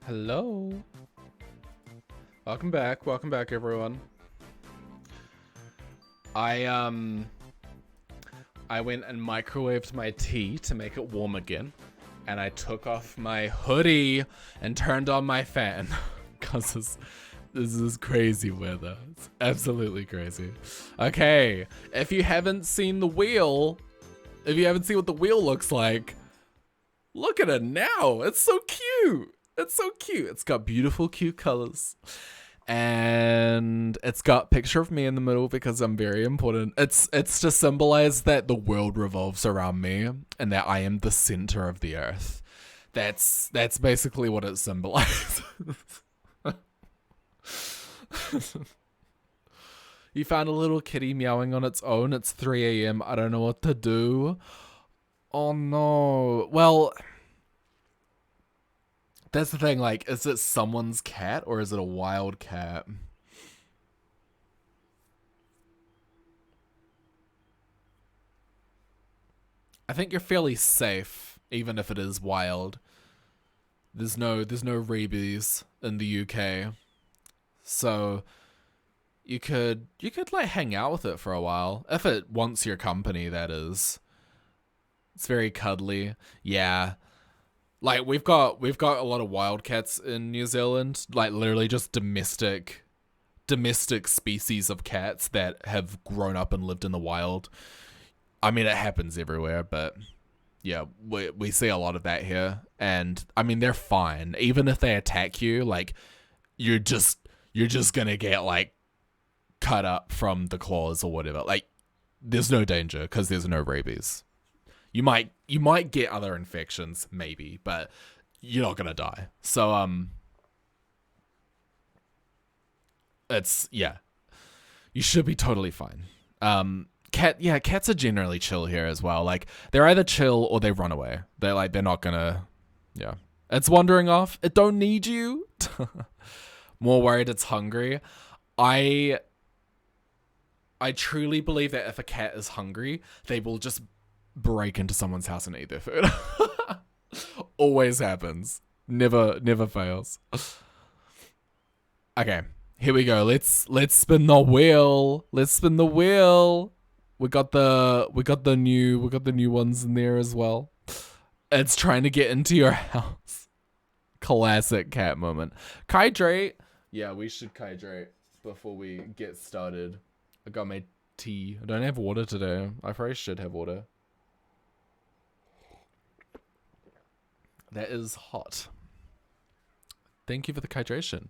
S1: Hello. Welcome back. Welcome back, everyone. I went and microwaved my tea to make it warm again, and I took off my hoodie and turned on my fan because this is crazy weather. It's absolutely crazy. Okay, if you haven't seen the wheel, if you haven't seen what the wheel looks like, look at it now. It's so cute. It's so cute. It's got beautiful, cute colors. And it's got a picture of me in the middle because I'm very important. It's to symbolize that the world revolves around me and that I am the center of the earth. That's basically what it symbolizes. You found a little kitty meowing on its own. It's 3 a.m. I don't know what to do. Oh no. Well, that's the thing, like, is it someone's cat or is it a wild cat? I think you're fairly safe, even if it is wild. There's no rabies in the UK. So you could like hang out with it for a while. If it wants your company, that is. It's very cuddly. Yeah. Like we've got a lot of wildcats in New Zealand, like literally just domestic species of cats that have grown up and lived in the wild. I mean, it happens everywhere, but yeah, we see a lot of that here. And I mean, they're fine. Even if they attack you, like you're just gonna get like cut up from the claws or whatever. Like there's no danger because there's no rabies. You might get other infections, maybe, but you're not gonna die. So it's yeah, you should be totally fine. Cats are generally chill here as well. Like they're either chill or they run away. They're not gonna, yeah. It's wandering off. It don't need you. More worried it's hungry. I truly believe that if a cat is hungry, they will just break into someone's house and eat their food. Always happens. Never fails. Okay, here we go. Let's spin the wheel. Let's spin the wheel. We got the new ones in there as well. It's trying to get into your house. Classic cat moment. Hydrate. Yeah, we should hydrate before we get started. I got my tea. I don't have water today. I probably should have water. That is hot. Thank you for the hydration.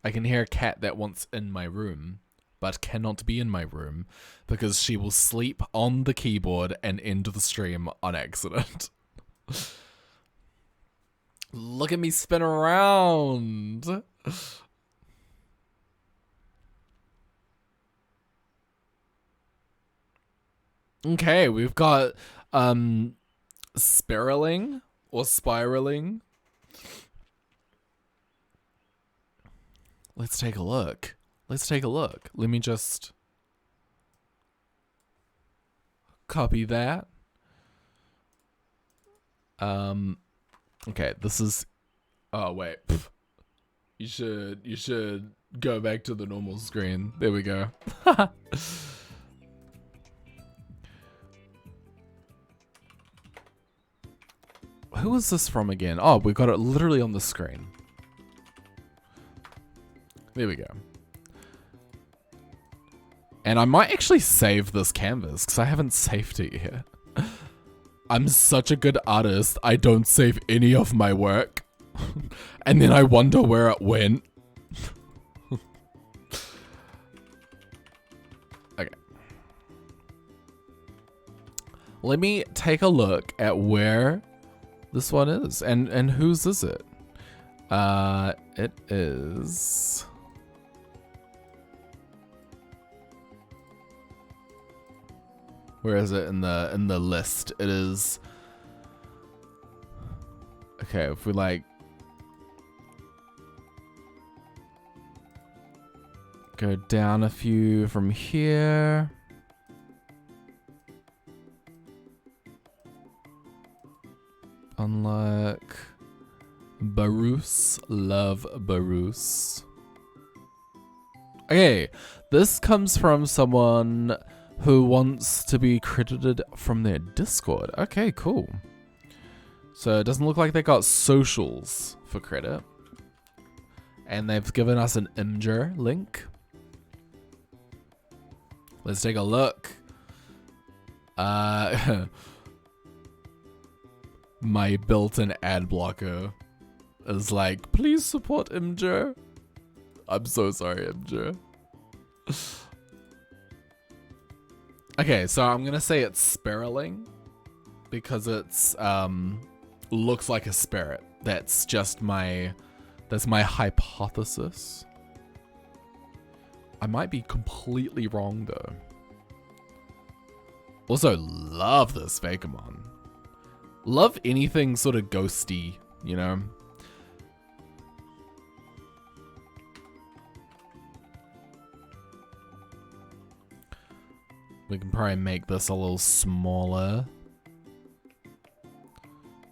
S1: I can hear a cat that wants in my room, but cannot be in my room because she will sleep on the keyboard and end the stream on accident. Look at me spin around. Okay, we've got spiraling or spiraling. Let's take a look. Let me just copy that. Okay, this is, oh wait. You should go back to the normal screen. There we go. Who is this from again? Oh, we got it literally on the screen. There we go. And I might actually save this canvas because I haven't saved it yet. I'm such a good artist, I don't save any of my work. And then I wonder where it went. Okay. Let me take a look at where this one is. And whose is it? It is... Where is it in the list? It is... Okay, if we like... Go down a few from here. Unlock. Barus, love Barus. Okay, this comes from someone who wants to be credited from their Discord. Okay, cool. So it doesn't look like they got socials for credit. And they've given us an Imgur link. Let's take a look. My built-in ad blocker is like, please support Imgur. I'm so sorry, Imgur. Okay, so I'm gonna say it's spiraling because it's looks like a spirit. That's my hypothesis. I might be completely wrong though. Also, love this Fakemon. Love anything sort of ghosty, you know? We can probably make this a little smaller.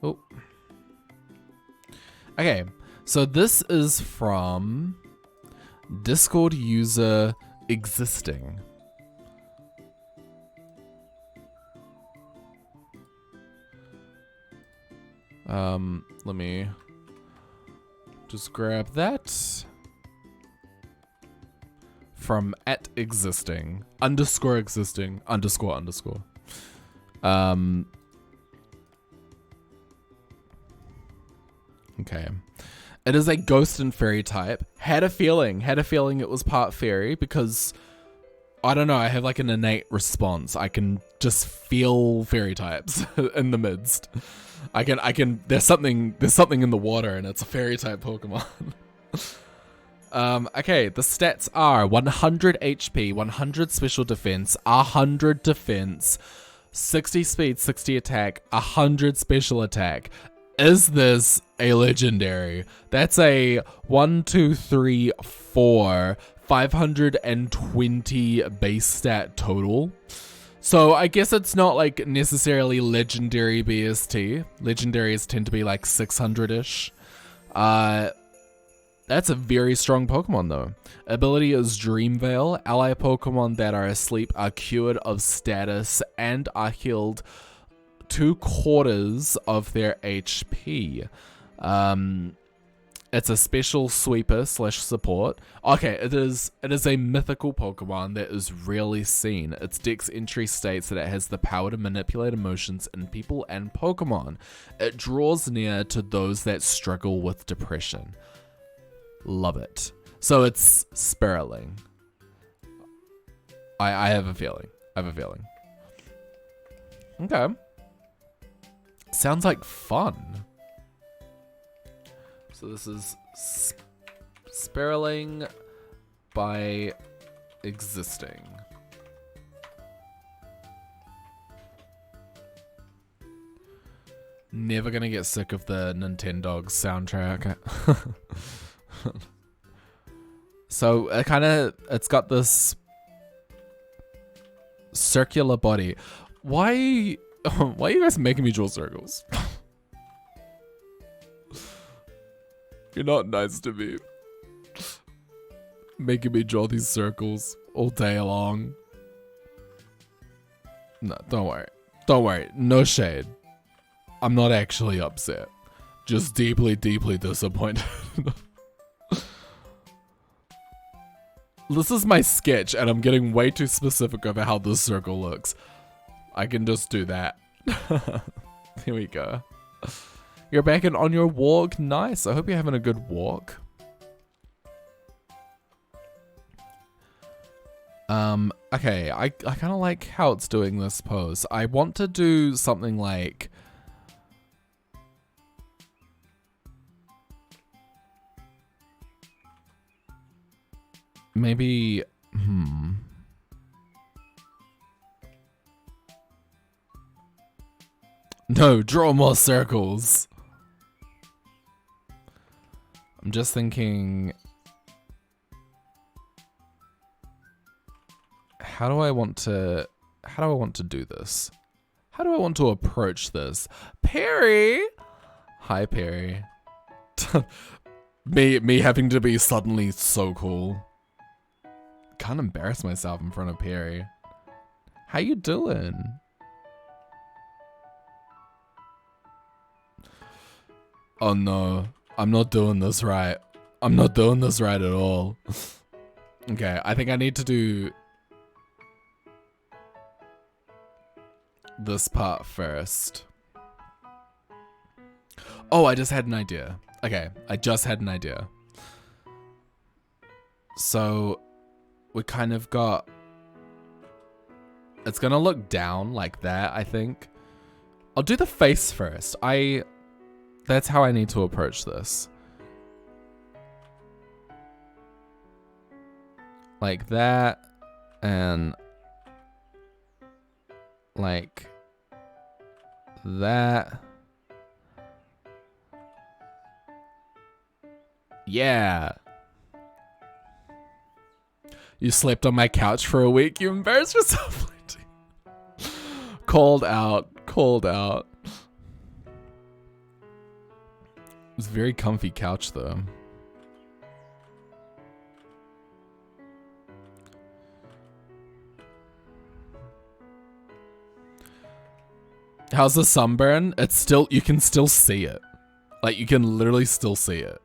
S1: Oh. Okay, so this is from Discord user existing. Let me just grab that. From @existing _existing __. Okay. It is a ghost and fairy type. Had a feeling it was part fairy because I don't know, I have like an innate response. I can just feel fairy types in the midst. I can there's something in the water and it's a fairy type Pokemon. Okay, the stats are 100 HP, 100 special defense, 100 defense, 60 speed, 60 attack, 100 special attack. Is this a legendary? That's a 1, 2, 3, 4, 520 base stat total. So I guess it's not like necessarily legendary BST. Legendaries tend to be like 600-ish. That's a very strong Pokemon though. Ability is Dream Veil. Ally Pokemon that are asleep are cured of status and are healed 2/4 of their HP. It's a special sweeper / support. Okay, it is a mythical Pokemon that is rarely seen. Its Dex entry states that it has the power to manipulate emotions in people and Pokemon. It draws near to those that struggle with depression. Love it. So it's spiraling. I have a feeling. Okay. Sounds like fun. So this is spiraling by existing. Never gonna get sick of the Nintendogs soundtrack. So it's got this circular body. Why are you guys making me draw circles? You're not nice to me. Making me draw these circles all day long. No, don't worry. Don't worry. No shade. I'm not actually upset. Just deeply, deeply disappointed. This is my sketch and I'm getting way too specific over how this circle looks. I can just do that. Here we go. You're back and on your walk. Nice. I hope you're having a good walk. Okay. I kind of like how it's doing this pose. I want to do something like... maybe... No, draw more circles. I'm just thinking, how do I want to do this? How do I want to approach this? Perry! Hi, Perry. me having to be suddenly so cool. Can't embarrass myself in front of Perry. How you doing? Oh no, I'm not doing this right. I'm not doing this right at all. Okay, I think I need to do this part first. Oh, I just had an idea. Okay, I just had an idea. So we kind of got, it's gonna look down like that, I think. I'll do the face first. That's how I need to approach this. Like that, and like that. Yeah. You slept on my couch for a week. You embarrassed yourself. Called out. Called out. It's a very comfy couch though. How's the sunburn? It's still, you can still see it. Like, you can literally still see it.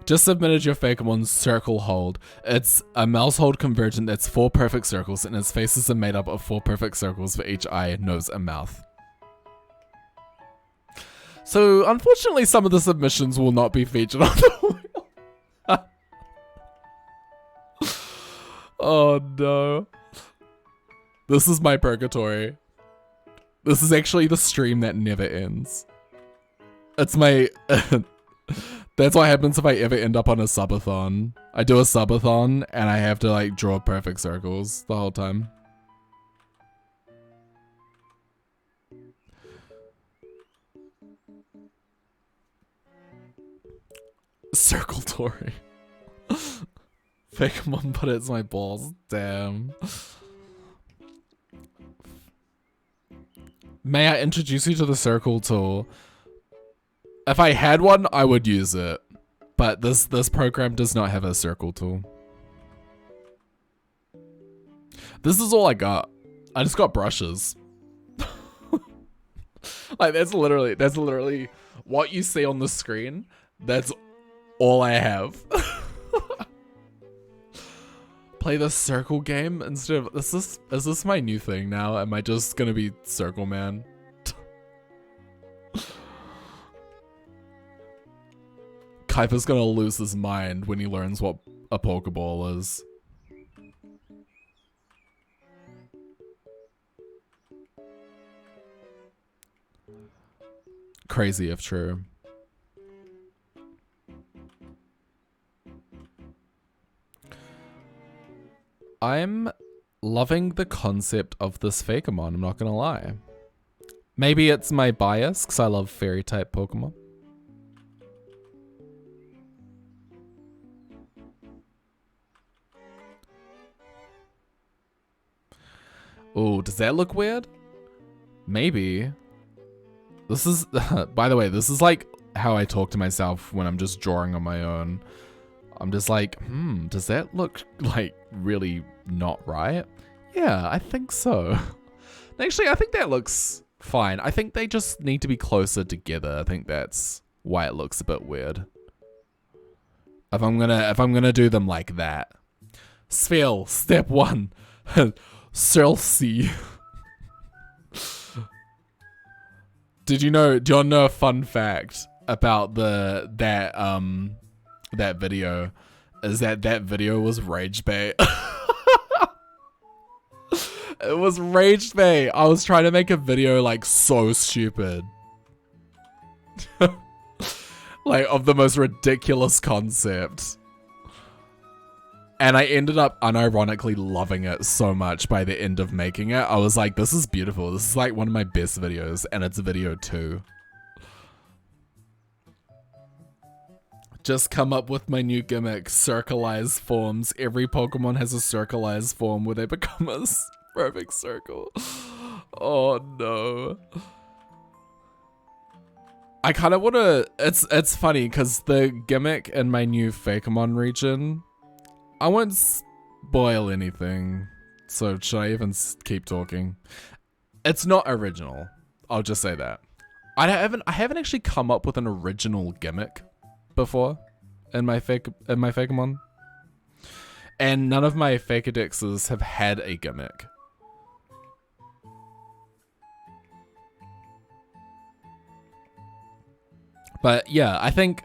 S1: Just submitted your Fakemon circle hold. It's a mouse hold convergent that's 4 perfect circles, and its faces are made up of 4 perfect circles for each eye, nose, and mouth. So, unfortunately, some of the submissions will not be featured on the wheel. Oh no. This is my purgatory. This is actually the stream that never ends. It's my... That's what happens if I ever end up on a subathon. I do a subathon and I have to like draw perfect circles the whole time. Circle Tory. Fakemon, but it's my balls. Damn. May I introduce you to the circle tool? If I had one, I would use it. But this program does not have a circle tool. This is all I got. I just got brushes. Like that's literally what you see on the screen. That's all I have. Play the circle game instead of is this my new thing now? Am I just gonna be Circle Man? Kyepha's gonna lose his mind when he learns what a Pokeball is. Crazy if true. I'm loving the concept of this Fakemon, I'm not gonna lie. Maybe it's my bias, because I love fairy type Pokemon. Oh, does that look weird? Maybe. This is, by the way, this is like how I talk to myself when I'm just drawing on my own. I'm just like, does that look like really not right? Yeah, I think so. Actually, I think that looks fine. I think they just need to be closer together. I think that's why it looks a bit weird. If I'm gonna do them like that. Spell, step 1. Cersei. Do you know a fun fact about that video? Is that video was rage bait. It was rage bait. I was trying to make a video like so stupid. Like of the most ridiculous concept. And I ended up unironically loving it so much by the end of making it. I was like, this is beautiful. This is like one of my best videos, and it's video 2. Just come up with my new gimmick, circleized forms. Every Pokemon has a circleized form where they become a perfect circle. Oh no. I kind of want to. It's funny because the gimmick in my new Fakemon region, I won't spoil anything. So should I even keep talking? It's not original. I'll just say that. I haven't actually come up with an original gimmick before in my Fakemon, and none of my Fakadixes have had a gimmick. But yeah, I think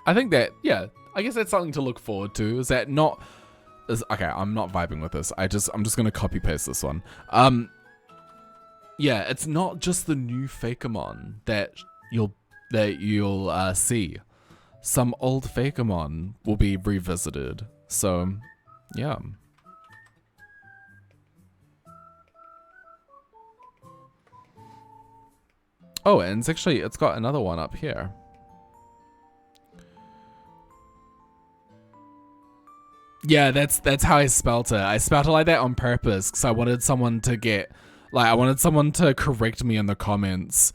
S1: that, yeah, I guess that's something to look forward to. Is that not okay, I'm not vibing with this. I'm just gonna copy paste this one. Yeah, it's not just the new Fakemon that you'll see. Some old Fakemon will be revisited. So, yeah. Oh, and it's got another one up here. Yeah, that's how I spelt it. I spelt it like that on purpose because I wanted someone to correct me in the comments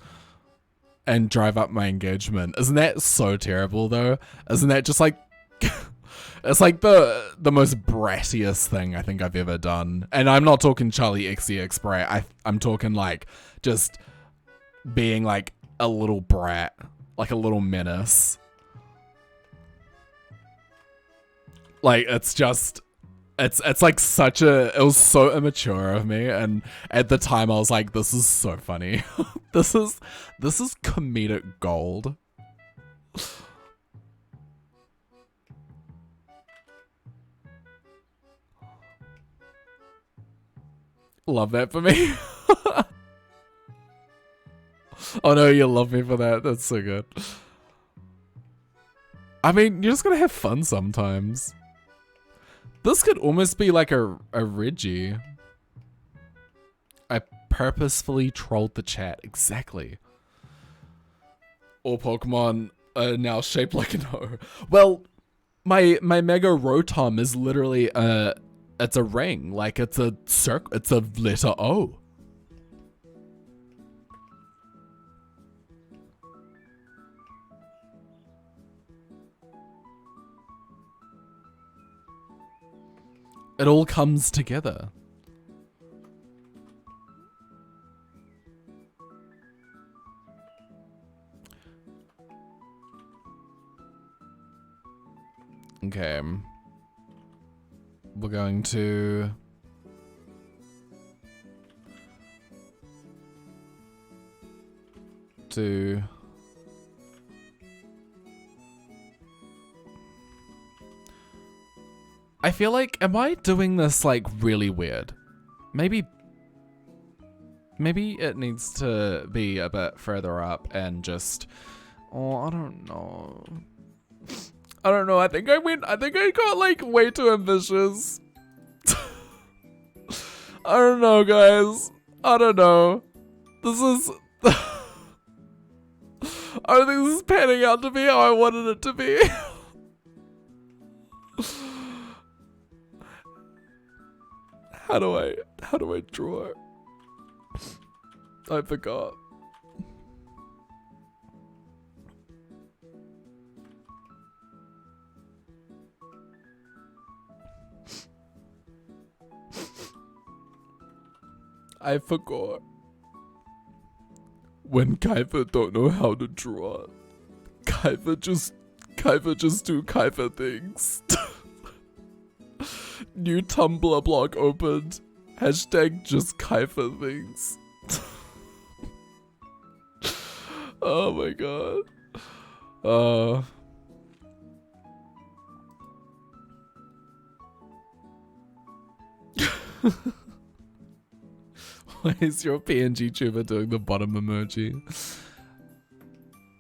S1: and drive up my engagement. Isn't that so terrible though? Isn't that just like it's like the most brattiest thing I think I've ever done. And I'm not talking Charlie XCX brat. I'm talking like just being like a little brat, like a little menace. Like it's like it was so immature of me, and at the time I was like, this is so funny. this is comedic gold. Love that for me. Oh no, you love me for that. That's so good. I mean, you're just gonna have fun sometimes. This could almost be like a Reggie. I purposefully trolled the chat. Exactly. All Pokemon are now shaped like an O. Well, my Mega Rotom is literally it's a ring. Like it's a circle. It's a letter O. It all comes together. Okay. We're going to I feel like, am I doing this like really weird? Maybe it needs to be a bit further up and just, oh, I don't know. I think I got like way too ambitious. I don't know, guys. I don't know. This is, I don't think this is panning out to be how I wanted it to be. How do I draw it? I forgot. I forgot. When Kyepha don't know how to draw, Kyepha just do Kyepha things. New Tumblr blog opened. Hashtag just Kyepha things. Oh my god. Why is your PNG tuber doing the bottom emoji?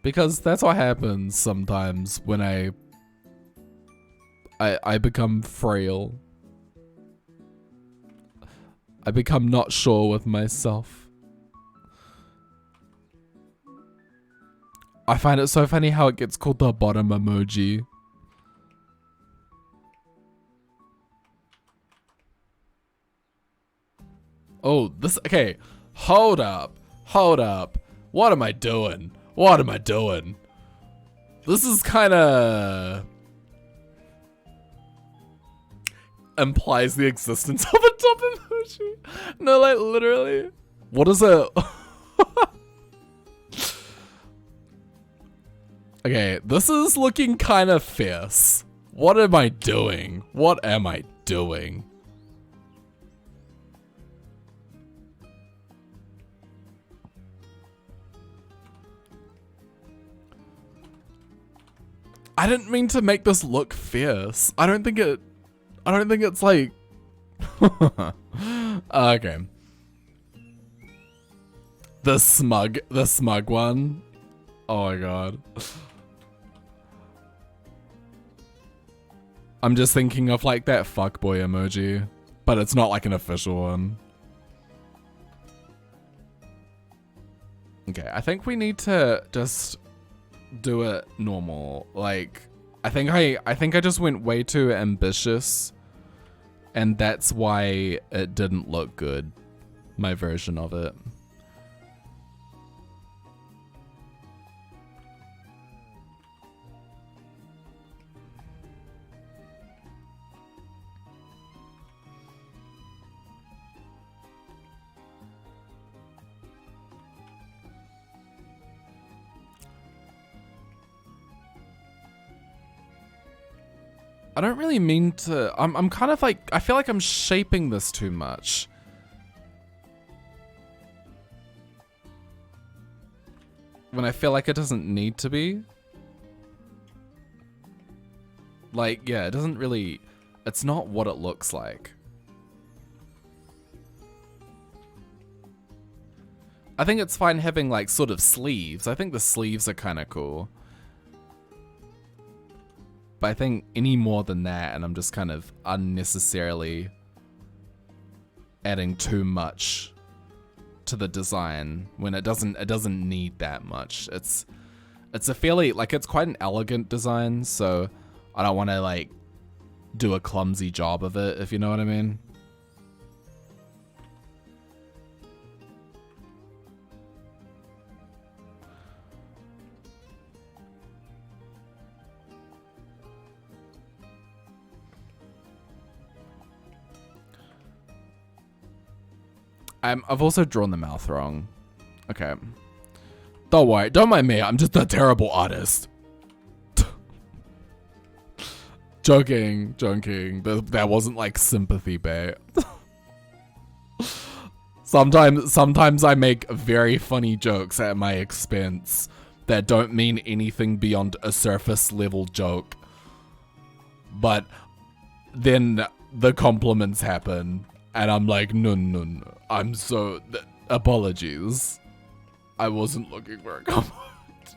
S1: Because that's what happens sometimes when I become frail. I become not sure with myself. I find it so funny how it gets called the bottom emoji. Oh, okay. Hold up. What am I doing? What am I doing? This is kind of implies the existence of a top emoji. No, like literally. What is it? Okay, this is looking kind of fierce. What am I doing? What am I doing? I didn't mean to make this look fierce. I don't think it's like okay. The smug one. Oh my god. I'm just thinking of like that fuckboy emoji, but it's not like an official one. Okay, I think we need to just do it normal. Like, I think I just went way too ambitious, and that's why it didn't look good, my version of it. I don't really mean to, I'm kind of like, I feel like I'm shaping this too much. When I feel like it doesn't need to be. Like, yeah, it doesn't really, it's not what it looks like. I think it's fine having like sort of sleeves. I think the sleeves are kind of cool. But I think any more than that, and I'm just kind of unnecessarily adding too much to the design when it doesn't need that much. It's a fairly, like, it's quite an elegant design, so I don't want to like do a clumsy job of it, if you know what I mean. I've also drawn the mouth wrong. Okay. Don't worry, don't mind me, I'm just a terrible artist. Joking. That wasn't like sympathy bait. Sometimes I make very funny jokes at my expense that don't mean anything beyond a surface level joke. But then the compliments happen. And I'm like, no. I'm so... apologies. I wasn't looking for a compliment.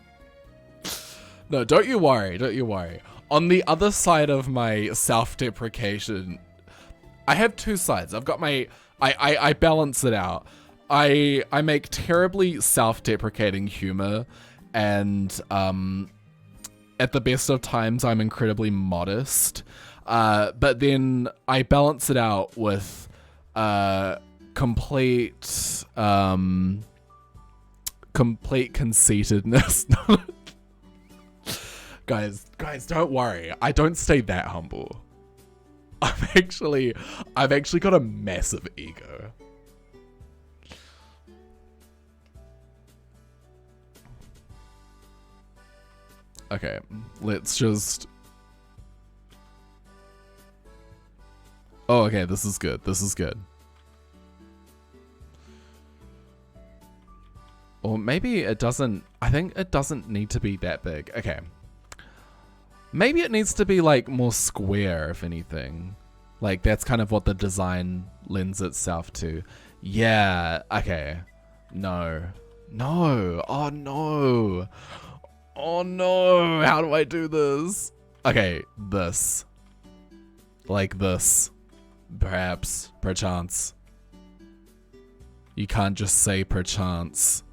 S1: No, don't you worry. On the other side of my self-deprecation, I have two sides. I've got my... I balance it out. I make terribly self-deprecating humor, and at the best of times, I'm incredibly modest. But then I balance it out with... complete conceitedness. guys, don't worry. I don't stay that humble. I've actually got a massive ego. Okay, let's just... Oh, okay, this is good. Or maybe it doesn't... I think it doesn't need to be that big. Okay. Maybe it needs to be, like, more square, if anything. Like, that's kind of what the design lends itself to. Yeah, okay. No. Oh, no. Oh, no. How do I do this? Okay, this. Like this. Perhaps. Perchance. You can't just say perchance.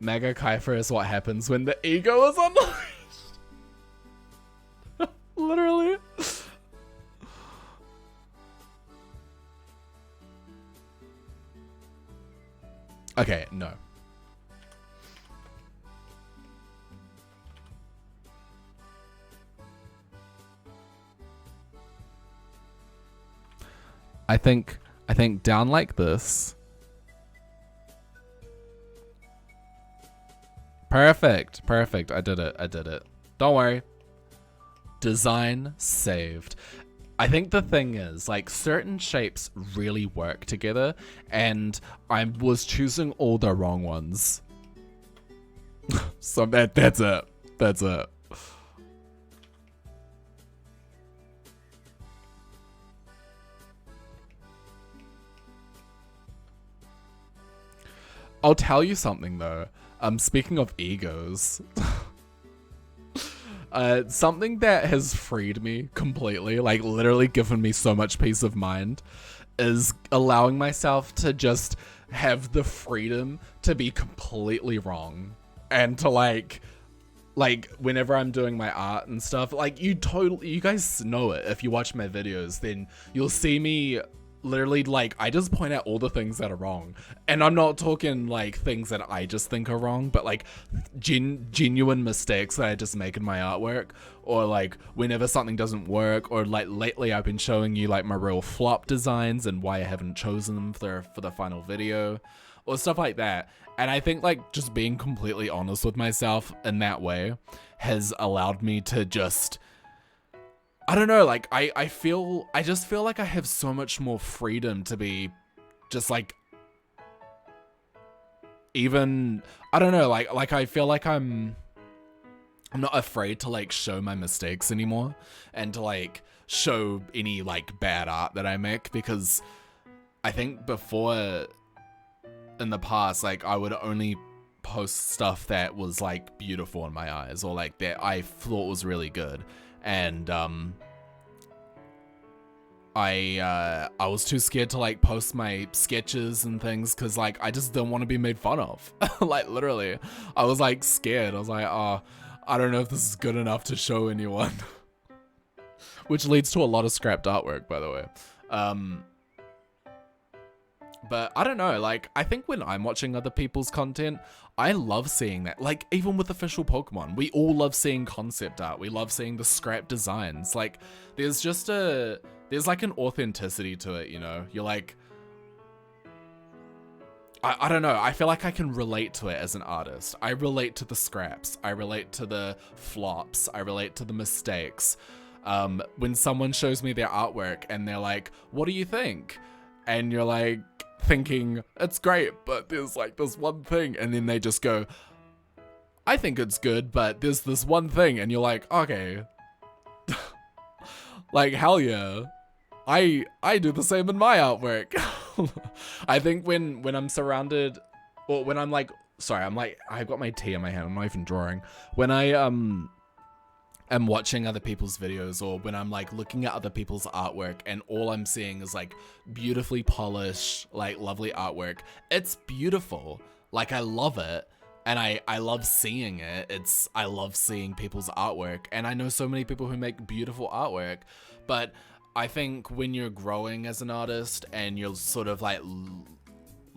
S1: Mega Kyepha is what happens when the ego is unleashed. Literally. Okay, no. I think down like this. Perfect. Perfect. I did it. I did it. Don't worry. Design saved. I think the thing is, like, certain shapes really work together, and I was choosing all the wrong ones. So that's it. That's it. I'll tell you something though. Speaking of egos, something that has freed me completely, like literally given me so much peace of mind, is allowing myself to just have the freedom to be completely wrong, and to like whenever I'm doing my art and stuff, like you guys know it. If you watch my videos, then you'll see me literally, like, I just point out all the things that are wrong, and I'm not talking like things that I just think are wrong, but like genuine mistakes that I just make in my artwork, or like whenever something doesn't work, or like lately I've been showing you like my real flop designs and why I haven't chosen them for the final video, or stuff like that. And I think like just being completely honest with myself in that way has allowed me to just, I don't know, like, I just feel like I have so much more freedom to be just like, even, I don't know, like I feel like I'm not afraid to like show my mistakes anymore, and to like show any like bad art that I make, because I think before, in the past, like I would only post stuff that was like beautiful in my eyes, or like that I thought was really good. And I was too scared to like post my sketches and things, because like I just didn't want to be made fun of. Like literally, I was like scared. I was like, oh, I don't know if this is good enough to show anyone. Which leads to a lot of scrapped artwork, by the way. But I don't know, like, I think when I'm watching other people's content, I love seeing that. Like, even with official Pokemon, we all love seeing concept art. We love seeing the scrap designs. Like, there's like an authenticity to it, you know? You're like, I don't know, I feel like I can relate to it as an artist. I relate to the scraps. I relate to the flops. I relate to the mistakes. When someone shows me their artwork and they're like, what do you think? And you're like, thinking it's great, but there's like this one thing, and then they just go, I think it's good, but there's this one thing, and you're like, okay. Like, hell yeah, I do the same in my artwork. I think when I'm surrounded, or when I'm like, sorry, I'm like, I've got my tea in my hand, I'm not even drawing. When I am watching other people's videos, or when I'm like looking at other people's artwork, and all I'm seeing is like beautifully polished, like lovely artwork, it's beautiful. Like, I love it, and I love seeing it. I love seeing people's artwork, and I know so many people who make beautiful artwork. But I think when you're growing as an artist, and you're sort of like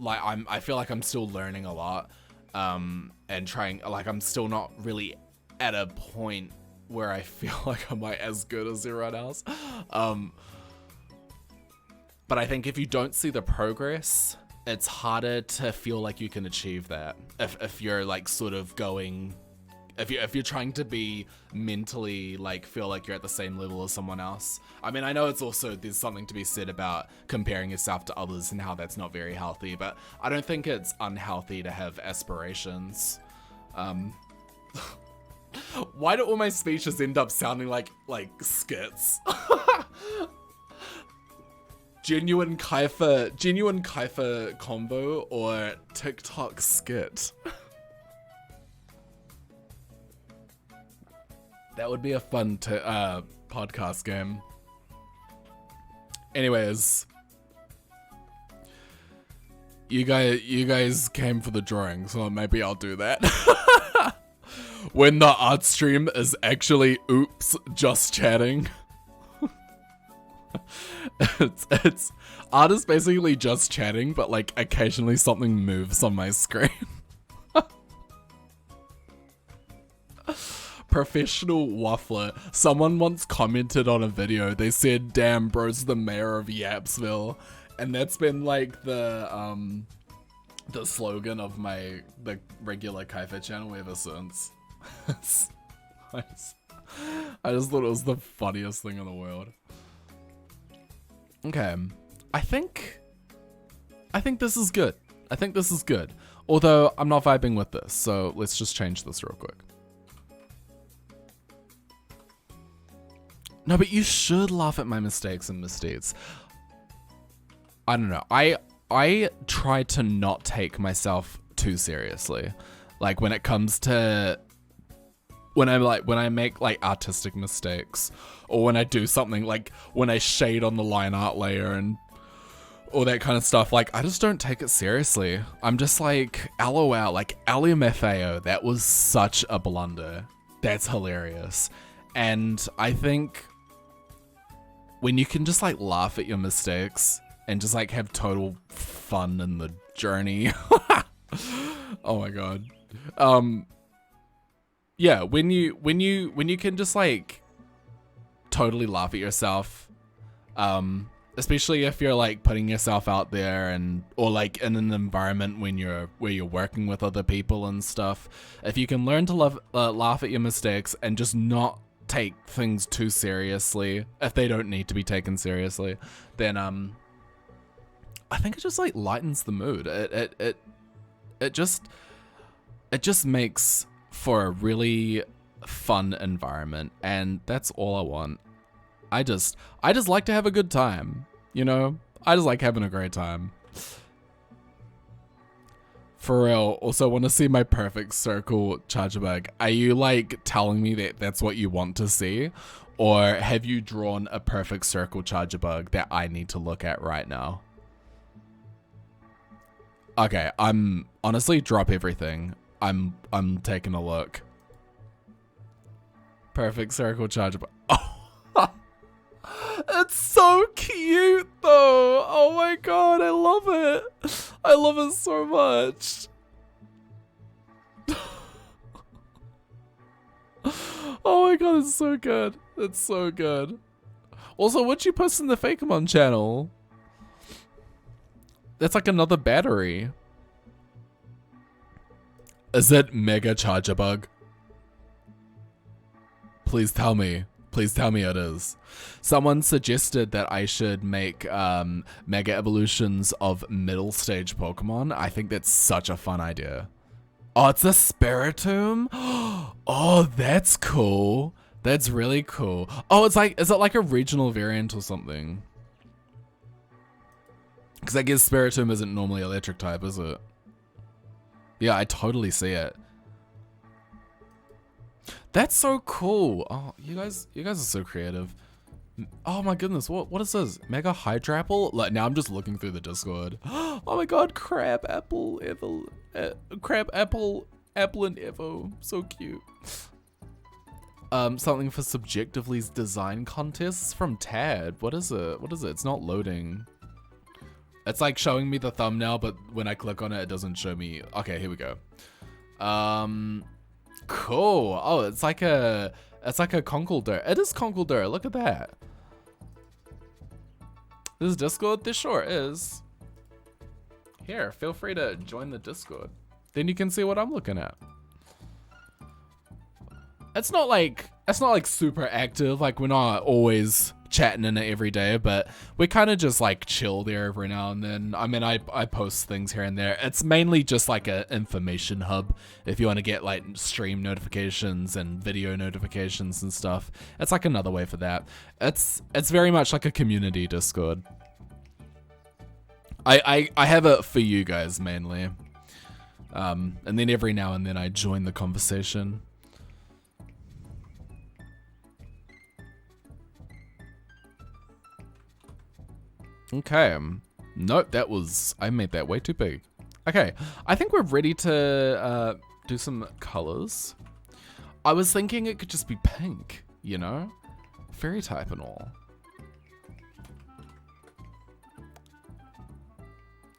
S1: I feel like I'm still learning a lot, and trying, like, I'm still not really at a point where I feel like I'm like as good as everyone else. But I think if you don't see the progress, it's harder to feel like you can achieve that. If you're like sort of going, if you're trying to be mentally like feel like you're at the same level as someone else. I mean, I know it's also, there's something to be said about comparing yourself to others and how that's not very healthy, but I don't think it's unhealthy to have aspirations. Why do all my speeches end up sounding like skits? Genuine Kyepha combo or TikTok skit? That would be a fun podcast game. Anyways, you guys came for the drawing, so maybe I'll do that. When the art stream is actually oops, just chatting. It's art is basically just chatting, but like occasionally something moves on my screen. Professional waffler. Someone once commented on a video, they said, damn, bro's the mayor of Yapsville. And that's been like the slogan of the regular Kyepha channel ever since. I just thought it was the funniest thing in the world. Okay, I think this is good. I think this is good. Although I'm not vibing with this, so let's just change this real quick. No, but you should laugh at my mistakes and misdeeds. I don't know. I try to not take myself too seriously. Like when it comes to when I make like artistic mistakes, or when I do something like when I shade on the line art layer and all that kind of stuff, like I just don't take it seriously. I'm just like, LOL, like LMFAO, that was such a blunder. That's hilarious. And I think when you can just like laugh at your mistakes and just like have total fun in the journey. Oh my god. Yeah, when you can just like totally laugh at yourself, especially if you're like putting yourself out there or like in an environment where you're working with other people and stuff, if you can learn to laugh at your mistakes and just not take things too seriously if they don't need to be taken seriously, then I think it just like lightens the mood. It just makes for a really fun environment, and that's all I want. I just like to have a good time, you know? I just like having a great time. For real, also want to see my perfect circle charger bug. Are you like telling me that that's what you want to see? Or have you drawn a perfect circle charger bug that I need to look at right now? Okay, I'm honestly, drop everything. I'm taking a look. Perfect circle charger bug. Oh, it's so cute though. Oh my god, I love it. I love it so much. Oh my god, it's so good. It's so good. Also, what'd you post in the Fakemon channel? That's like another battery. Is it mega charger bug? Please tell me. Please tell me it is. Someone suggested that I should make mega evolutions of middle stage Pokemon. I think that's such a fun idea. Oh, it's a Spiritomb? Oh, that's cool. That's really cool. Oh, it's like, is it like a regional variant or something? Because I guess Spiritomb isn't normally electric type, is it? Yeah, I totally see it. That's so cool. Oh, you guys are so creative. Oh my goodness, what is this? Mega Hydrapple? Like, now I'm just looking through the Discord. Oh my god, Crab Apple, Evo, Crab Apple, Apple and Evo. So cute. Something for Subjectively's design contests from Tad. What is it? What is it? It's not loading. It's like showing me the thumbnail, but when I click on it, it doesn't show me. Okay, here we go. Cool. Oh, it's like a Conkeldurr. It is Conkeldurr. Look at that. This is Discord? This sure is. Here, feel free to join the Discord. Then you can see what I'm looking at. It's not like super active. Like, we're not always chatting in it every day, but we kind of just like chill there every now and then. I mean, I post things here and there. It's mainly just like an information hub if you want to get like stream notifications and video notifications and stuff. It's like another way for that. It's very much like a community Discord. I have it for you guys mainly, and then every now and then I join the conversation. Okay, nope, I made that way too big. Okay, I think we're ready to do some colors. I was thinking it could just be pink, you know? Fairy type and all.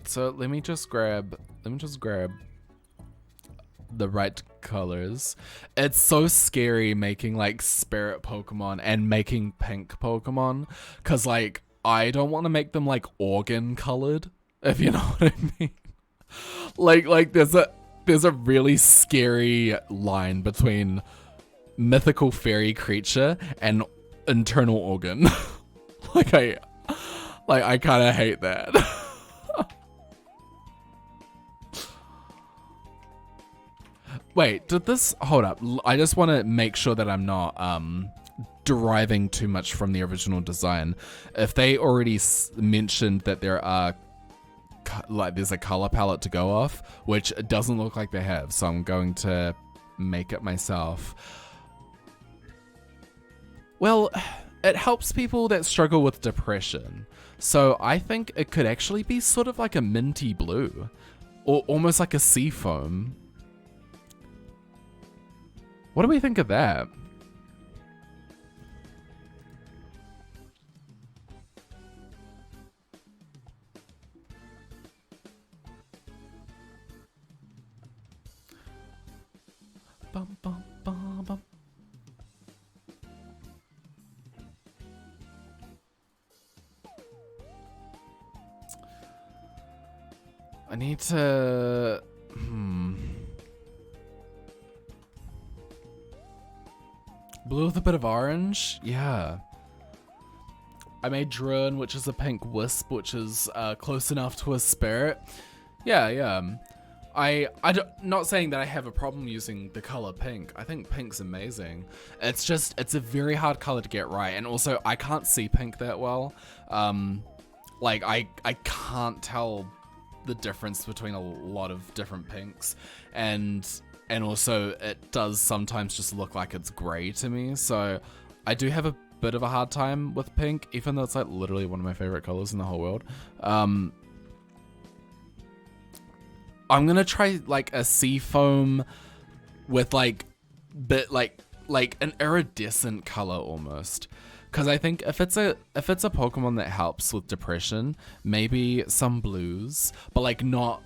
S1: So let me just grab the right colors. It's so scary making like spirit Pokemon and making pink Pokemon, cause like I don't want to make them like organ colored, if you know what I mean. like there's a really scary line between mythical fairy creature and internal organ. like I kind of hate that. Wait, did this... Hold up. I just want to make sure that I'm not deriving too much from the original design. If they already mentioned that there are... Like, there's a color palette to go off, which it doesn't look like they have, so I'm going to make it myself. Well, it helps people that struggle with depression. So I think it could actually be sort of like a minty blue. Or almost like a sea foam. What do we think of that? Bum, bum, bum, bum. I need to... Blue with a bit of orange? Yeah. I made Druin, which is a pink wisp, which is close enough to a spirit. Yeah. Not saying that I have a problem using the color pink. I think pink's amazing. It's just, it's a very hard color to get right. And also, I can't see pink that well. Like, I can't tell the difference between a lot of different pinks. And also, it does sometimes just look like it's grey to me. So, I do have a bit of a hard time with pink, even though it's like literally one of my favorite colors in the whole world. I'm gonna try like a sea foam with like an iridescent color almost. Because I think if it's a Pokemon that helps with depression, maybe some blues, but like not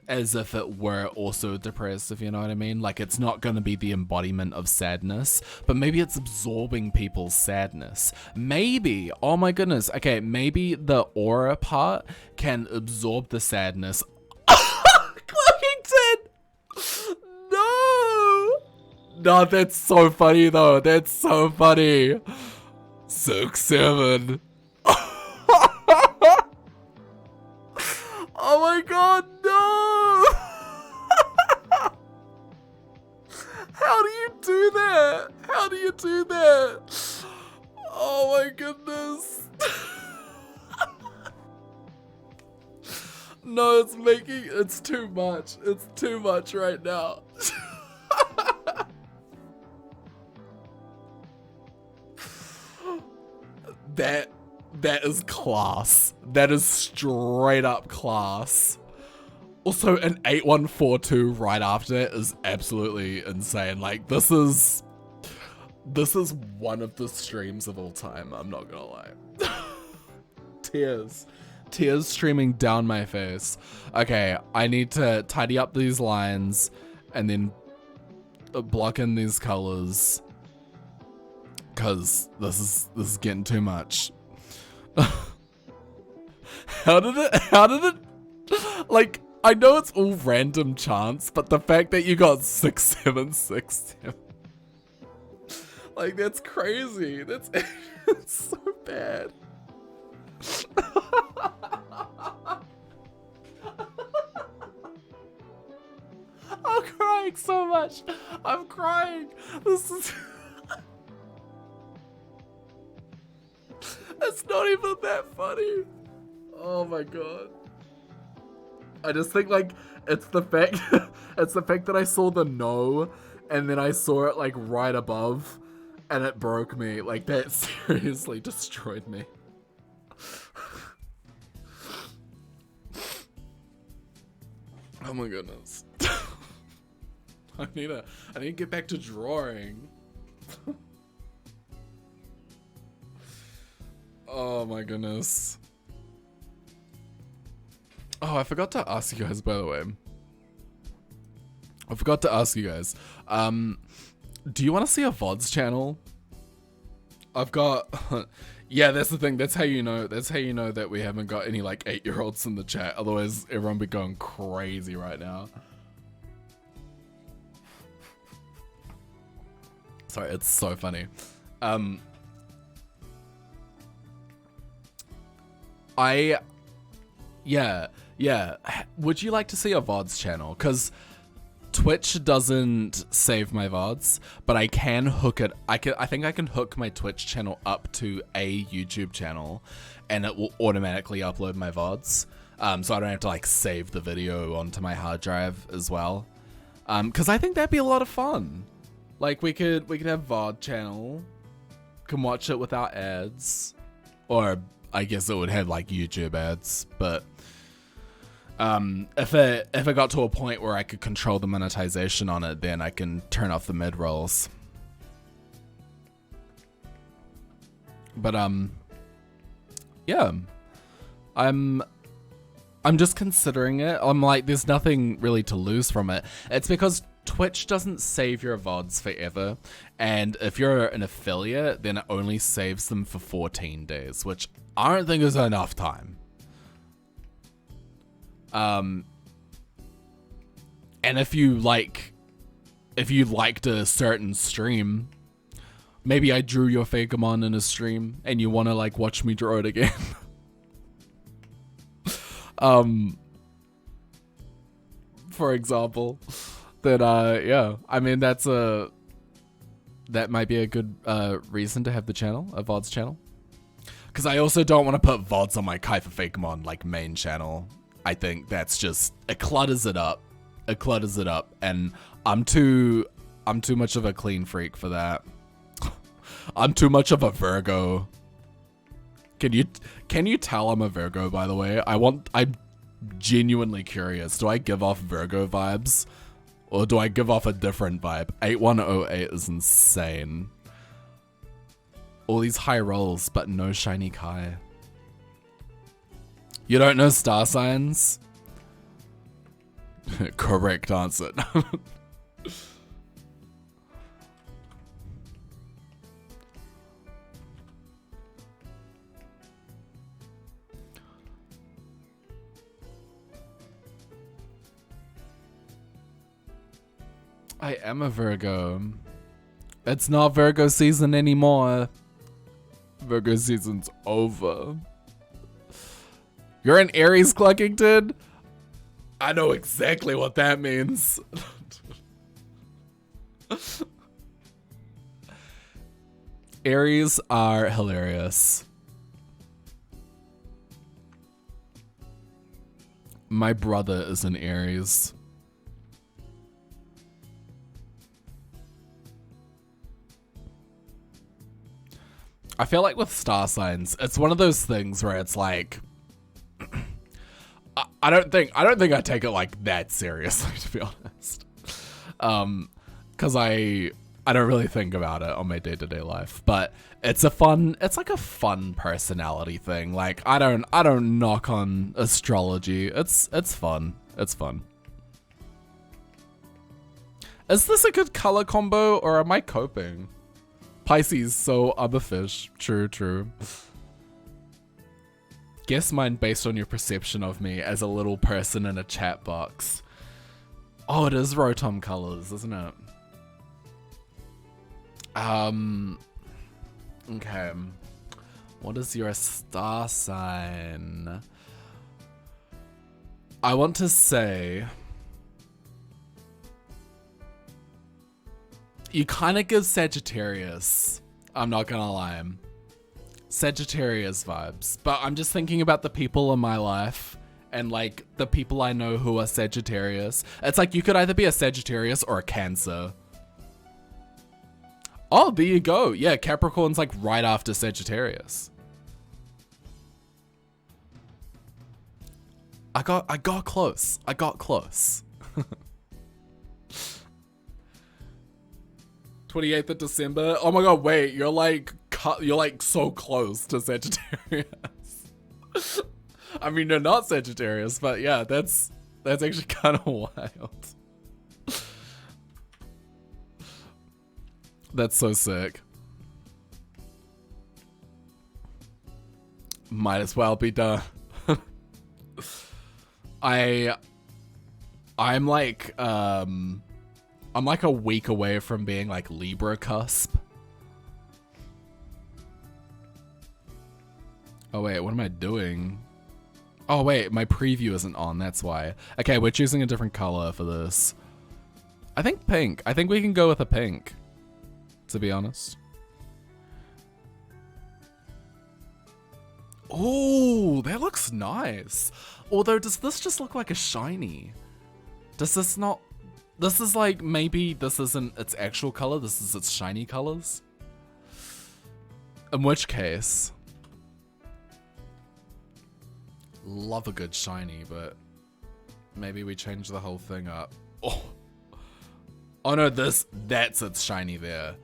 S1: as if it were also depressed, if you know what I mean. Like, it's not going to be the embodiment of sadness, but maybe it's absorbing people's sadness. Maybe, oh my goodness, okay, maybe the aura part can absorb the sadness. Clockington! No, that's so funny though. That's so funny. 6-7. Oh my god, no! How do you do that? How do you do that? Oh my goodness. No, it's too much. It's too much right now. That is class. That is straight up class. Also, an 8142 right after it is absolutely insane. Like, this is one of the streams of all time, I'm not gonna lie. Tears streaming down my face. Okay, I need to tidy up these lines and then block in these colors, because this is getting too much. How did it, like, I know it's all random chance, but the fact that you got 6-7-6-7, like, that's crazy. That's it's so bad. I'm crying so much. I'm crying. This is... It's not even that funny. Oh my god. I just think, like, it's the fact that I saw the no and then I saw it like right above and it broke me. Like, that seriously destroyed me. Oh my goodness. I need to get back to drawing. Oh my goodness. Oh, I forgot to ask you guys, by the way. I forgot to ask you guys. Do you want to see a VODs channel? I've got... Yeah, that's the thing. That's how you know. That's how you know that we haven't got any like 8-year-olds in the chat. Otherwise, everyone would be going crazy right now. Sorry, it's so funny. Yeah. Would you like to see a VODs channel? Because Twitch doesn't save my VODs, but I can hook it. I think I can hook my Twitch channel up to a YouTube channel, and it will automatically upload my VODs. So I don't have to like save the video onto my hard drive as well. Because I think that'd be a lot of fun. Like we could have VOD channel, can watch it without ads, or I guess it would have like YouTube ads, but. If it got to a point where I could control the monetization on it, then I can turn off the mid rolls. But yeah, I'm just considering it. I'm like, there's nothing really to lose from it. It's because Twitch doesn't save your VODs forever, and if you're an affiliate, then it only saves them for 14 days, which I don't think is enough time. And if you liked a certain stream, maybe I drew your Fakemon in a stream and you want to like watch me draw it again. For example, then yeah, I mean that might be a good reason to have the channel, a VODs channel, because I also don't want to put VODs on my Kyepha Fakemon like main channel. I think that's just, it clutters it up. It clutters it up, and I'm too much of a clean freak for that. I'm too much of a Virgo. Can you tell I'm a Virgo, by the way? I'm genuinely curious. Do I give off Virgo vibes, or do I give off a different vibe? 8108 is insane. All these high rolls, but no shiny Kai. You don't know star signs? Correct answer. I am a Virgo. It's not Virgo season anymore. Virgo season's over. You're an Aries, Cluckington? I know exactly what that means. Aries are hilarious. My brother is an Aries. I feel like with star signs, it's one of those things where it's like, I don't think I take it like that seriously, to be honest. Cause I don't really think about it on my day-to-day life, but it's like a fun personality thing. Like I don't knock on astrology. It's fun. It's fun. Is this a good color combo, or am I coping? Pisces, so other fish. True. Guess mine based on your perception of me as a little person in a chat box. Oh, it is Rotom colors, isn't it? Okay. What is your star sign? I want to say you kind of give Sagittarius. I'm not gonna lie. Sagittarius vibes. But I'm just thinking about the people in my life and like the people I know who are Sagittarius. It's like you could either be a Sagittarius or a Cancer. Oh, there you go. Yeah, Capricorn's like right after Sagittarius. I got close. I got close. 28th of December. Oh my god, wait, you're like so close to Sagittarius. I mean, you're not Sagittarius, but yeah, that's actually kind of wild. That's so sick. Might as well be done. I'm like a week away from being like Libra cusp. Oh wait, what am I doing? Oh wait, my preview isn't on, that's why. Okay, we're choosing a different color for this. I think pink. I think we can go with a pink, to be honest. Oh, that looks nice. Although, does this just look like a shiny? Does this not... This is like, maybe this isn't its actual color, this is its shiny colors? In which case... Love a good shiny, but... Maybe we change the whole thing up. Oh, oh no, that's its shiny there.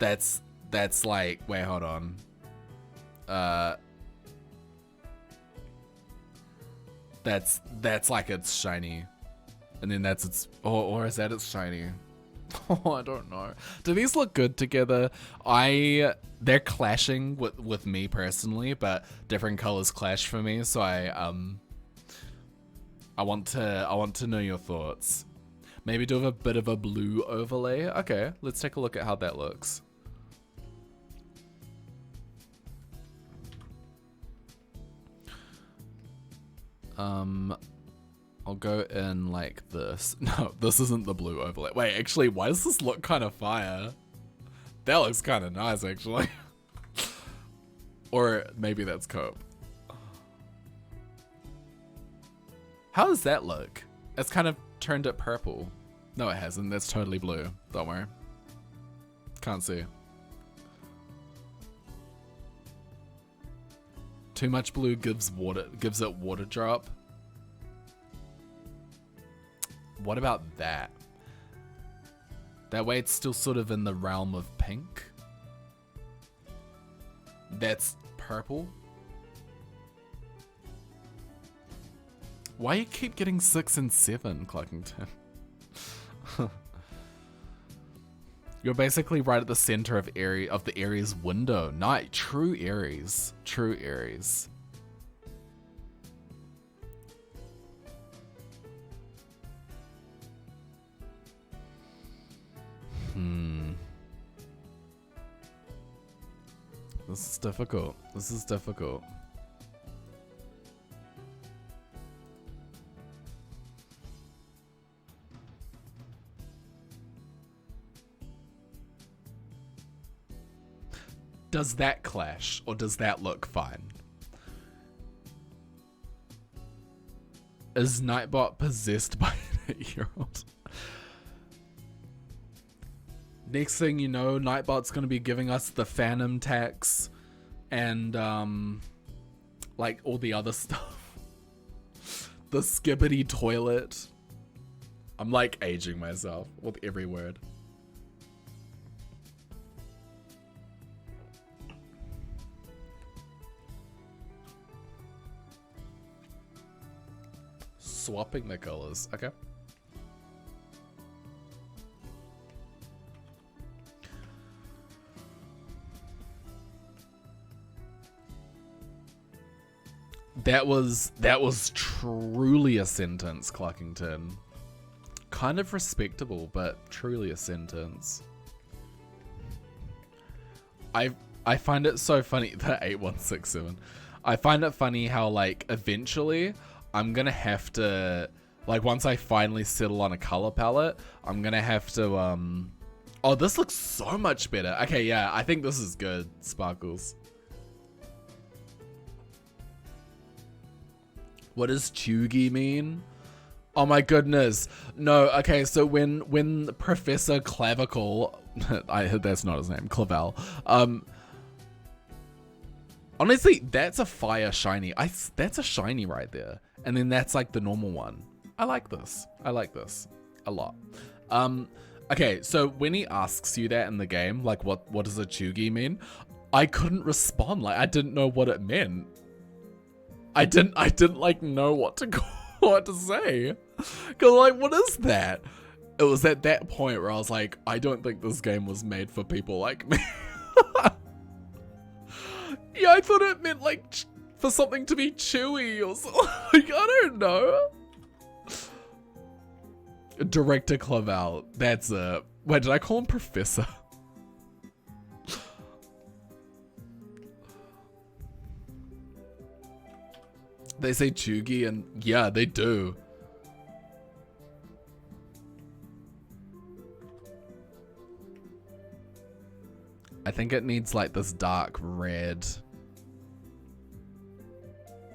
S1: That's like... Wait, hold on. That's like its shiny, and then that's its, or is that its shiny? Oh, I don't know. Do these look good together? They're clashing with me personally, but different colors clash for me. So I want to know your thoughts. Maybe do a bit of a blue overlay. Okay, let's take a look at how that looks. I'll go in like this. No, this isn't the blue overlay. Wait, actually, why does this look kind of fire? That looks kind of nice, actually. Or maybe that's cope. How does that look? It's kind of turned it purple. No, it hasn't. That's totally blue. Don't worry. Can't see. Too much blue gives it water drop. What about that? That way it's still sort of in the realm of pink. That's purple. Why you keep getting 6 and 7, Cluckington? You're basically right at the center of the Aries window. Nice, true Aries. True Aries. This is difficult. This is difficult. Does that clash, or does that look fine? Is Nightbot possessed by an 8-year-old? Next thing you know, Nightbot's gonna be giving us the Phantom tax and like all the other stuff. The skibbity toilet. I'm like aging myself with every word. Swapping the colors, okay. That was truly a sentence, Cluckington. Kind of respectable, but truly a sentence. I find it so funny, the 8167. I find it funny how like eventually I'm gonna have to, like once I finally settle on a color palette, I'm gonna have to oh, this looks so much better. Okay, yeah, I think this is good, Sparkles. What does Chugi mean? Oh my goodness. No, okay, so when Professor Clavicle, that's not his name, Clavel. Honestly, that's a fire shiny. That's a shiny right there. And then that's like the normal one. I like this. I like this a lot. Okay, so when he asks you that in the game, like what does a Chugi mean? I couldn't respond. Like I didn't know what it meant. I didn't like know what to what to say. Cause like, what is that? It was at that point where I was like, I don't think this game was made for people like me. Yeah, I thought it meant like for something to be chewy or something. Like, I don't know. Director Clavel. That's it. Wait, did I call him Professor? They say Chugi, and yeah, they do. I think it needs like this dark red.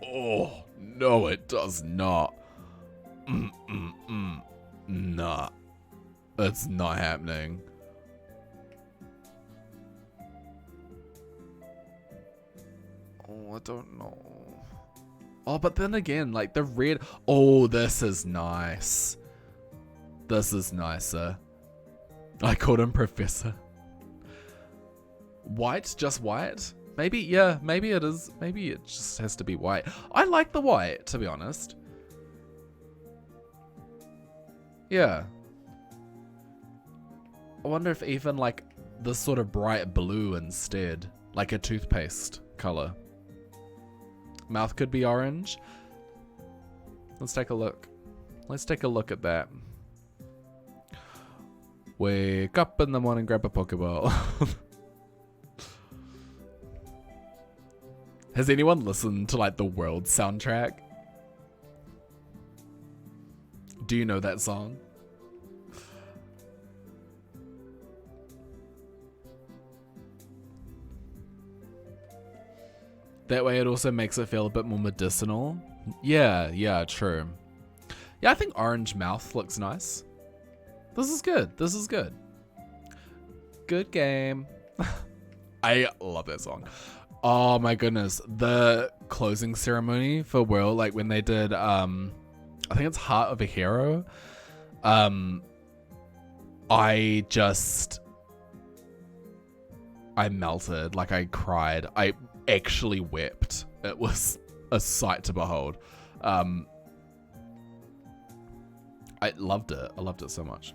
S1: Oh, no, it does not. Nah. It's not happening. Oh, I don't know. Oh, but then again, like the red. Oh, this is nice. This is nicer. I called him Professor. White? Just white? Maybe, yeah, maybe it is. Maybe it just has to be white. I like the white, to be honest. Yeah. I wonder if even like this sort of bright blue instead, like a toothpaste color. Mouth could be orange. Let's take a look. Let's take a look at that. Wake up in the morning, grab a Pokeball. Has anyone listened to like the World soundtrack? Do you know that song? That way it also makes it feel a bit more medicinal. Yeah, yeah, true. Yeah, I think orange mouth looks nice. This is good. This is good. Good game. I love that song. Oh my goodness. The closing ceremony for World, like when they did, I think it's Heart of a Hero. I melted, like I cried. I actually wept. It was a sight to behold. I loved it. I loved it so much.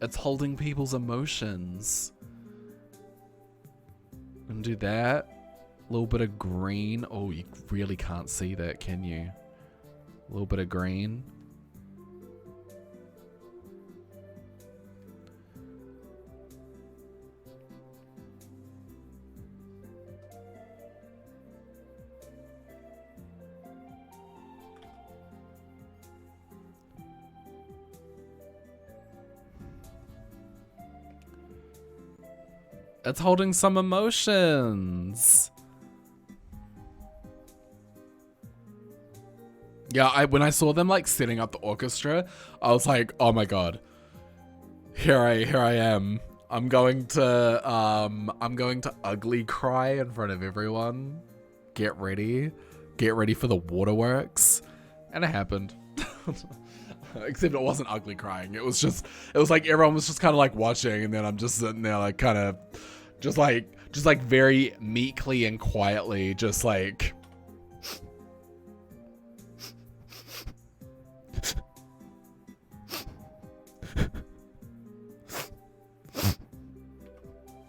S1: It's holding people's emotions. And do that. A little bit of green. Oh, you really can't see that, can you? A little bit of green. It's holding some emotions. Yeah, when I saw them like setting up the orchestra, I was like, oh my god. Here I am. I'm going to ugly cry in front of everyone. Get ready. Get ready for the waterworks. And it happened. Except it wasn't ugly crying. It was like everyone was just kind of like watching, and then I'm just sitting there like kind of just like very meekly and quietly just like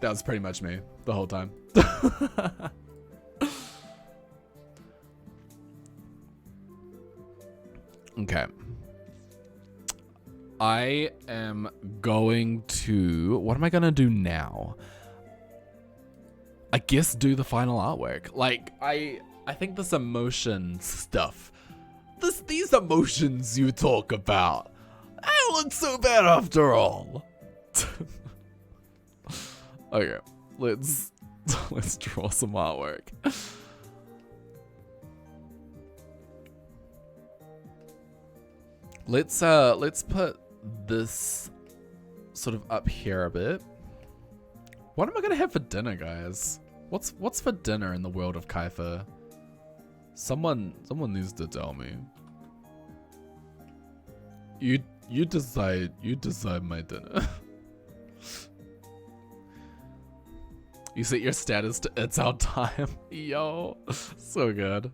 S1: that was pretty much me the whole time. Okay. I am going to... What am I going to do now? I guess do the final artwork. Like, I think this emotion stuff... These emotions you talk about... I don't look so bad after all. Okay, let's draw some artwork. Let's put this sort of up here a bit. What am I gonna have for dinner, guys? What's for dinner in the world of Kyepha? Someone needs to tell me. You decide my dinner. You set your status to it's our time. Yo, so good.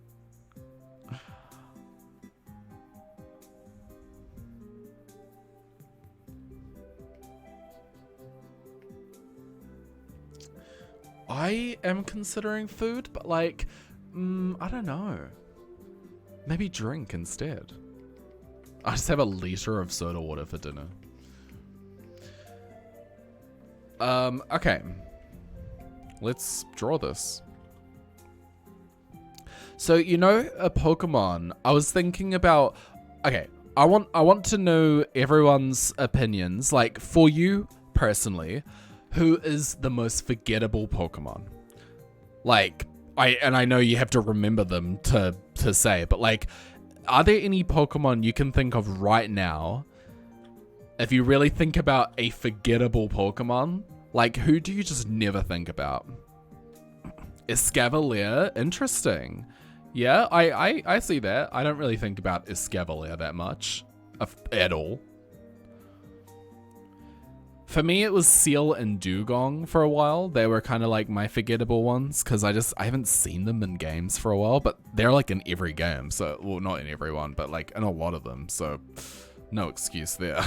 S1: I am considering food, but like, I don't know. Maybe drink instead. I just have a liter of soda water for dinner. Okay. Let's draw this. So, you know, a Pokemon, I was thinking about, okay, I want to know everyone's opinions. Like, for you personally, who is the most forgettable Pokemon? Like, I know you have to remember them to say, but like, are there any Pokemon you can think of right now? If you really think about a forgettable Pokemon, like, who do you just never think about? Escavalier, interesting. Yeah, I see that. I don't really think about Escavalier that much, at all. For me, it was Seal and Dugong for a while. They were kind of like my forgettable ones because I haven't seen them in games for a while, but they're like in every game. So, well, not in every one, but like in a lot of them. So, no excuse there.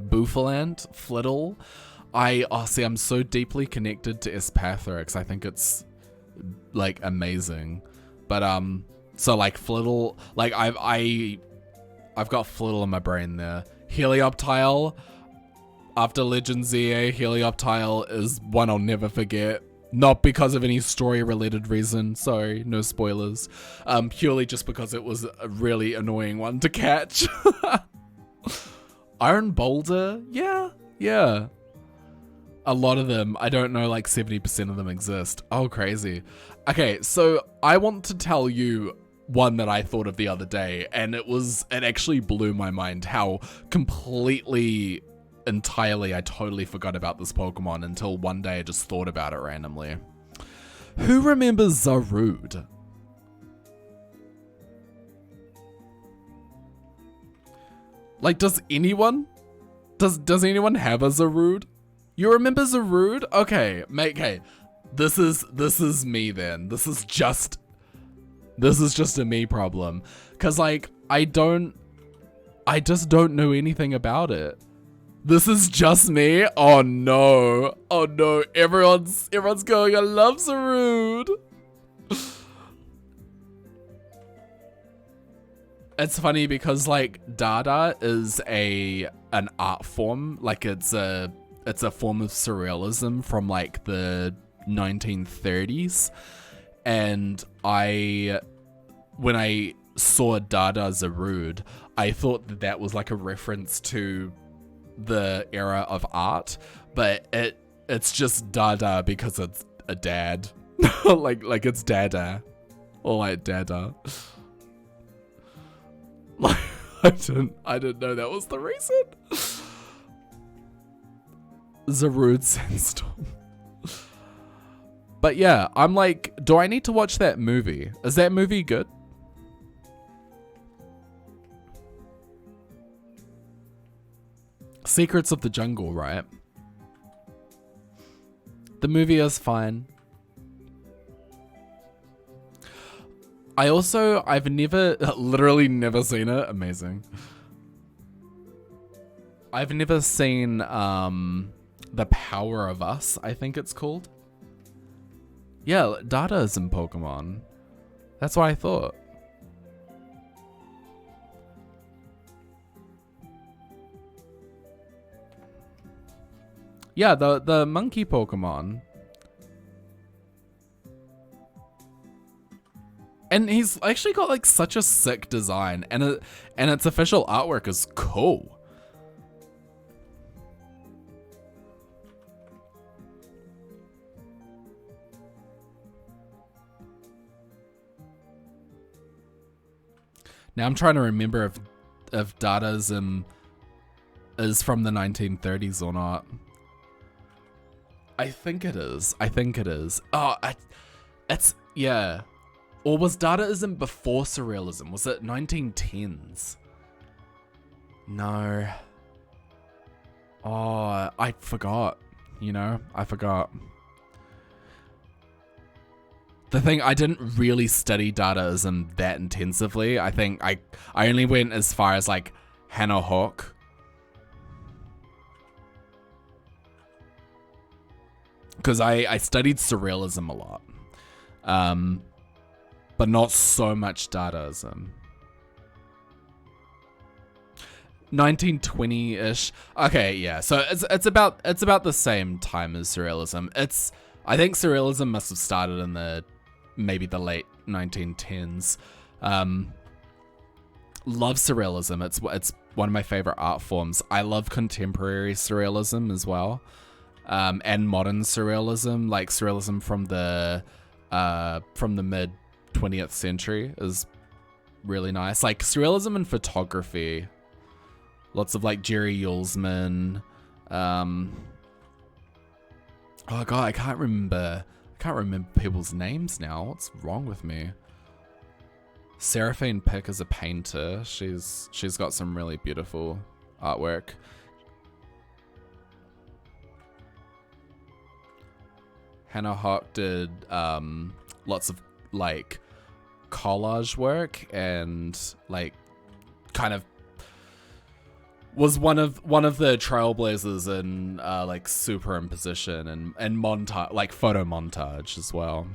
S1: Bouffalant, Flittle. See, I'm so deeply connected to Espathrix. I think it's like amazing. But so like Flittle, like I've got Flittle in my brain there. Helioptile, after Legend ZA, Helioptile is one I'll never forget. Not because of any story-related reason, sorry, no spoilers. Purely just because it was a really annoying one to catch. Iron Boulder, yeah. A lot of them, I don't know, like 70% of them exist. Oh, crazy. Okay, so I want to tell you one that I thought of the other day, and it actually blew my mind how entirely I totally forgot about this Pokemon until one day I just thought about it randomly. Who remembers Zarude? Like, does anyone have a Zarude? You remember Zarude? Okay, mate, okay. This is me then. This is just a me problem. Cause like, I just don't know anything about it. This is just me? Oh no. Oh no. Everyone's going, I love Zarude. It's funny because like Dada is an art form. Like it's a form of surrealism from like the 1930s. And when I saw Dada Zarude, I thought that was like a reference to the era of art, but it's just Dada because it's a dad. like it's Dada. Or like Dada. Like I didn't know that was the reason. Zarude Sandstorm. But yeah, I'm like, do I need to watch that movie? Is that movie good? Secrets of the Jungle, right? The movie is fine. I've literally never seen it. Amazing. I've never seen The Power of Us, I think it's called. Yeah, Dada is in Pokemon. That's what I thought. Yeah, the monkey Pokemon. And he's actually got like such a sick design, and its official artwork is cool. Now I'm trying to remember if Dadaism is from the 1930s or not. I think it is. Oh, yeah. Or was Dadaism before Surrealism? Was it 1910s? No. Oh, I forgot. You know, I forgot. The thing, I didn't really study Dadaism that intensively. I think I only went as far as like Hannah Hawk. Because I studied Surrealism a lot. But not so much Dadaism. 1920-ish. Okay, yeah. So it's about the same time as Surrealism. I think Surrealism must have started in maybe the late 1910s. Love Surrealism. It's one of my favorite art forms. I love contemporary Surrealism as well. And modern Surrealism, like Surrealism from the mid 20th century is really nice. Like Surrealism and photography. Lots of like Jerry Yulesman. Oh god, I can't remember people's names now. What's wrong with me? Seraphine Pick is a painter. She's got some really beautiful artwork. Hannah Hawk did lots of like collage work and like kind of was one of the trailblazers in like superimposition and montage, like photo montage as well.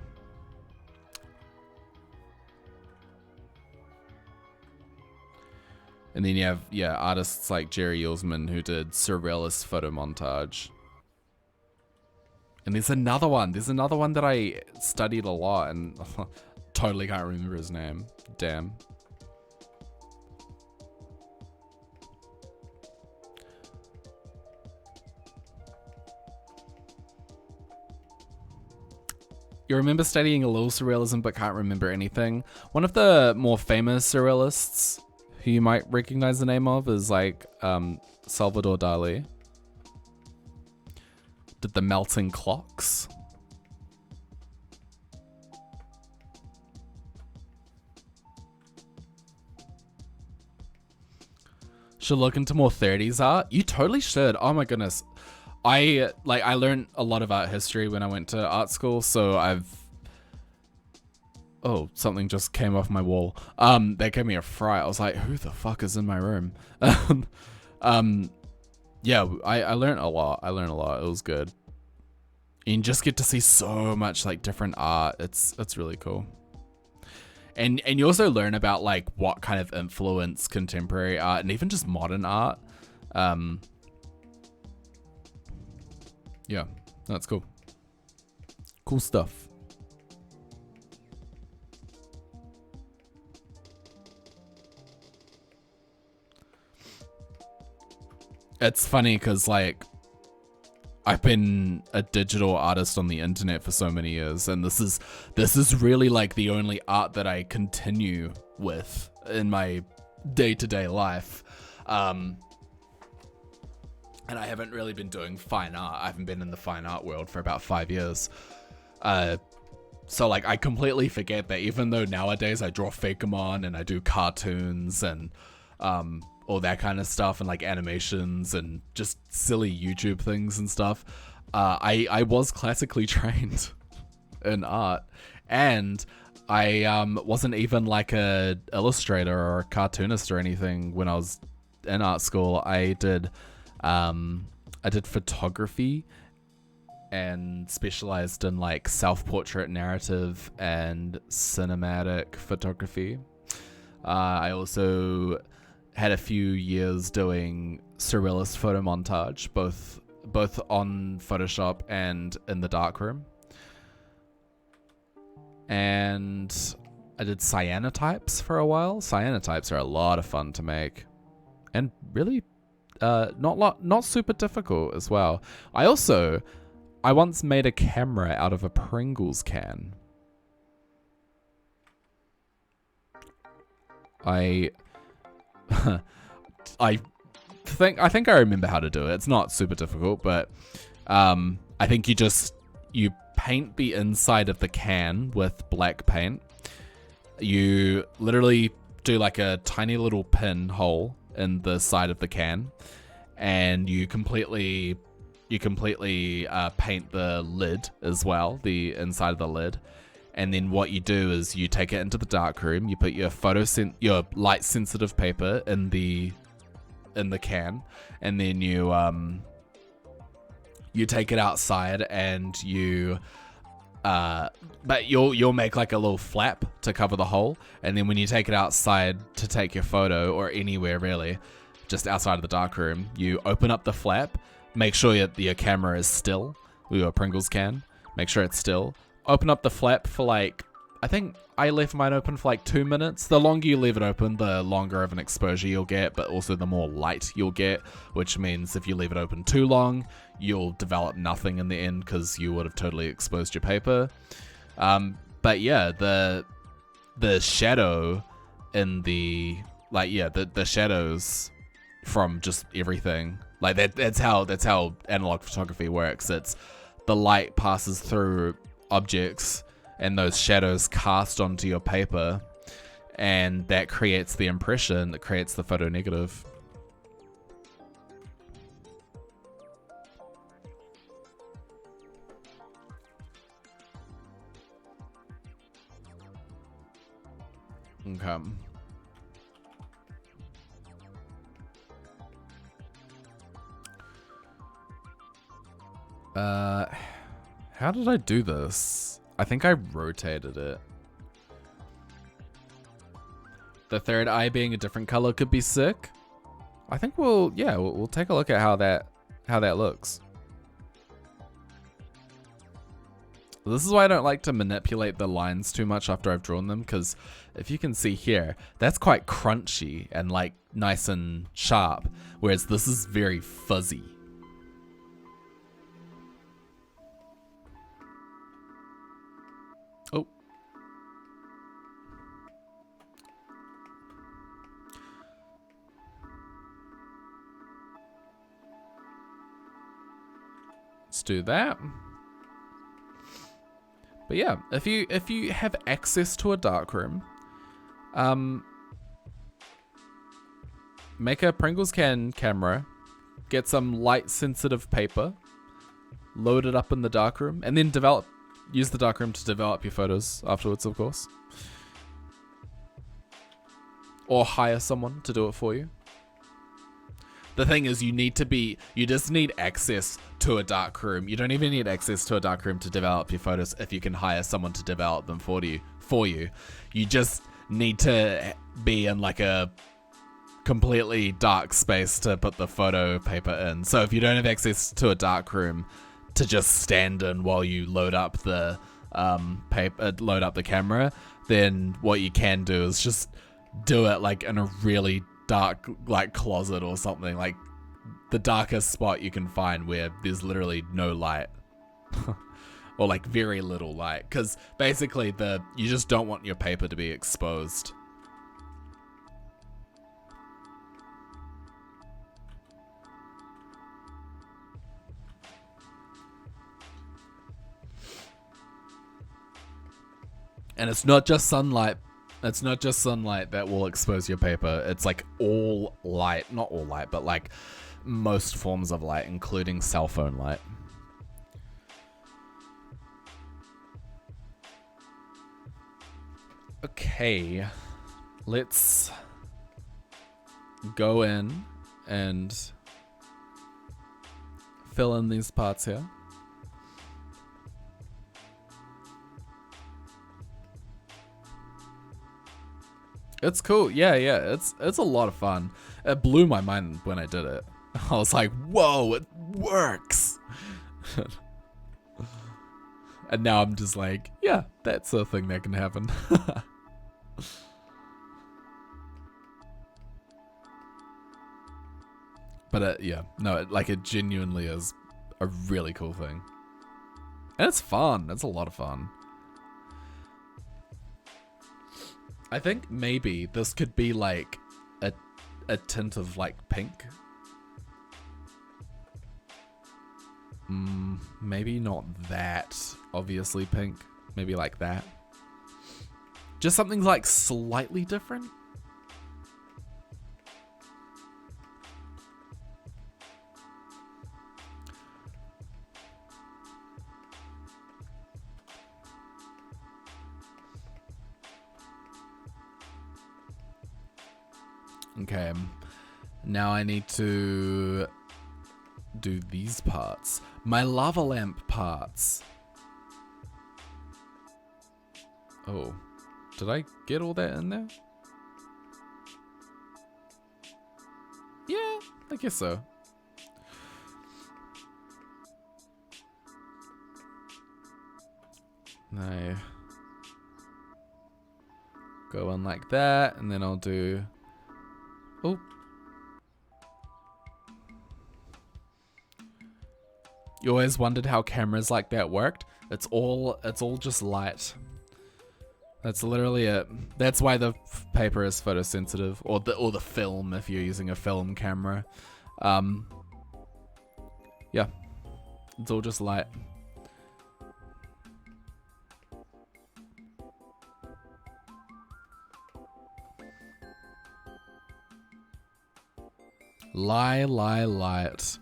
S1: And then you have artists like Jerry Yulesman who did surrealist photo montage. And there's another one that I studied a lot and totally can't remember his name. Damn. You remember studying a little surrealism but can't remember anything? One of the more famous surrealists who you might recognize the name of is like Salvador Dali. Did the melting clocks. Should look into more 30s art. You totally should. Oh my goodness. I learned a lot of art history when I went to art school, so oh, something just came off my wall. That gave me a fright. I was like, who the fuck is in my room? Yeah, I learned a lot. It was good. You just get to see so much like different art. It's really cool. And you also learn about like what kind of influence contemporary art and even just modern art. Yeah, that's cool. Cool stuff. It's funny because like I've been a digital artist on the internet for so many years, and this is really like the only art that I continue with in my day-to-day life. And I haven't really been doing fine art. I haven't been in the fine art world for about 5 years. So like I completely forget that even though nowadays I draw Fakemon and I do cartoons and all that kind of stuff and like animations and just silly YouTube things and stuff, I was classically trained in art, and I wasn't even like a illustrator or a cartoonist or anything when I was in art school. I did photography and specialized in like self-portrait narrative and cinematic photography. I also had a few years doing surrealist photo montage, both on Photoshop and in the darkroom. And I did cyanotypes for a while. Cyanotypes are a lot of fun to make, and really not super difficult as well. I once made a camera out of a Pringles can. I think I remember how to do it. It's not super difficult, but I think you paint the inside of the can with black paint, you literally do like a tiny little pinhole in the side of the can, and you completely paint the lid as well, the inside of the lid. And then what you do is you take it into the darkroom, you put your your light sensitive paper in the can, and then you take it outside, and but you'll make like a little flap to cover the hole, and then when you take it outside to take your photo, or anywhere really, just outside of the darkroom, you open up the flap, make sure your camera is still, with your Pringles can, make sure it's still. Open up the flap for like, I think I left mine open for like 2 minutes. The longer you leave it open, the longer of an exposure you'll get, but also the more light you'll get, which means if you leave it open too long, you'll develop nothing in the end because you would have totally exposed your paper. But yeah, the shadow in the shadows from just everything, like that's how analog photography works. It's the light passes through objects and those shadows cast onto your paper, and that creates the impression, that creates the photo negative. Okay. How did I do this? I think I rotated it. The third eye being a different color could be sick. I think we'll take a look at how that looks. This is why I don't like to manipulate the lines too much after I've drawn them, because if you can see here, that's quite crunchy and like nice and sharp, whereas this is very fuzzy. Oh. Let's do that. But yeah, if you have access to a darkroom, make a Pringles can camera, get some light sensitive paper, load it up in the darkroom, and then use the darkroom to develop your photos afterwards, of course. Or hire someone to do it for you. The thing is, you just need access to a darkroom. You don't even need access to a darkroom to develop your photos if you can hire someone to develop them for you. You just need to be in like a completely dark space to put the photo paper in. So if you don't have access to a darkroom to just stand in while you load up the load up the camera, then what you can do is just do it like in a really dark like closet or something, like the darkest spot you can find where there's literally no light or like very little light, because basically you just don't want your paper to be exposed. And it's not just sunlight. It's not just sunlight that will expose your paper. It's like all light. Not all light, but like most forms of light, including cell phone light. Okay. Let's go in and fill in these parts here. It's cool. Yeah. It's a lot of fun. It blew my mind when I did it. I was like, whoa, it works. And now I'm just like, yeah, that's a thing that can happen. But it genuinely is a really cool thing. And it's fun. It's a lot of fun. I think maybe this could be like a tint of like pink. Maybe not that obviously pink. Maybe like that. Just something like slightly different. Okay, now I need to do these parts. My lava lamp parts. Oh, did I get all that in there? Yeah, I guess so. No. Go on like that, and then I'll do... Oh. You always wondered how cameras like that worked? It's all just light. That's literally it. That's why the paper is photosensitive, or the film if you're using a film camera. Yeah, it's all just light. Light.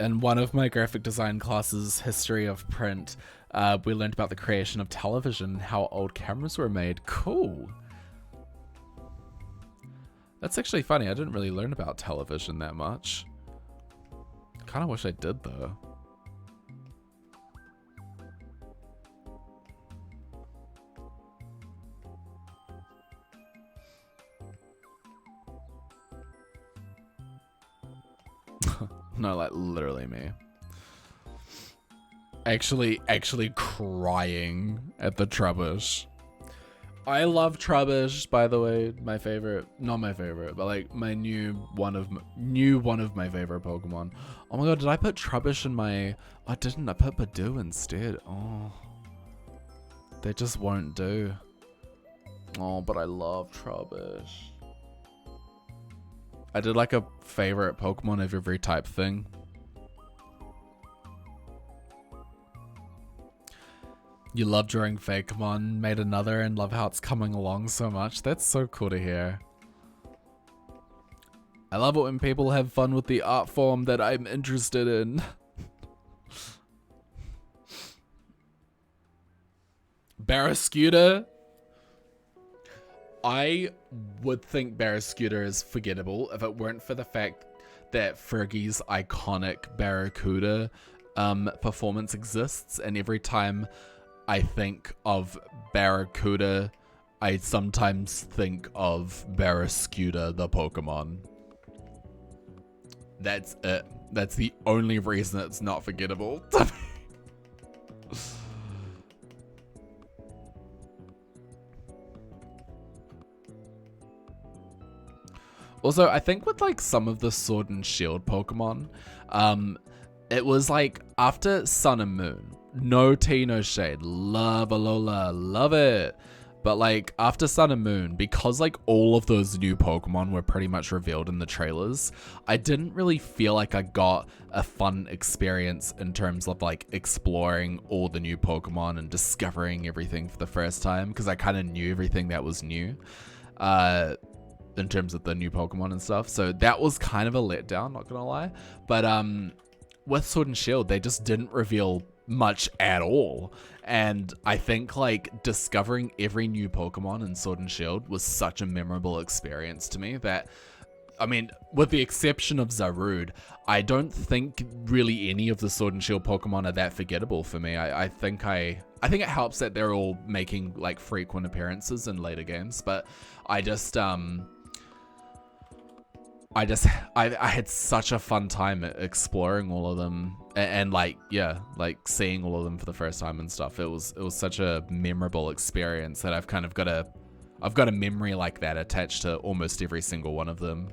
S1: In one of my graphic design classes, History of Print, we learned about the creation of television, how old cameras were made. Cool. That's actually funny. I didn't really learn about television that much. Kind of wish I did, though. No, like literally me. Actually crying at the Trubbish. I love Trubbish, by the way. My favorite, not my favorite, but like my new one of my favorite Pokemon. Oh my god, did I put Trubbish in my? I didn't. I put Badoo instead. Oh, they just won't do. Oh, but I love Trubbish. I did like a favorite Pokemon of every type thing. You love drawing Fakemon, made another, and love how it's coming along so much. That's so cool to hear. I love it when people have fun with the art form that I'm interested in. Barrascuda. I would think Barrascuda is forgettable if it weren't for the fact that Fergie's iconic Barracuda performance exists, and every time I think of Barracuda, I sometimes think of Barrascuda, the Pokemon. That's it. That's the only reason it's not forgettable. Also, I think with like some of the Sword and Shield Pokemon, it was like after Sun and Moon, no tea, no shade, love Alola, love it. But like after Sun and Moon, because like all of those new Pokemon were pretty much revealed in the trailers, I didn't really feel like I got a fun experience in terms of like exploring all the new Pokemon and discovering everything for the first time, because I kind of knew everything that was new. In terms of the new Pokemon and stuff. So that was kind of a letdown, not gonna lie. But with Sword and Shield, they just didn't reveal much at all. And I think like discovering every new Pokemon in Sword and Shield was such a memorable experience to me that, I mean, with the exception of Zarude, I don't think really any of the Sword and Shield Pokemon are that forgettable for me. I think it helps that they're all making like frequent appearances in later games, but I had such a fun time exploring all of them and like, yeah, like seeing all of them for the first time and stuff. It was such a memorable experience that I've got a memory like that attached to almost every single one of them.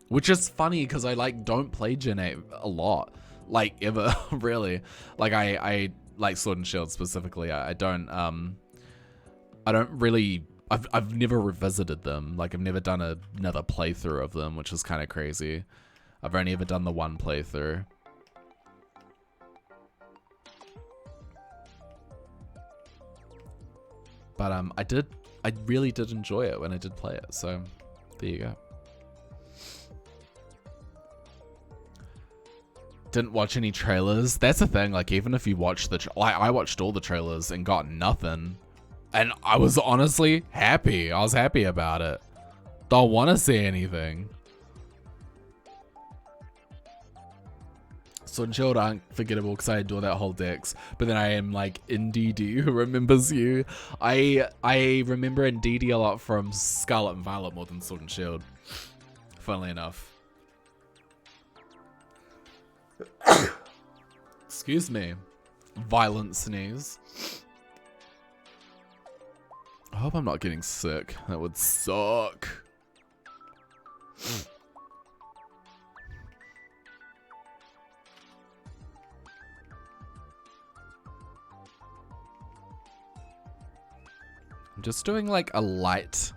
S1: Which is funny because I like don't play Gen 8 a lot, like ever, really. Like I like Sword and Shield specifically. I don't really I've never revisited them. Like, I've never done another playthrough of them, which is kind of crazy. I've only ever done the one playthrough. But I really did enjoy it when I did play it. So there you go. Didn't watch any trailers. That's the thing. Like, even if you watch I watched all the trailers and got nothing. And I was honestly happy. I was happy about it. Don't want to see anything. Sword and Shield aren't forgettable because I adore that whole Dex. But then I am like NDD who remembers you. I remember NDD a lot from Scarlet and Violet more than Sword and Shield. Funnily enough. Excuse me. Violent sneeze. I hope I'm not getting sick. That would suck. I'm just doing like a light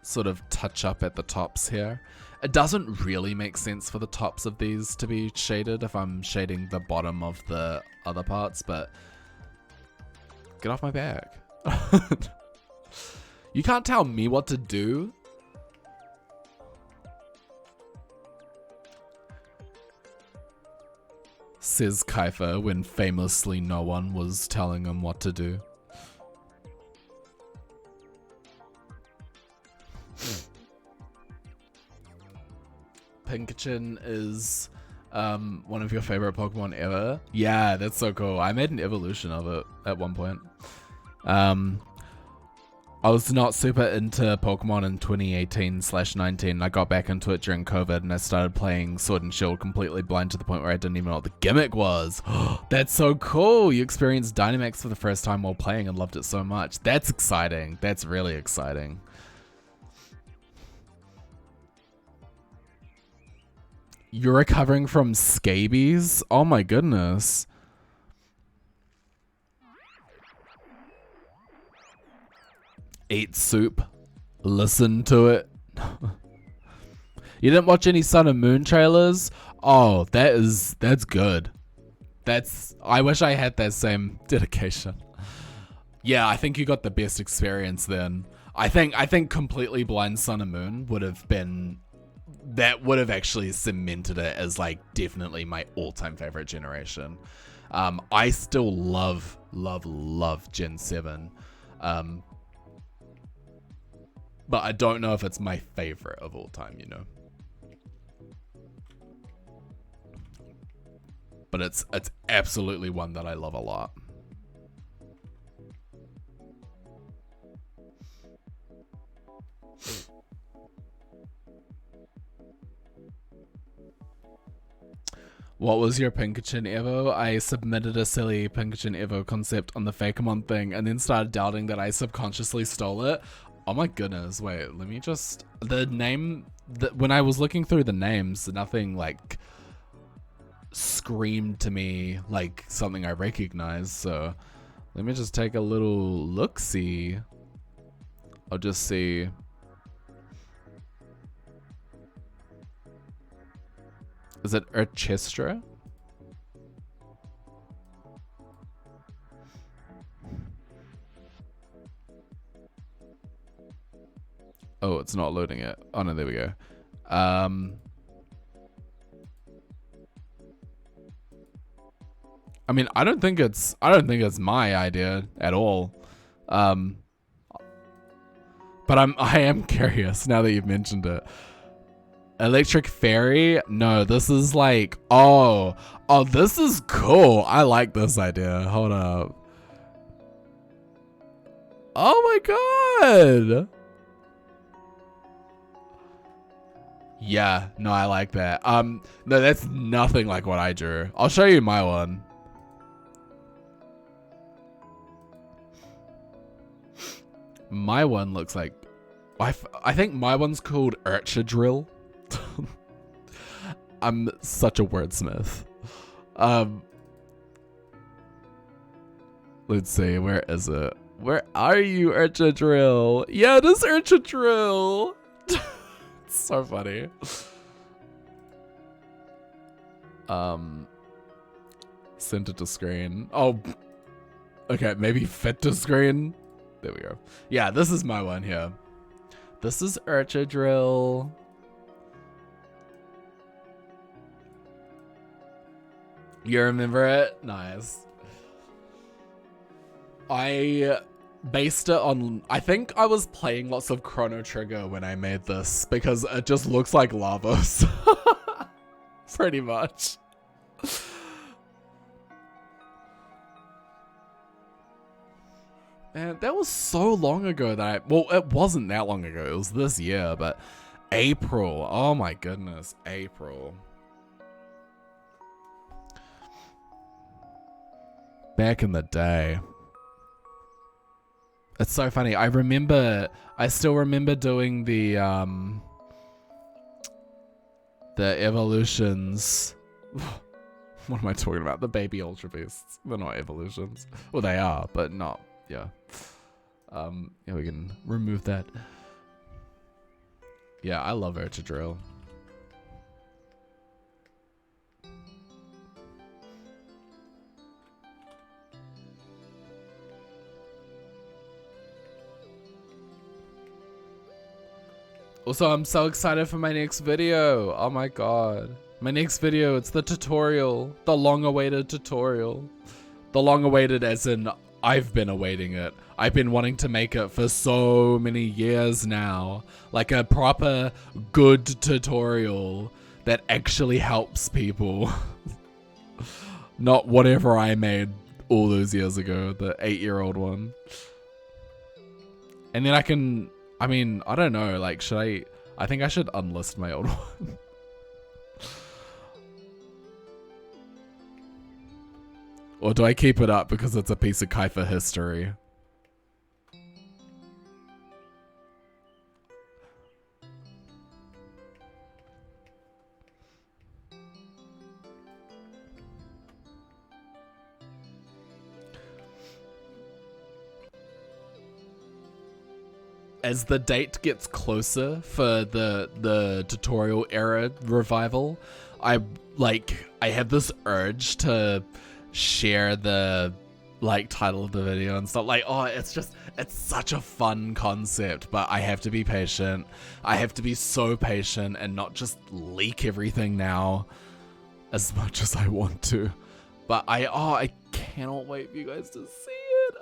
S1: sort of touch up at the tops here. It doesn't really make sense for the tops of these to be shaded if I'm shading the bottom of the other parts, but get off my back. You can't tell me what to do. Says Kyepha when famously no one was telling him what to do. Pinkachin is one of your favorite Pokemon ever. Yeah, that's so cool. I made an evolution of it at one point. I was not super into Pokemon in 2018/19. I got back into it during COVID and I started playing Sword and Shield completely blind to the point where I didn't even know what the gimmick was. That's so cool. You experienced Dynamax for the first time while playing and loved it so much. That's exciting. That's really exciting. You're recovering from scabies? Oh my goodness. Eat soup. Listen to it. You didn't watch any Sun and Moon trailers? Oh, that's good. I wish I had that same dedication. Yeah, I think you got the best experience then. I think completely blind Sun and Moon would have been, that would have actually cemented it as like definitely my all-time favorite generation. I still love Gen 7. But I don't know if it's my favorite of all time, you know. But it's absolutely one that I love a lot. What was your Pinkachin Evo? I submitted a silly Pinkachin Evo concept on the Fakemon thing and then started doubting that I subconsciously stole it. Oh my goodness, wait, let me just... The name... when I was looking through the names, nothing, like, screamed to me like something I recognize, so... Let me just take a little look-see. I'll just see... Is it Orchestra? Oh, it's not loading it. Oh no, there we go. I mean, I don't think it's my idea at all. But I am curious now that you've mentioned it. Electric Fairy? No, this is like, oh, this is cool. I like this idea. Hold up. Oh my god. Yeah, no, I like that. No, that's nothing like what I drew. I'll show you my one. My one looks like, I think my one's called Urchadrill. I'm such a wordsmith. Let's see, where is it? Where are you, Urcha Drill? Yeah, it is Urcha Drill. It's so funny. Send it to screen. Oh, okay, maybe fit to screen. There we go. Yeah, this is my one here. This is Urcha Drill. You remember it? Nice. I based it on, I think I was playing lots of Chrono Trigger when I made this because it just looks like Lavos. Pretty much. Man, that was so long ago that well, it wasn't that long ago. It was this year, but April. Oh my goodness, April. Back in the day. It's so funny. I still remember doing the evolutions. What am I talking about? The baby Ultra Beasts. They're not evolutions. Well, they are, but not, yeah. Yeah, we can remove that. Yeah, I love Urcha Drill. Also, I'm so excited for my next video. Oh my god. My next video, it's the tutorial. The long-awaited tutorial. The long-awaited as in, I've been awaiting it. I've been wanting to make it for so many years now. Like a proper, good tutorial that actually helps people. Not whatever I made all those years ago, the 8-year-old one. And then I can... I mean, I don't know, like, I think I should unlist my old one. Or do I keep it up because it's a piece of Kyepha history? As the date gets closer for the tutorial era revival, I have this urge to share the title of the video and stuff. Like, oh, it's such a fun concept, but I have to be patient. I have to be so patient and not just leak everything now as much as I want to. But I cannot wait for you guys to see it.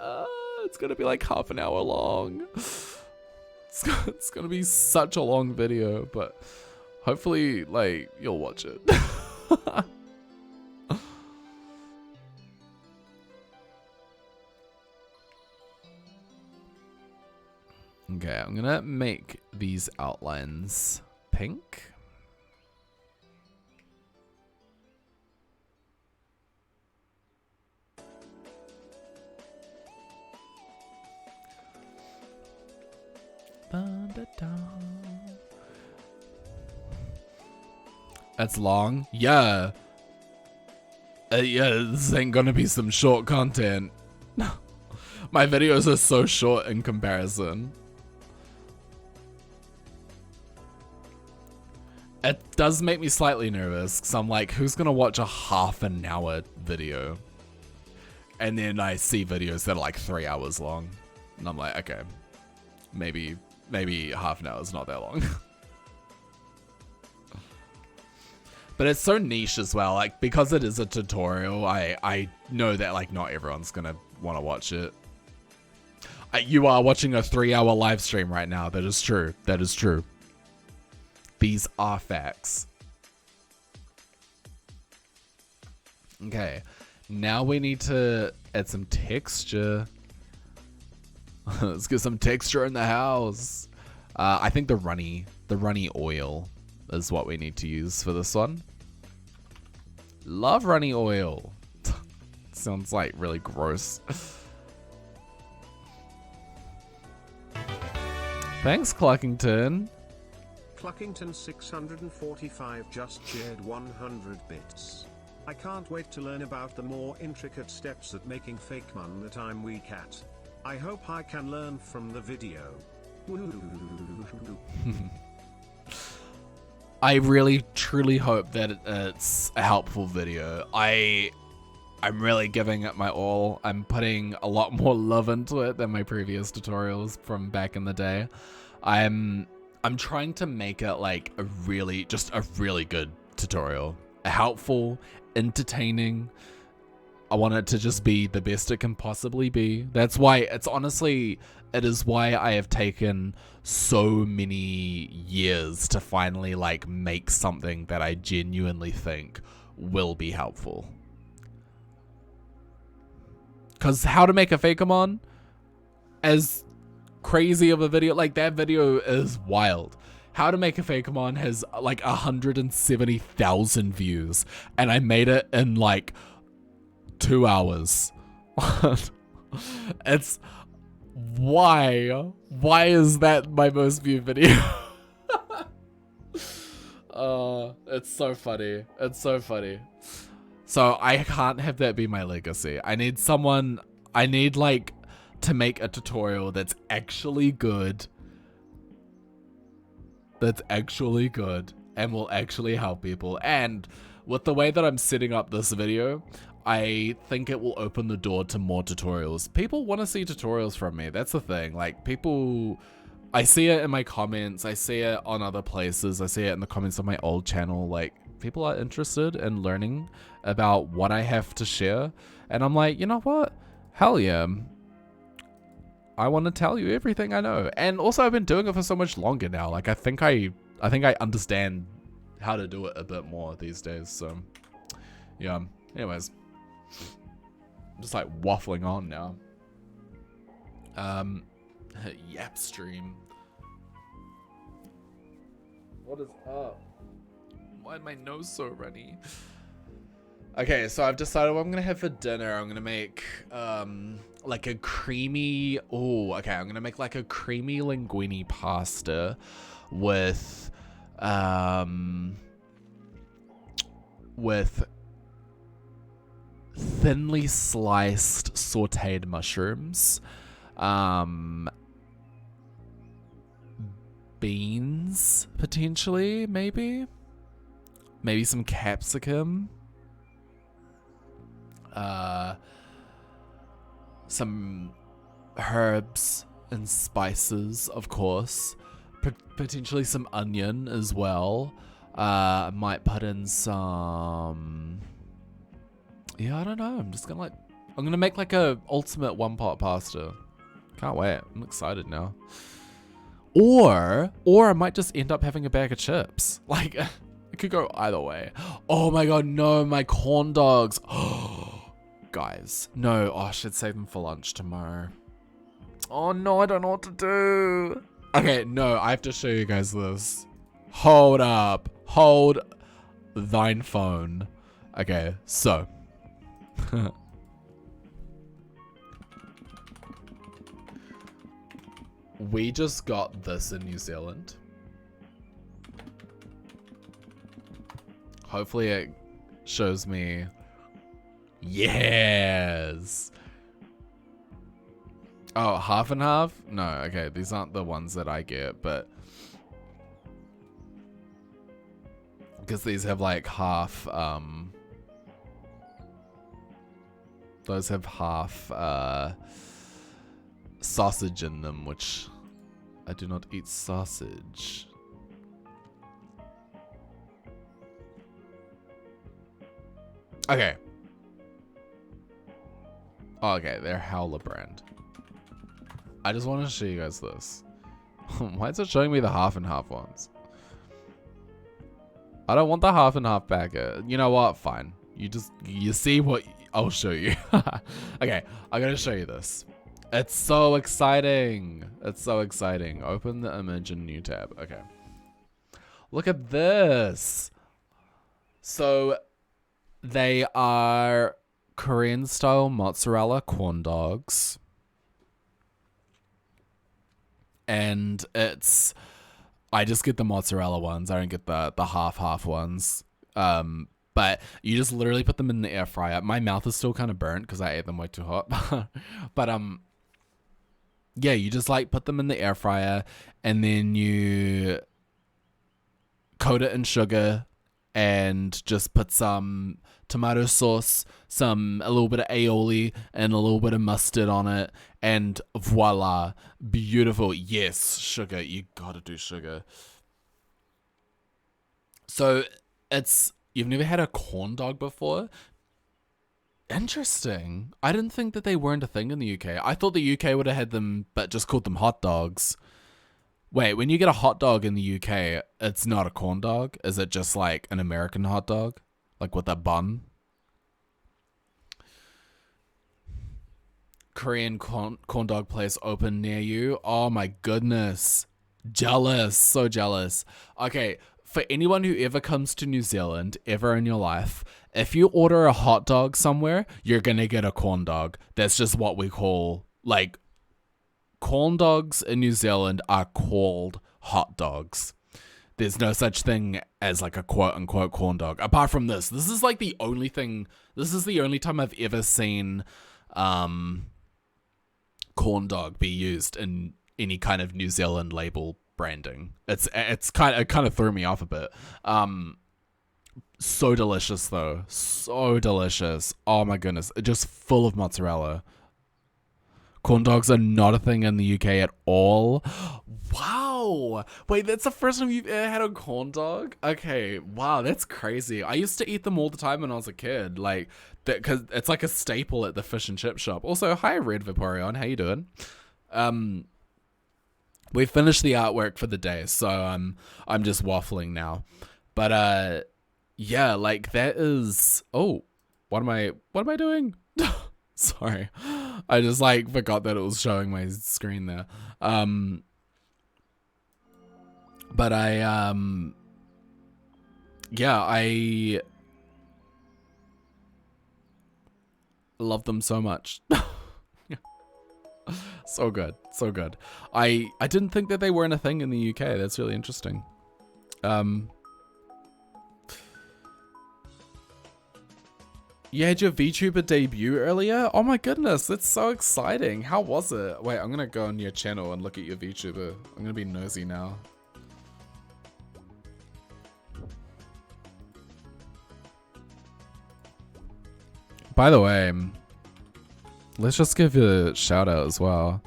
S1: It's gonna be like half an hour long. It's gonna be such a long video, but hopefully, like, you'll watch it. Okay, I'm gonna make these outlines pink. That's long. Yeah. Yeah, this ain't gonna be some short content. My videos are so short in comparison. It does make me slightly nervous, because I'm like, who's gonna watch a half an hour video? And then I see videos that are like 3 hours long. And I'm like, okay, maybe half an hour is not that long. But it's so niche as well, like, because it is a tutorial, I know that, like, not everyone's gonna want to watch it. You are watching a 3-hour live stream right now. That is true. That is true. These are facts. Okay, now we need to add some texture. Let's get some texture in the house. I think the runny oil is what we need to use for this one. Love runny oil. Sounds like really gross. Thanks, Cluckington.
S2: Cluckington 645 just shared 100 bits. I can't wait to learn about the more intricate steps at making Fakemon that I'm weak at. I hope I can learn from the video.
S1: I really truly hope that it's a helpful video. I'm really giving it my all. I'm putting a lot more love into it than my previous tutorials from back in the day. I'm trying to make it like a really good tutorial. Helpful, entertaining. I want it to just be the best it can possibly be. That's why it is why I have taken so many years to finally like make something that I genuinely think will be helpful. Because how to make a Fakemon, as crazy of a video, like that video is wild. How to make a Fakemon has like 170,000 views, and I made it in like 2 hours. It's why is that my most viewed video? It's so funny. It's so funny. So I can't have that be my legacy. I need like to make a tutorial that's actually good. And will actually help people. And with the way that I'm setting up this video, I think it will open the door to more tutorials. People want to see tutorials from me. That's the thing. Like, people, I see it in my comments. I see it on other places. I see it in the comments on my old channel. Like, people are interested in learning about what I have to share. And I'm like, you know what? Hell yeah. I want to tell you everything I know. And also, I've been doing it for so much longer now. Like, I think I understand how to do it a bit more these days. So, yeah. Anyways. I'm just like waffling on now. Yap stream. What is up? Why is my nose so runny? Okay, so I've decided what I'm gonna have for dinner. I'm gonna make like a creamy. Oh, okay. I'm gonna make like a creamy linguine pasta with thinly sliced sauteed mushrooms, beans potentially, maybe some capsicum, some herbs and spices, of course, potentially some onion as well. I might put in some, yeah, I don't know. I'm gonna make like a ultimate one pot pasta. Can't wait. I'm excited now. Or I might just end up having a bag of chips. Like, it could go either way. Oh my god, no, my corn dogs. Guys, no. Oh, I should save them for lunch tomorrow. Oh no, I don't know what to do. Okay, no, I have to show you guys this. Hold up. Hold thine phone. Okay, so. We just got this in New Zealand. Hopefully it shows me. Yes. Oh, half and half? No, okay, these aren't the ones that I get, but because these have like half, those have half sausage in them, which I do not eat sausage. Okay. Oh, okay, they're Howler brand. I just want to show you guys this. Why is it showing me the half and half ones? I don't want the half and half packet. You know what? Fine. You see what I'll show you. Okay, I'm gonna show you this. It's so exciting. It's so exciting. Open the image in new tab. Okay. Look at this. So they are Korean style mozzarella corn dogs. And I just get the mozzarella ones. I don't get the half ones. But you just literally put them in the air fryer. My mouth is still kind of burnt because I ate them way too hot. But yeah, you just like put them in the air fryer and then you coat it in sugar and just put some tomato sauce, a little bit of aioli and a little bit of mustard on it, and voila, beautiful. Yes, sugar. You gotta do sugar. So you've never had a corn dog before? Interesting. I didn't think that they weren't a thing in the UK. I thought the UK would have had them, but just called them hot dogs. Wait, when you get a hot dog in the UK, it's not a corn dog? Is it just like an American hot dog? Like with a bun? Korean corn dog place open near you? Oh my goodness. Jealous. So jealous. Okay, for anyone who ever comes to New Zealand, ever in your life, if you order a hot dog somewhere, you're gonna get a corn dog. That's just what we call, like, corn dogs in New Zealand are called hot dogs. There's no such thing as like a quote unquote corn dog. Apart from this is like the only thing, this is the only time I've ever seen corn dog be used in any kind of New Zealand label branding. It kind of threw me off a bit. So delicious though. So delicious. Oh my goodness. Just full of mozzarella. Corn dogs are not a thing in the UK at all. Wow. Wait, that's the first time you've ever had a corn dog? Okay. Wow, that's crazy. I used to eat them all the time when I was a kid. Like, because it's like a staple at the fish and chip shop. Also, hi, Red Vaporeon. How you doing? We finished the artwork for the day, so I'm just waffling now. But yeah, like that is. Oh, what am I doing? Sorry, I just like forgot that it was showing my screen there. But yeah, I love them so much. So good, so good. I didn't think that they weren't a thing in the UK. That's really interesting. You had your VTuber debut earlier? Oh my goodness, that's so exciting. How was it? Wait, I'm gonna go on your channel and look at your VTuber. I'm gonna be nosy now. By the way, let's just give you a shout out as well.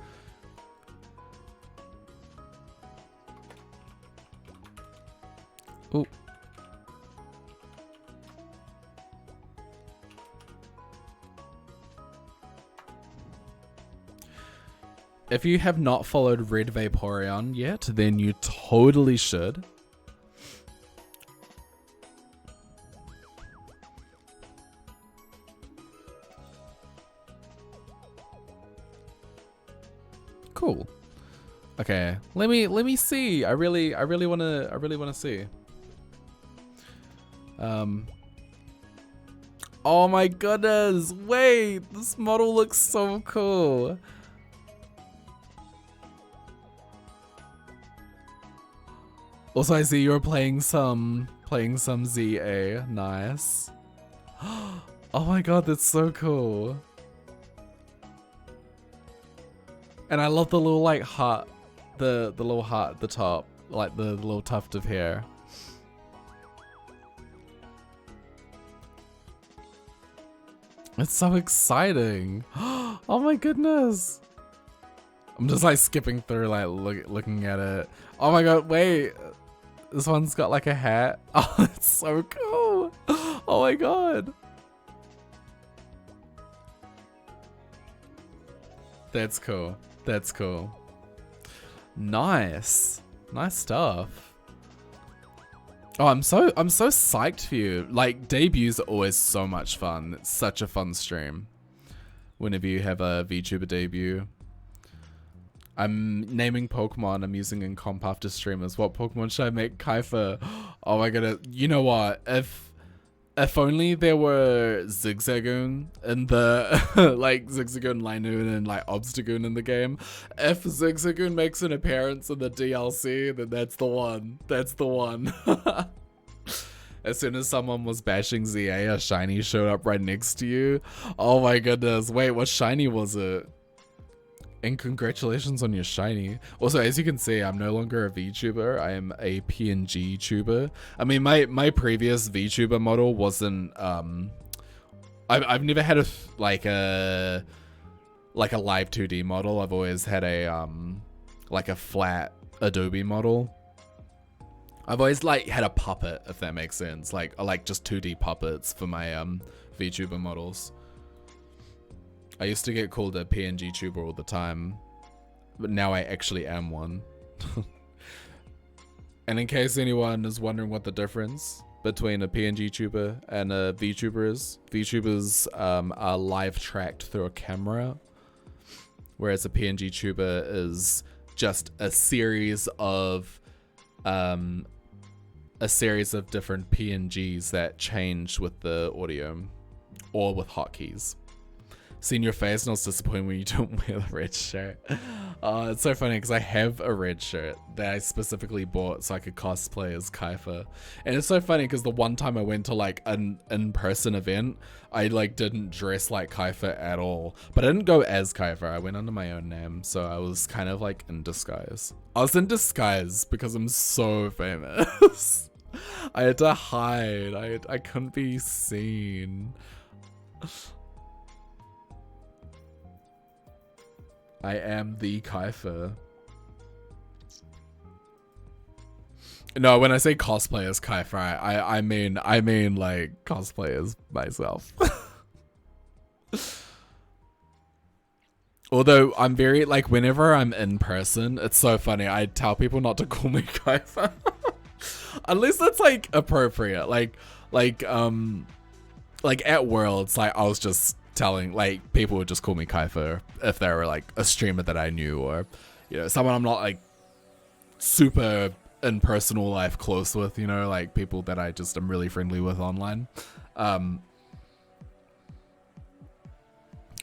S1: Ooh. If you have not followed Red Vaporeon yet, then you totally should. Cool. Okay, let me see. I really wanna see. Oh my goodness! Wait, this model looks so cool. Also, I see you're playing some ZA. Nice. Oh my god, that's so cool. And I love the little like heart, the little heart at the top, like the little tuft of hair. It's so exciting. Oh my goodness. I'm just like skipping through, like looking at it. Oh my god, wait. This one's got like a hat. Oh, it's so cool. Oh my god. That's cool. That's cool. Nice. Nice stuff. Oh, I'm so psyched for you. Like, debuts are always so much fun. It's such a fun stream. Whenever you have a VTuber debut. I'm naming Pokemon I'm using in comp after streamers. What Pokemon should I make Kyepha? Oh my goodness. You know what? If only there were Zigzagoon in the like Zigzagoon, Linoon, and like Obstagoon in the game. If Zigzagoon makes an appearance in the DLC, then that's the one. That's the one. As soon as someone was bashing ZA, a shiny showed up right next to you. Oh my goodness. Wait, what shiny was it? And congratulations on your shiny. Also, as you can see, I'm no longer a VTuber. I am a PNG tuber. I mean, my previous VTuber model wasn't I've never had like a live 2D model. I've always had a like a flat Adobe model. I've always like had a puppet, if that makes sense. Like I like just 2D puppets for my VTuber models. I used to get called a PNG tuber all the time, but now I actually am one. And in case anyone is wondering what the difference between a PNG tuber and a VTuber is, VTubers are live tracked through a camera, whereas a PNG tuber is just a series of different PNGs that change with the audio or with hotkeys. Seen your face and I was disappointed when you don't wear the red shirt. It's so funny because I have a red shirt that I specifically bought so I could cosplay as Kyepha. And it's so funny because the one time I went to like an in-person event, I like didn't dress like Kyepha at all. But I didn't go as Kyepha, I went under my own name. So I was kind of like in disguise. I was in disguise because I'm so famous. I had to hide, I couldn't be seen. I am the Kyepha. No, when I say cosplay as Kyepha, I mean like cosplay as myself. Although I'm very like whenever I'm in person, it's so funny. I tell people not to call me Kyepha. Unless that's like appropriate. Like at Worlds, like I was just telling, like, people would just call me Kyepha if they were like a streamer that I knew, or someone I'm not like super in personal life close with, like people that I just am really friendly with online.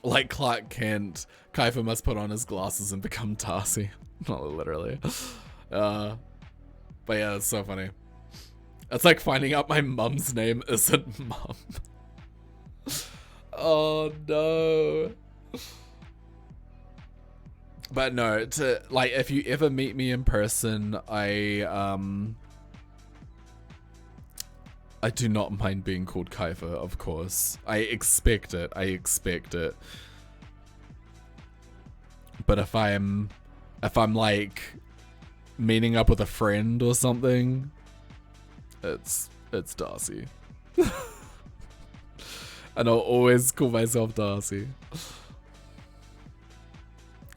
S1: Like Clark Kent, Kyepha must put on his glasses and become Darcy. Not literally. But yeah, it's so funny. It's like finding out my mum's name isn't Mum. Oh no. But no, like if you ever meet me in person, I do not mind being called Kyepha, of course. I expect it. But if I'm like meeting up with a friend or something, it's Darcy. And I'll always call myself Darcy.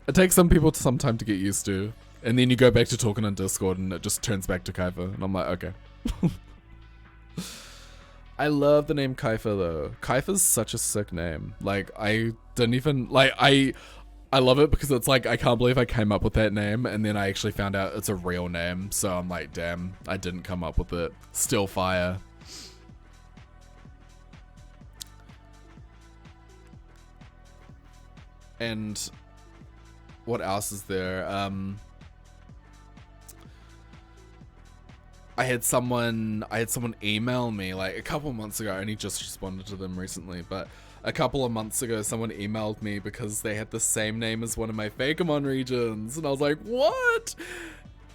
S1: It takes some people some time to get used to. And then you go back to talking on Discord and it just turns back to Kyepha. And I'm like, okay. I love the name Kyepha though. Kyepha's such a sick name. Like, I didn't even... Like, I love it because it's like, I can't believe I came up with that name. And then I actually found out it's a real name. So I'm like, damn, I didn't come up with it. Still fire. And what else is there? I had someone email me like a couple months ago. I only just responded to them recently, but a couple of months ago, someone emailed me because they had the same name as one of my Fakemon regions, and I was like, what?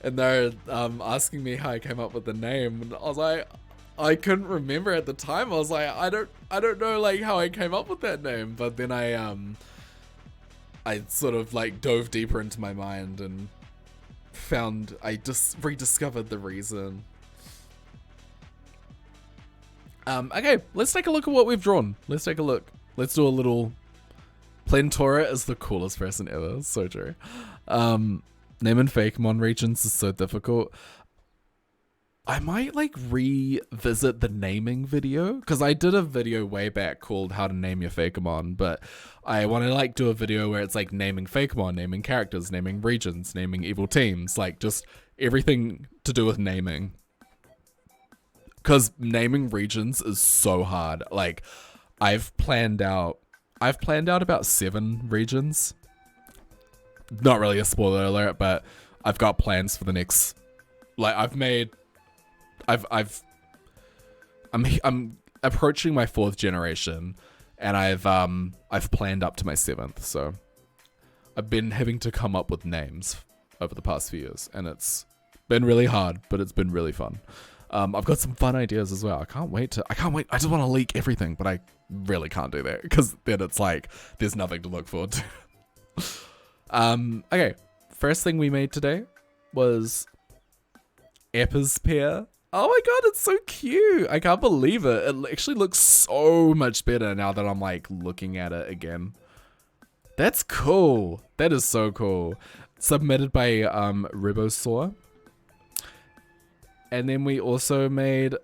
S1: And they're asking me how I came up with the name, and I was like, I couldn't remember at the time. I was like, I don't know like how I came up with that name, but then I sort of like dove deeper into my mind and I just rediscovered the reason. Okay, let's take a look at what we've drawn. Let's take a look. Let's do a little... Plantora is the coolest person ever. So true. Naming Fakemon regions is so difficult. I might like revisit the naming video, because I did a video way back called How to Name Your Fakemon, but I want to like do a video where it's like naming Fakemon, naming characters, naming regions, naming evil teams, like just everything to do with naming. Because naming regions is so hard. Like I've planned out about 7 regions. Not really a spoiler alert, but I've got plans for the next, like I'm approaching my 4th generation, and I've planned up to my 7th, so I've been having to come up with names over the past few years, and it's been really hard, but it's been really fun. I've got some fun ideas as well. I can't wait. I just want to leak everything, but I really can't do that because then it's like there's nothing to look forward to. Okay, first thing we made today was Kyepha's pair. Oh my god, it's so cute. I can't believe it. It actually looks so much better now that I'm like looking at it again. That's cool. That is so cool. Submitted by Ribosaur. And then we also made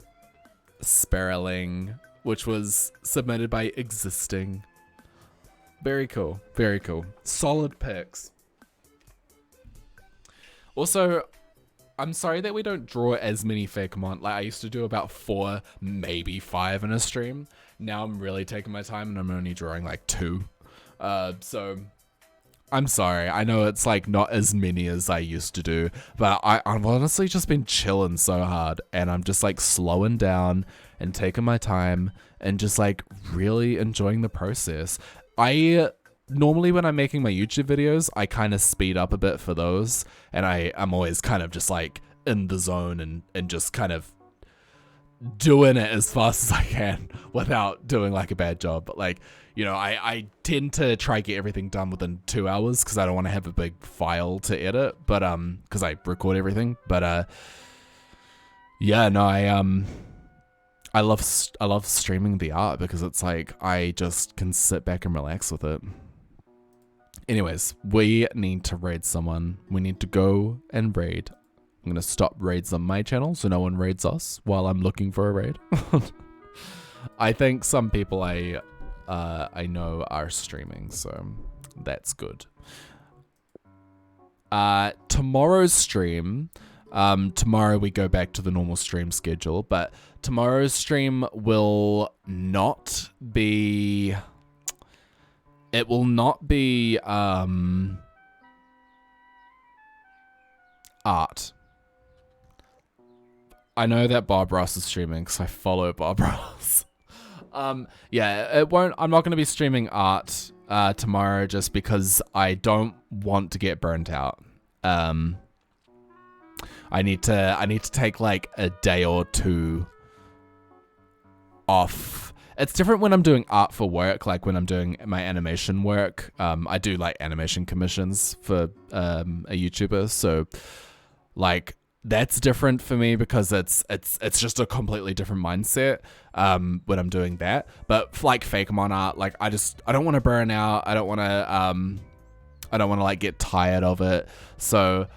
S1: Spiraling, which was submitted by Existing. Very cool. Very cool. Solid picks. Also, I'm sorry that we don't draw as many Fakemon. Like, I used to do about 4, maybe 5 in a stream. Now I'm really taking my time and I'm only drawing like 2. So I'm sorry. I know it's like not as many as I used to do, but I've honestly just been chilling so hard, and I'm just like slowing down and taking my time and just like really enjoying the process. Normally when I'm making my YouTube videos, I kind of speed up a bit for those, and I'm always kind of just like in the zone and just kind of doing it as fast as I can without doing like a bad job. But like, you know, I tend to try get everything done within 2 hours because I don't want to have a big file to edit, but because I record everything. But yeah, no, I love streaming the art because it's like I just can sit back and relax with it. Anyways, we need to raid someone. We need to go and raid. I'm going to stop raids on my channel so no one raids us while I'm looking for a raid. I think some people I know are streaming, so that's good. Tomorrow's stream, tomorrow we go back to the normal stream schedule, but tomorrow's stream will not be... It will not be art. I know that Bob Ross is streaming because I follow Bob Ross. Yeah, it won't. I'm not going to be streaming art tomorrow just because I don't want to get burnt out. I need to take like a day or 2 off. It's different when I'm doing art for work, like when I'm doing my animation work. I do like animation commissions for a YouTuber, so like that's different for me because it's just a completely different mindset when I'm doing that. But for like Fakemon art, like I don't want to burn out. I don't want to like get tired of it. So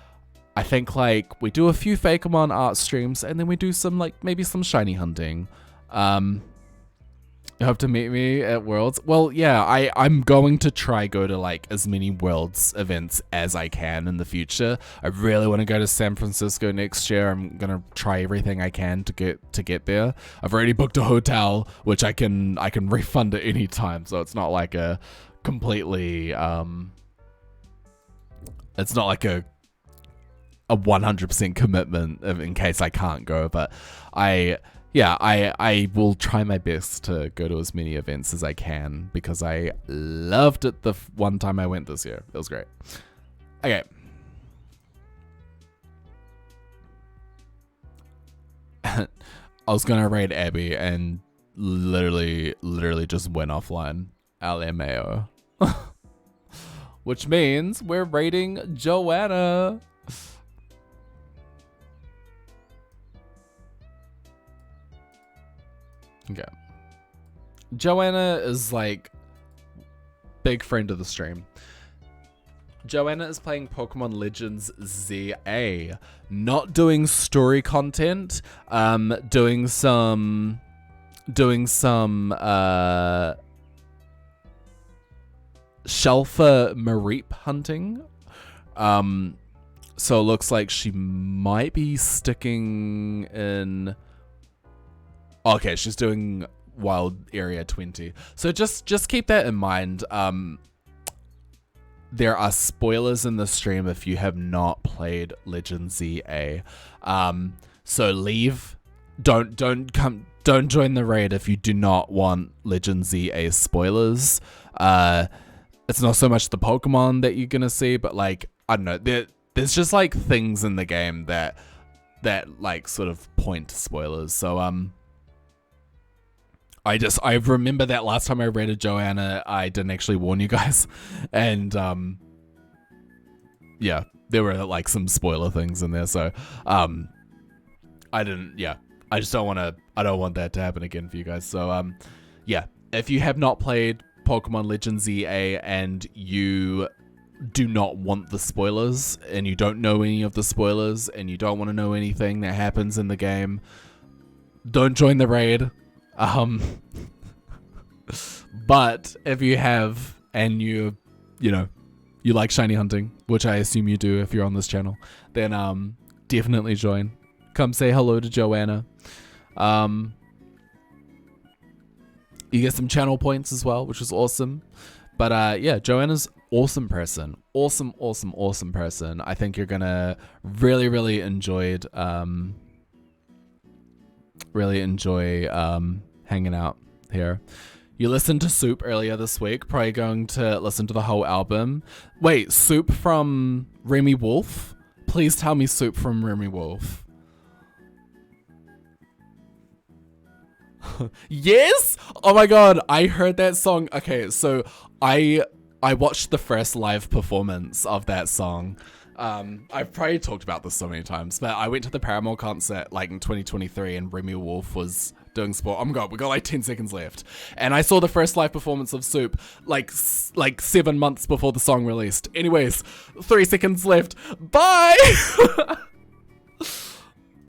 S1: I think like we do a few Fakemon art streams and then we do some like maybe some shiny hunting. You have to meet me at Worlds. Well, yeah, I'm going to try go to like as many Worlds events as I can in the future. I really want to go to San Francisco next year. I'm gonna try everything I can to get there. I've already booked a hotel, which I can refund at any time, so it's not like a completely it's not like a 100% commitment in case I can't go, but I will try my best to go to as many events as I can because I loved it the one time I went this year. It was great. Okay. I was gonna raid Abby and literally just went offline. LMAO. Which means we're raiding Joanna. Okay. Joanna is like big friend of the stream. Joanna is playing Pokemon Legends ZA, not doing story content, doing some Shelfa Mareep hunting. So it looks like she might be sticking in. Okay, she's doing Wild Area 20. So just keep that in mind. There are spoilers in the stream if you have not played Legend ZA. So leave. Don't join the raid if you do not want Legend ZA spoilers. it's not so much the Pokemon that you're gonna see, but like, I don't know, there's just like things in the game that like sort of point to spoilers. So I remember that last time I rated Joanna, I didn't actually warn you guys, and yeah, there were like some spoiler things in there. So I didn't. Yeah, I just don't want to. I don't want that to happen again for you guys. So yeah, if you have not played Pokemon Legends EA and you do not want the spoilers and you don't know any of the spoilers and you don't want to know anything that happens in the game, don't join the raid. But if you have and you like shiny hunting, which I assume you do if you're on this channel, then definitely join. Come say hello to Joanna. You get some channel points as well, which is awesome. But yeah, Joanna's awesome person. Awesome person. I think you're gonna really enjoy hanging out here. You listened to Soup earlier this week, probably going to listen to the whole album. Wait, Soup from Remy Wolf? Please tell me Soup from Remy Wolf. Yes? Oh my god, I heard that song. Okay, so I watched the first live performance of that song. I've probably talked about this so many times, but I went to the Paramore concert like in 2023 and Remy Wolf was doing sport. Oh my god, we got like 10 seconds left. And I saw the first live performance of Soup like 7 months before the song released. Anyways, 3 seconds left. Bye!